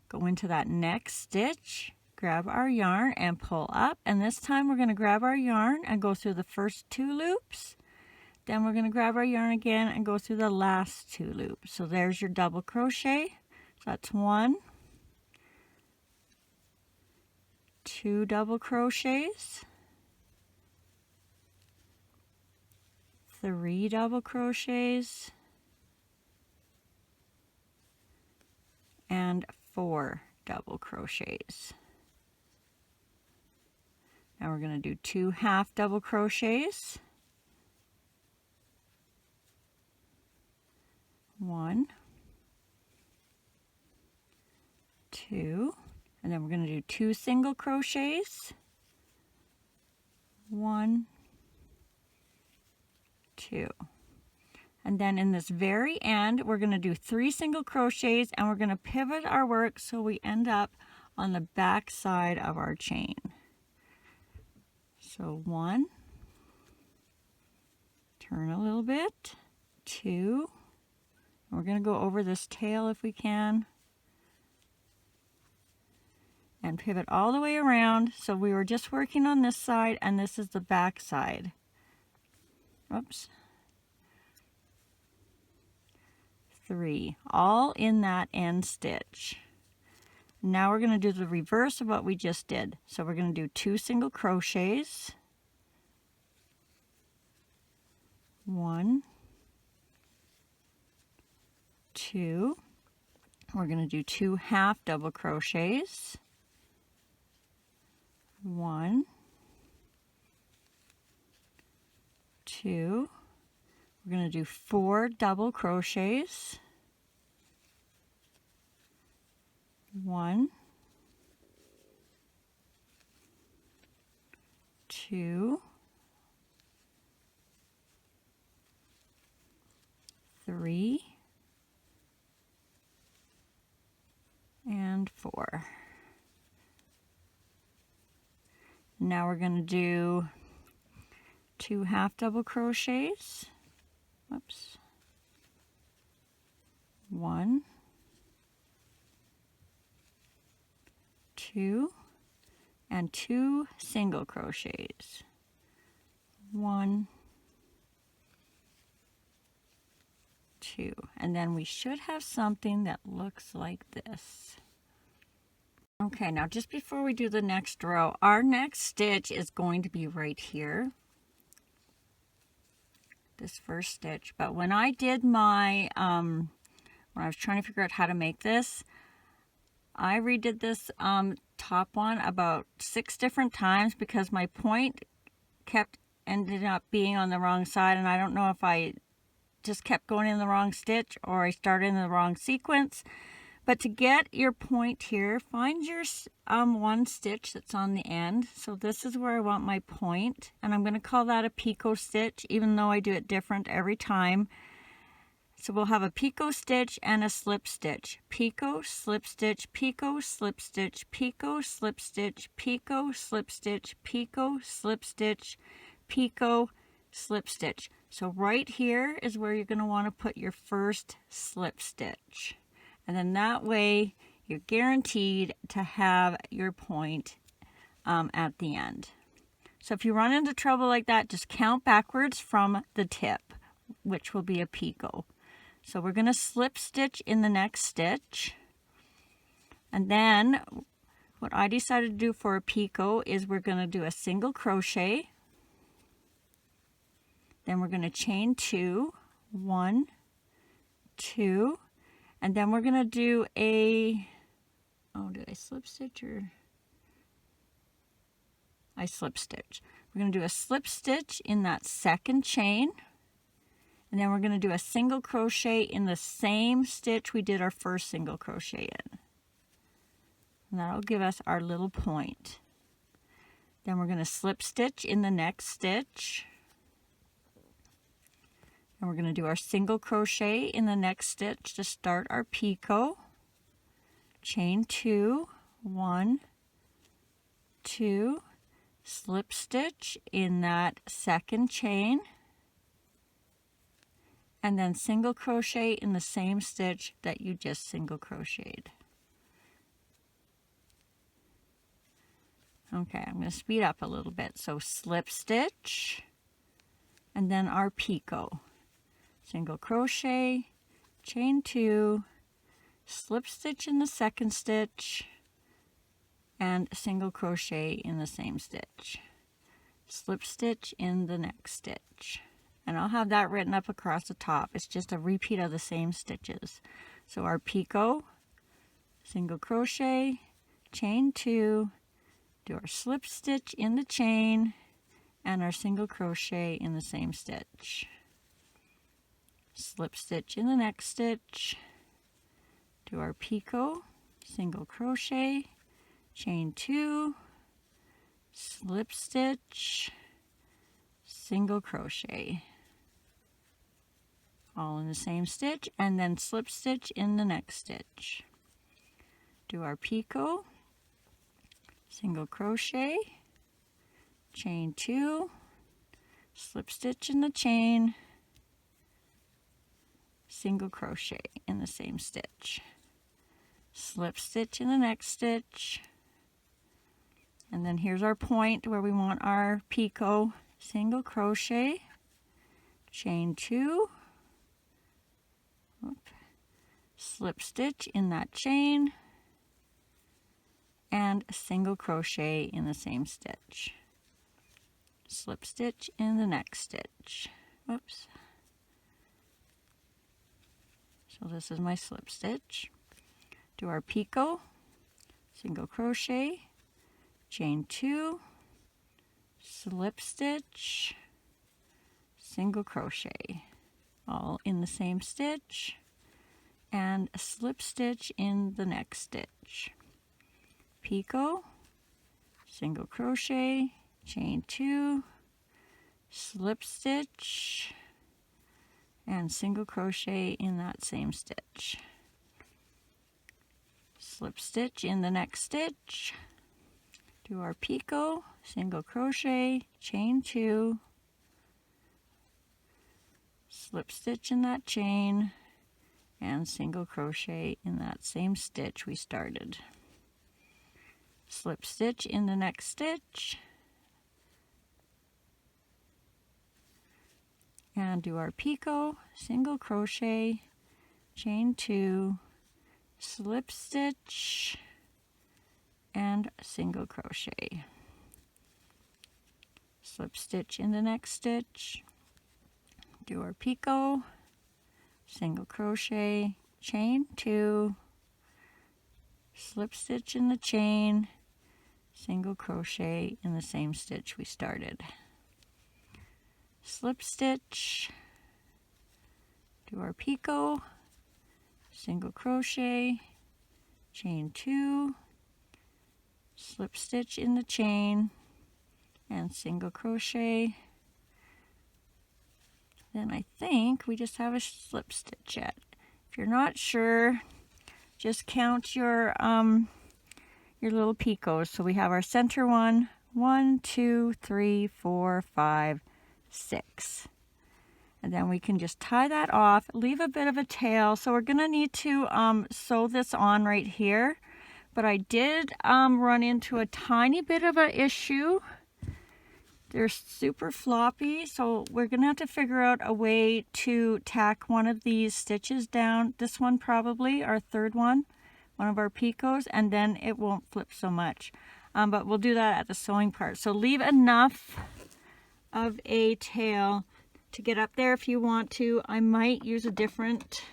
[SPEAKER 1] go into that next stitch, grab our yarn and pull up, and this time we're going to grab our yarn and go through the first 2 loops. Then we're going to grab our yarn again and go through the last 2 loops. So there's your double crochet. So that's 1, 2 double crochets, 3 double crochets, and 4 double crochets. Now we're going to do 2 half double crochets, 1, 2, and then we're going to do 2 single crochets, 1, 2. And then in this very end, we're going to do 3 single crochets, and we're going to pivot our work so we end up on the back side of our chain. So 1, turn a little bit, 2, and we're going to go over this tail if we can, and pivot all the way around. So we were just working on this side, and this is the back side. Oops. 3, all in that end stitch. Now we're going to do the reverse of what we just did. So we're going to do 2 single crochets, 1, 2. We're going to do 2 half double crochets, 1, 2. We're going to do 4 double crochets, 1, 2, 3, and 4. Now we're going to do 2 half double crochets, oops, 1, 2, and 2 single crochets, 1, 2, and then we should have something that looks like this. Okay, now just before we do the next row, our next stitch is going to be right here, this first stitch. But when I did my, when I was trying to figure out how to make this, I redid this top one about 6 different times because my point ended up being on the wrong side, and I don't know if I just kept going in the wrong stitch or I started in the wrong sequence. But to get your point here, find your one stitch that's on the end. So this is where I want my point, and I'm going to call that a picot stitch, even though I do it different every time. So we'll have a picot stitch and a slip stitch. Picot, slip stitch, picot, slip stitch, picot, slip stitch, picot, slip stitch, picot, slip stitch, picot, slip stitch. So right here is where you're going to want to put your first slip stitch. And then that way you're guaranteed to have your point at the end. So if you run into trouble like that, just count backwards from the tip, which will be a picot. So we're going to slip stitch in the next stitch. And then what I decided to do for a picot is we're going to do a single crochet. Then we're going to chain 2, 1, 2, and then we're going to do a, oh, did I slip stitch or? I slip stitch. We're going to do a slip stitch in that second chain, and then we're going to do a single crochet in the same stitch we did our first single crochet in. And that'll give us our little point. Then we're going to slip stitch in the next stitch. And we're going to do our single crochet in the next stitch to start our picot. Chain 2, 1, 2, slip stitch in that second chain, and then single crochet in the same stitch that you just single crocheted. Okay, I'm going to speed up a little bit. So slip stitch, and then our picot. Single crochet, chain 2, slip stitch in the second stitch, and single crochet in the same stitch. Slip stitch in the next stitch. And I'll have that written up across the top. It's just a repeat of the same stitches. So our picot, single crochet, chain 2, do our slip stitch in the chain, and our single crochet in the same stitch. Slip stitch in the next stitch, do our picot, single crochet, chain 2, slip stitch, single crochet, all in the same stitch, and then slip stitch in the next stitch. Do our picot, single crochet, chain 2, slip stitch in the chain, single crochet in the same stitch, slip stitch in the next stitch, and then here's our point where we want our picot, single crochet, chain 2, slip stitch in that chain, and single crochet in the same stitch. Slip stitch in the next stitch. Oops. So this is my slip stitch. Do our picot, single crochet, chain 2, slip stitch, single crochet, all in the same stitch, and a slip stitch in the next stitch. Picot, single crochet, chain 2, slip stitch, and single crochet in that same stitch. Slip stitch in the next stitch, do our picot, single crochet, chain 2, slip stitch in that chain, and single crochet in that same stitch we started. Slip stitch in the next stitch, and do our picot, single crochet, chain 2, slip stitch, and single crochet. Slip stitch in the next stitch, do our picot, single crochet, chain 2, slip stitch in the chain, single crochet in the same stitch we started. Slip stitch, do our picot, single crochet, chain 2, slip stitch in the chain, and single crochet. Then I think we just have a slip stitch yet. If you're not sure, just count your little picots. So we have our center one, 1, 2, 3, 4, 5, 6. And then we can just tie that off, leave a bit of a tail. So we're gonna need to sew this on right here. But I did run into a tiny bit of an issue. They're super floppy, so we're gonna have to figure out a way to tack one of these stitches down. This one probably, our third one of our picots, and then it won't flip so much. But we'll do that at the sewing part. So leave enough of a tail to get up there if you want to. I might use a different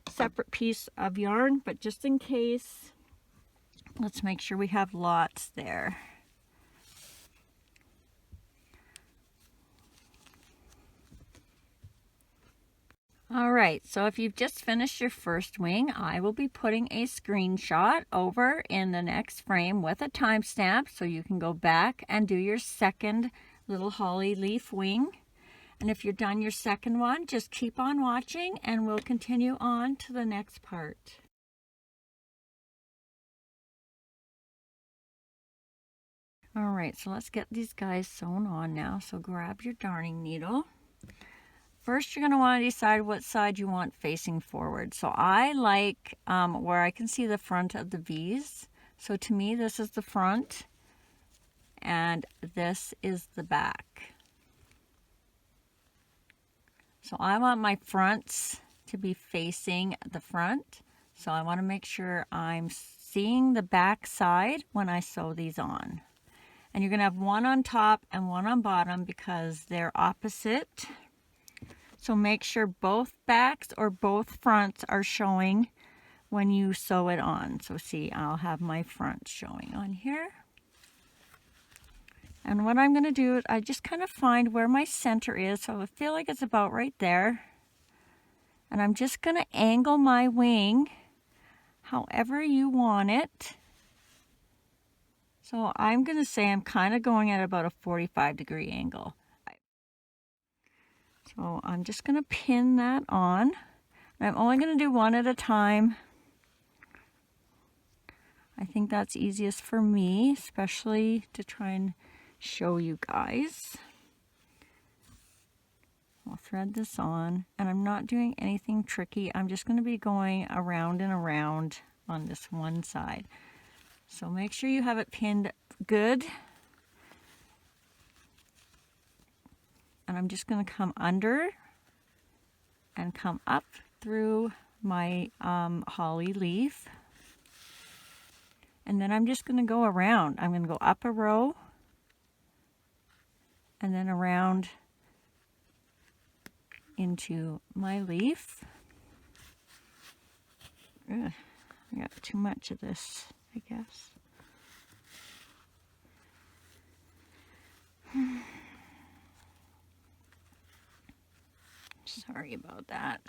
[SPEAKER 1] separate piece of yarn, but just in case, let's make sure we have lots there. All right, so if you've just finished your first wing, I will be putting a screenshot over in the next frame with a timestamp so you can go back and do your second little holly leaf wing. And if you're done your second one, just keep on watching and we'll continue on to the next part. All right, so let's get these guys sewn on now. So grab your darning needle. first you're going to want to decide what side you want facing forward. So I like where I can see the front of the V's. So to me, this is the front and this is the back. So I want my fronts to be facing the front. So I want to make sure I'm seeing the back side when I sew these on. And you're going to have one on top and one on bottom because they're opposite. So make sure both backs or both fronts are showing when you sew it on. So see, I'll have my front showing on here. And what I'm going to do is I just kind of find where my center is. So I feel like it's about right there. And I'm just going to angle my wing however you want it. So I'm going to say I'm kind of going at about a 45-degree angle. So I'm just going to pin that on. And I'm only going to do one at a time. I think that's easiest for me, especially to try and show you guys. I'll thread this on, and I'm not doing anything tricky. I'm just going to be going around and around on this one side. So make sure you have it pinned good. And I'm just going to come under and come up through my holly leaf. And then I'm just going to go around. I'm going to go up a row and then around into my leaf. Ugh, I got too much of this, I guess. Sorry about that.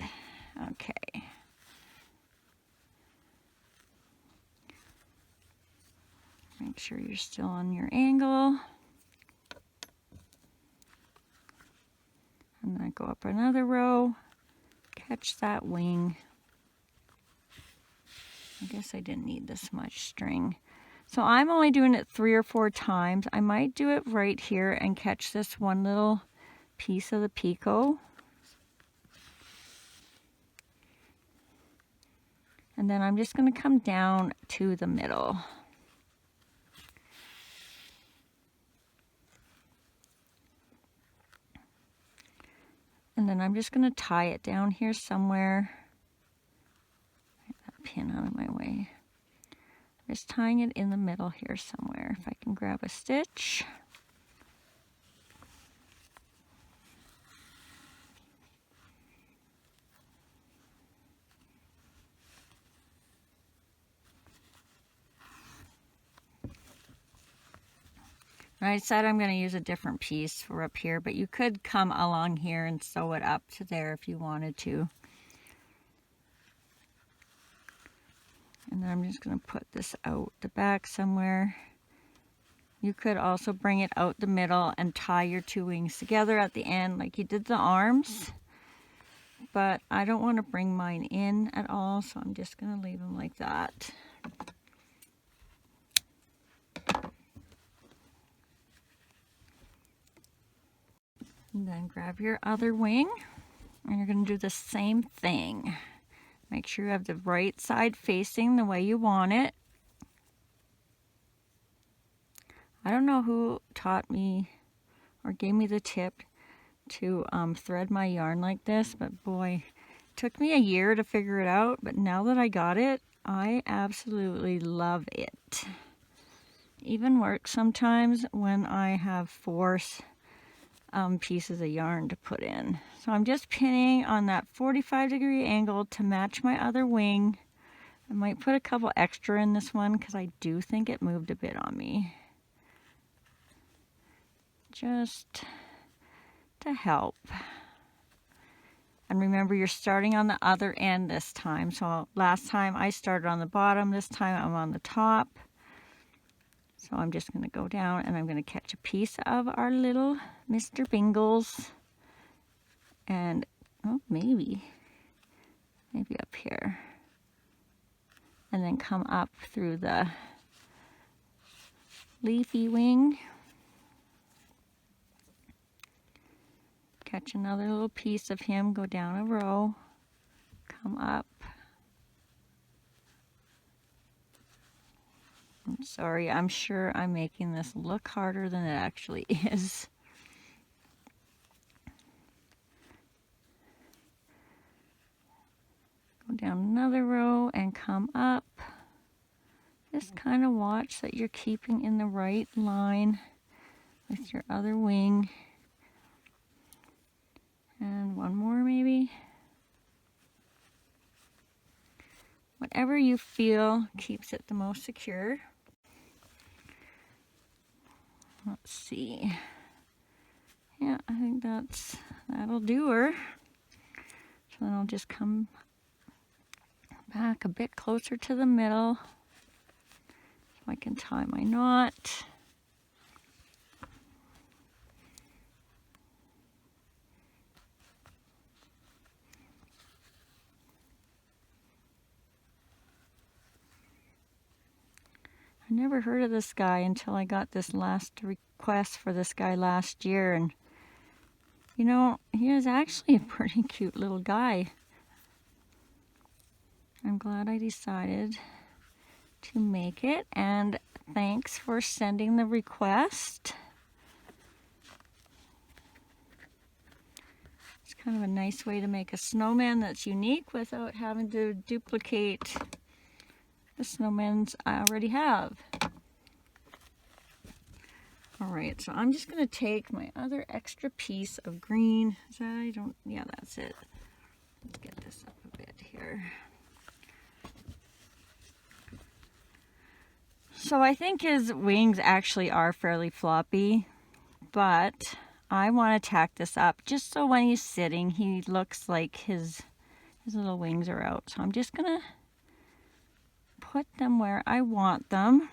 [SPEAKER 1] Okay. Make sure you're still on your angle. And then I go up another row, catch that wing. I guess I didn't need this much string. So I'm only doing it 3 or 4 times. I might do it right here and catch this one little piece of the picot. And then I'm just going to come down to the middle. And then I'm just going to tie it down here somewhere. Get that pin out of my way. I'm just tying it in the middle here somewhere. If I can grab a stitch. I decided I'm going to use a different piece for up here, but you could come along here and sew it up to there if you wanted to. And then I'm just going to put this out the back somewhere. You could also bring it out the middle and tie your 2 wings together at the end like you did the arms. But I don't want to bring mine in at all, so I'm just going to leave them like that. And then grab your other wing, and you're going to do the same thing. Make sure you have the right side facing the way you want it. I don't know who taught me or gave me the tip to thread my yarn like this, but boy, it took me a year to figure it out, but now that I got it, I absolutely love it. Even works sometimes when I have 4 pieces of yarn to put in. So I'm just pinning on that 45-degree angle to match my other wing. I might put a couple extra in this one because I do think it moved a bit on me. Just to help. And remember, you're starting on the other end this time. So last time I started on the bottom, this time I'm on the top. So I'm just going to go down and I'm going to catch a piece of our little Mr. Bingles. And, oh, maybe up here. And then come up through the leafy wing. Catch another little piece of him, go down a row, come up. I'm sorry, I'm sure I'm making this look harder than it actually is. Go down another row and come up. Just kind of watch that you're keeping in the right line with your other wing. And one more maybe. Whatever you feel keeps it the most secure. Let's see. Yeah, I think that'll do her. So then I'll just come back a bit closer to the middle so I can tie my knot. I never heard of this guy until I got this last request for this guy last year, and you know, he is actually a pretty cute little guy. I'm glad I decided to make it, and thanks for sending the request. It's kind of a nice way to make a snowman that's unique without having to duplicate the snowmans I already have. Alright, so I'm just going to take my other extra piece of green. Yeah, that's it. Let's get this up a bit here. So I think his wings actually are fairly floppy, but I want to tack this up just so when he's sitting, he looks like his little wings are out. So I'm just going to put them where I want them.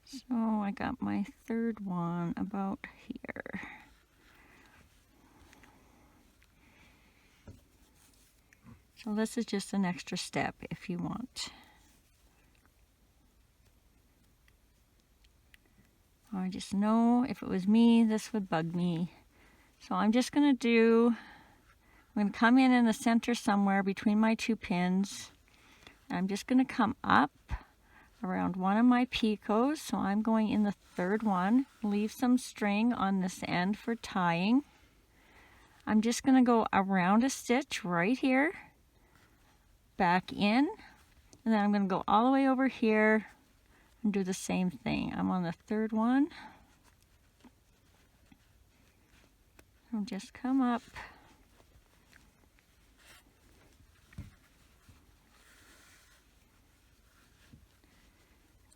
[SPEAKER 1] So I got my third one about here. So this is just an extra step if you want. I just know if it was me, this would bug me. So I'm just going to come in the center somewhere between my two pins. I'm just going to come up around one of my picots. So I'm going in the third one. Leave some string on this end for tying. I'm just going to go around a stitch right here, back in, and then I'm going to go all the way over here and do the same thing. I'm on the third one. So just come up.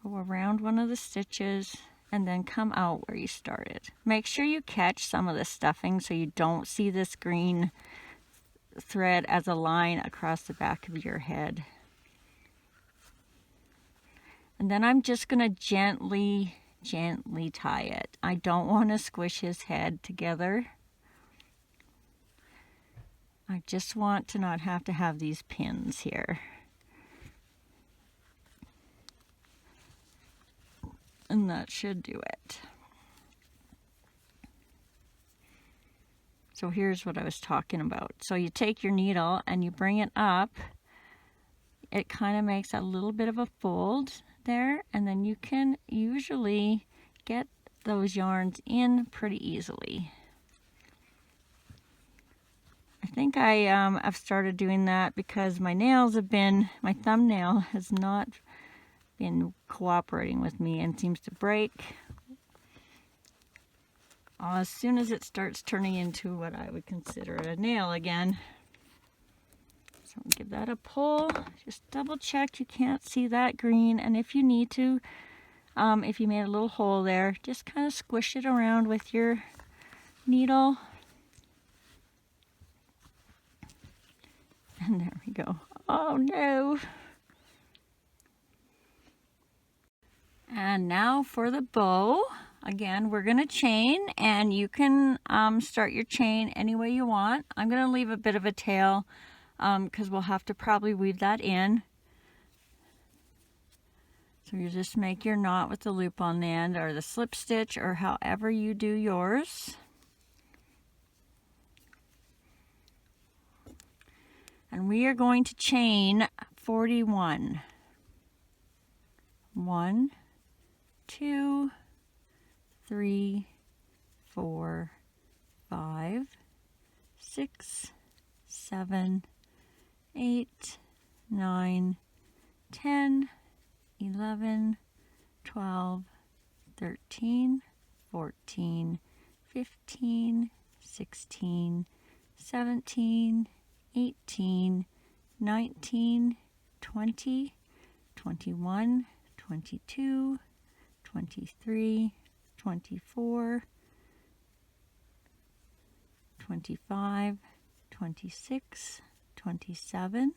[SPEAKER 1] Go around one of the stitches and then come out where you started. Make sure you catch some of the stuffing so you don't see this green thread as a line across the back of your head. And then I'm just going to gently tie it. I don't want to squish his head together. I just want to not have to have these pins here. And that should do it. So here's what I was talking about. So you take your needle and you bring it up. It kind of makes a little bit of a fold there, and then you can usually get those yarns in pretty easily. I think I've started doing that because my thumbnail has not been cooperating with me and seems to break as soon as it starts turning into what I would consider a nail again. So give that a pull. Just double check you can't see that green, and if you need to, if you made a little hole there, just kind of squish it around with your needle. And there we go. Oh no! And now for the bow. Again, we're going to chain, and you can start your chain any way you want. I'm going to leave a bit of a tail because we'll have to probably weave that in. So you just make your knot with the loop on the end, or the slip stitch, or however you do yours. And we are going to chain 41. 1, 2, 3, 4, 5, 6, 7, 8, 9, 10, 11, 12, 13, 14, 15, 16, 17, 18, 19, 20, 21, 22, 23, 24, 25, 26, 27,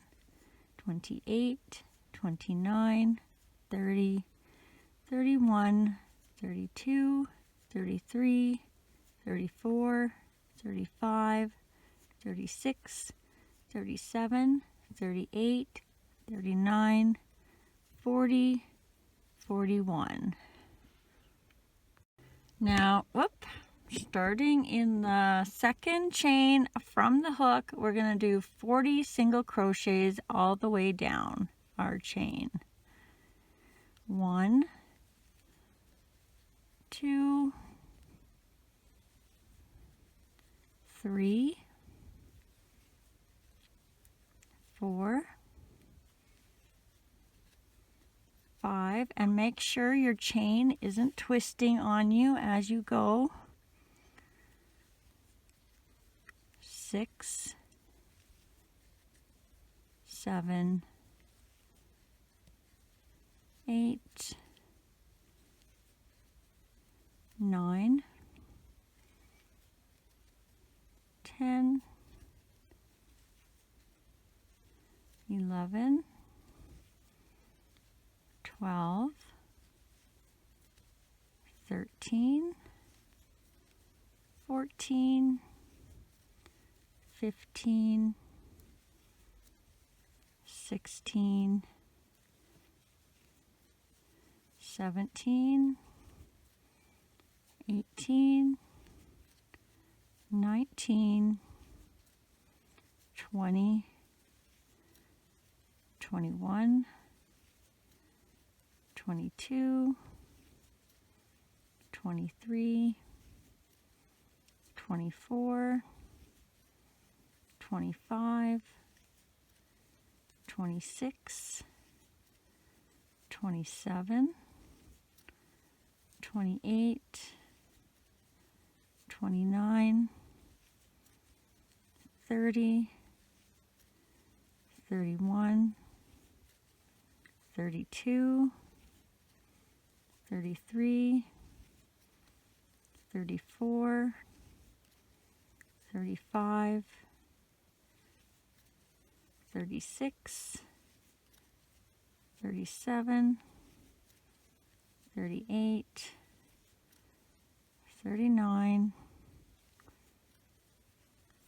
[SPEAKER 1] 28, 29, 30, 31, 32, 33, 34, 35, 36, 37, 38, 39, 40, 41. Now, starting in the second chain from the hook, we're going to do 40 single crochets all the way down our chain. 1, 2, 3, 4, 5, and make sure your chain isn't twisting on you as you go. 6, 7, 8, 9, 10, 11, 12, 13, 14, 15, 16, 17, 18, 19, 20, 21, 22, 23, 24, 25, 26, 27, 28, 29, 30, 31, 32, 33, 34, 35, 36, 37, 38, 39,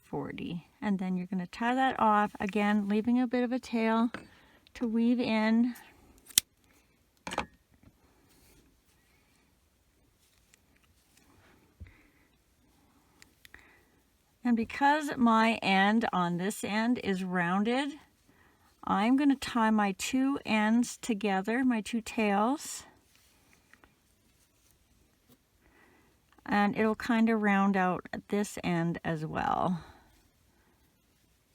[SPEAKER 1] 40. And then you're going to tie that off, again leaving a bit of a tail to weave in. And because my end on this end is rounded, I'm going to tie my two ends together, my two tails, and it'll kind of round out at this end as well.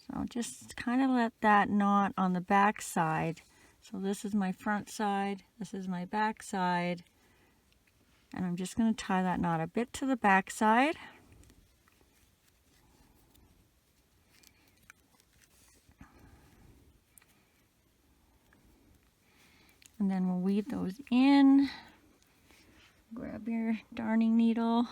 [SPEAKER 1] So just kind of let that knot on the back side. So this is my front side, this is my back side, and I'm just going to tie that knot a bit to the back side. And then we'll weave those in. Grab your darning needle.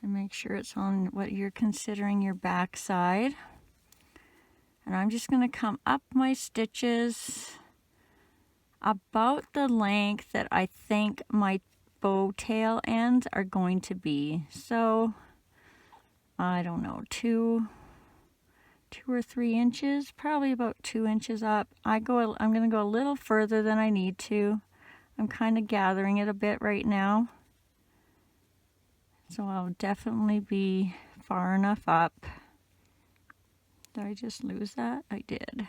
[SPEAKER 1] And make sure it's on what you're considering your back side. And I'm just going to come up my stitches about the length that I think my bow tail ends are going to be. So I don't know, 2 or 3 inches, probably about 2 inches up. I'm going to go a little further than I need to. I'm kind of gathering it a bit right now. So I'll definitely be far enough up. Did I just lose that? I did.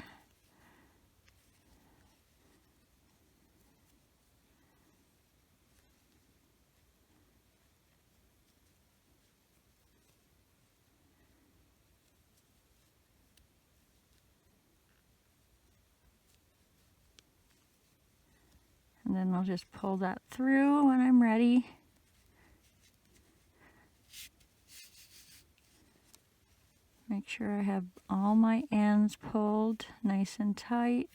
[SPEAKER 1] And then I'll just pull that through when I'm ready. Make sure I have all my ends pulled nice and tight.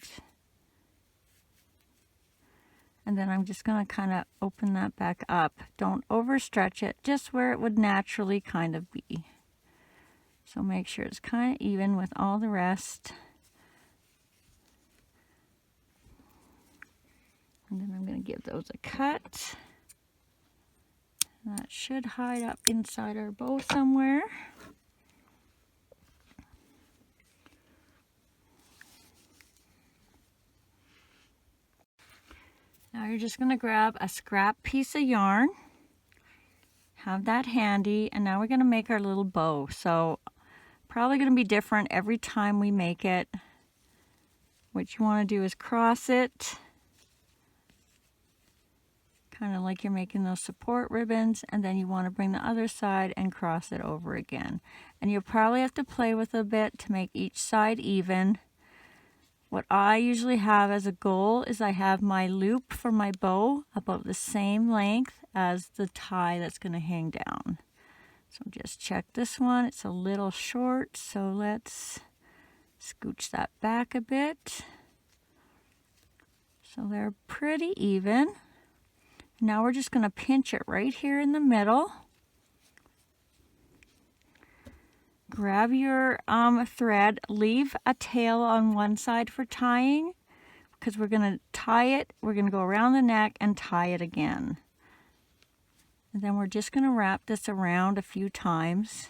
[SPEAKER 1] And then I'm just going to kind of open that back up. Don't overstretch it, just where it would naturally kind of be. So make sure it's kind of even with all the rest. And then I'm going to give those a cut. That should hide up inside our bow somewhere. Now you're just going to grab a scrap piece of yarn, have that handy, and now we're going to make our little bow. So probably going to be different every time we make it. What you want to do is cross it, kind of like you're making those support ribbons, and then you want to bring the other side and cross it over again. And you'll probably have to play with it a bit to make each side even. What I usually have as a goal is I have my loop for my bow about the same length as the tie that's going to hang down. So just check this one. It's a little short, so let's scooch that back a bit. So they're pretty even. Now we're just going to pinch it right here in the middle. Grab your thread, leave a tail on one side for tying, because we're going to tie it, we're going to go around the neck and tie it again. And then we're just going to wrap this around a few times,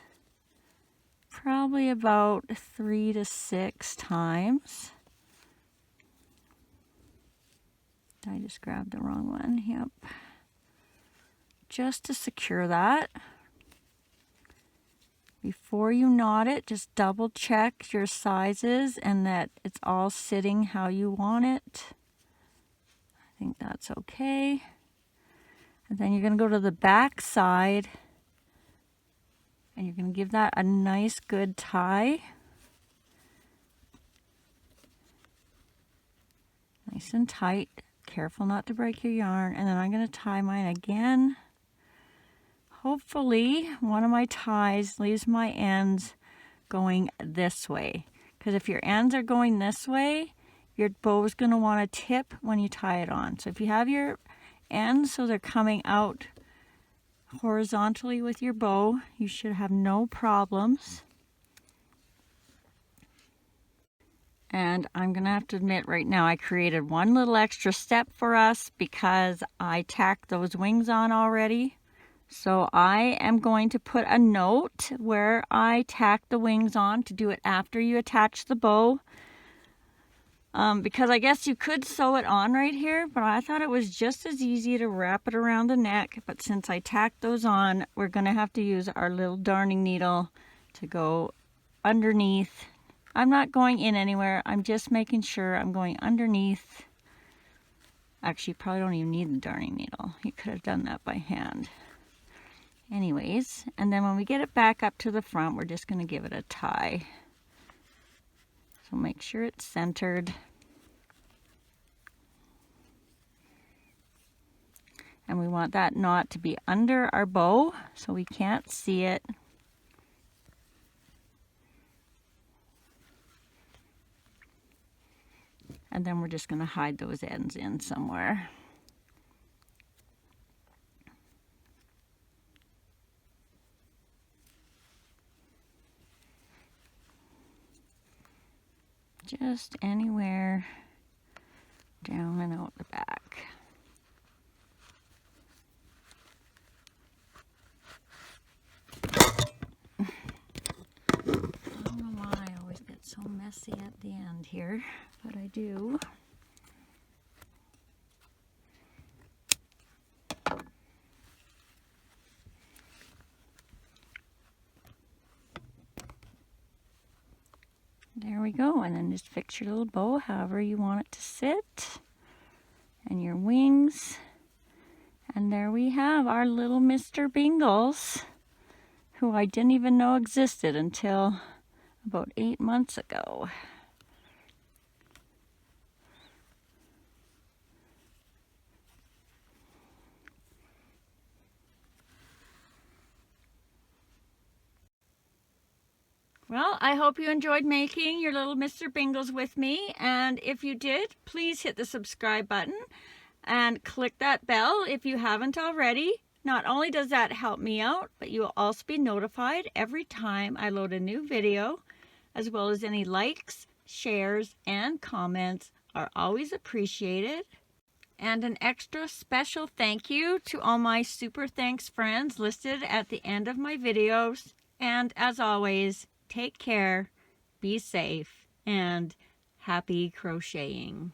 [SPEAKER 1] probably about 3 to 6 times. I just grabbed the wrong one, yep. Just to secure that. Before you knot it, just double check your sizes and that it's all sitting how you want it. I think that's okay. And then you're going to go to the back side and you're going to give that a nice good tie. Nice and tight. Careful not to break your yarn. And then I'm going to tie mine again. Hopefully one of my ties leaves my ends going this way, because if your ends are going this way, your bow is going to want to tip when you tie it on. So if you have your ends so they're coming out horizontally with your bow, you should have no problems. And I'm going to have to admit right now I created one little extra step for us because I tacked those wings on already. So I am going to put a note where I tack the wings on to do it after you attach the bow. Because I guess you could sew it on right here, but I thought it was just as easy to wrap it around the neck. But since I tacked those on, we're going to have to use our little darning needle to go underneath. I'm not going in anywhere. I'm just making sure I'm going underneath. Actually, you probably don't even need the darning needle. You could have done that by hand. Anyways, and then when we get it back up to the front, we're just going to give it a tie. So make sure it's centered. And we want that knot to be under our bow so we can't see it. And then we're just going to hide those ends in somewhere. Just anywhere down and out the back. messy at the end here, but I do. There we go, and then just fix your little bow however you want it to sit, and your wings. And there we have our little Mr. Bingles, who I didn't even know existed until about 8 months ago. Well, I hope you enjoyed making your little Mr. Bingles with me, and if you did, please hit the subscribe button and click that bell if you haven't already. Not only does that help me out, but you will also be notified every time I load a new video, as well as any likes, shares, and comments are always appreciated. And an extra special thank you to all my super thanks friends listed at the end of my videos. And as always, take care, be safe, and happy crocheting.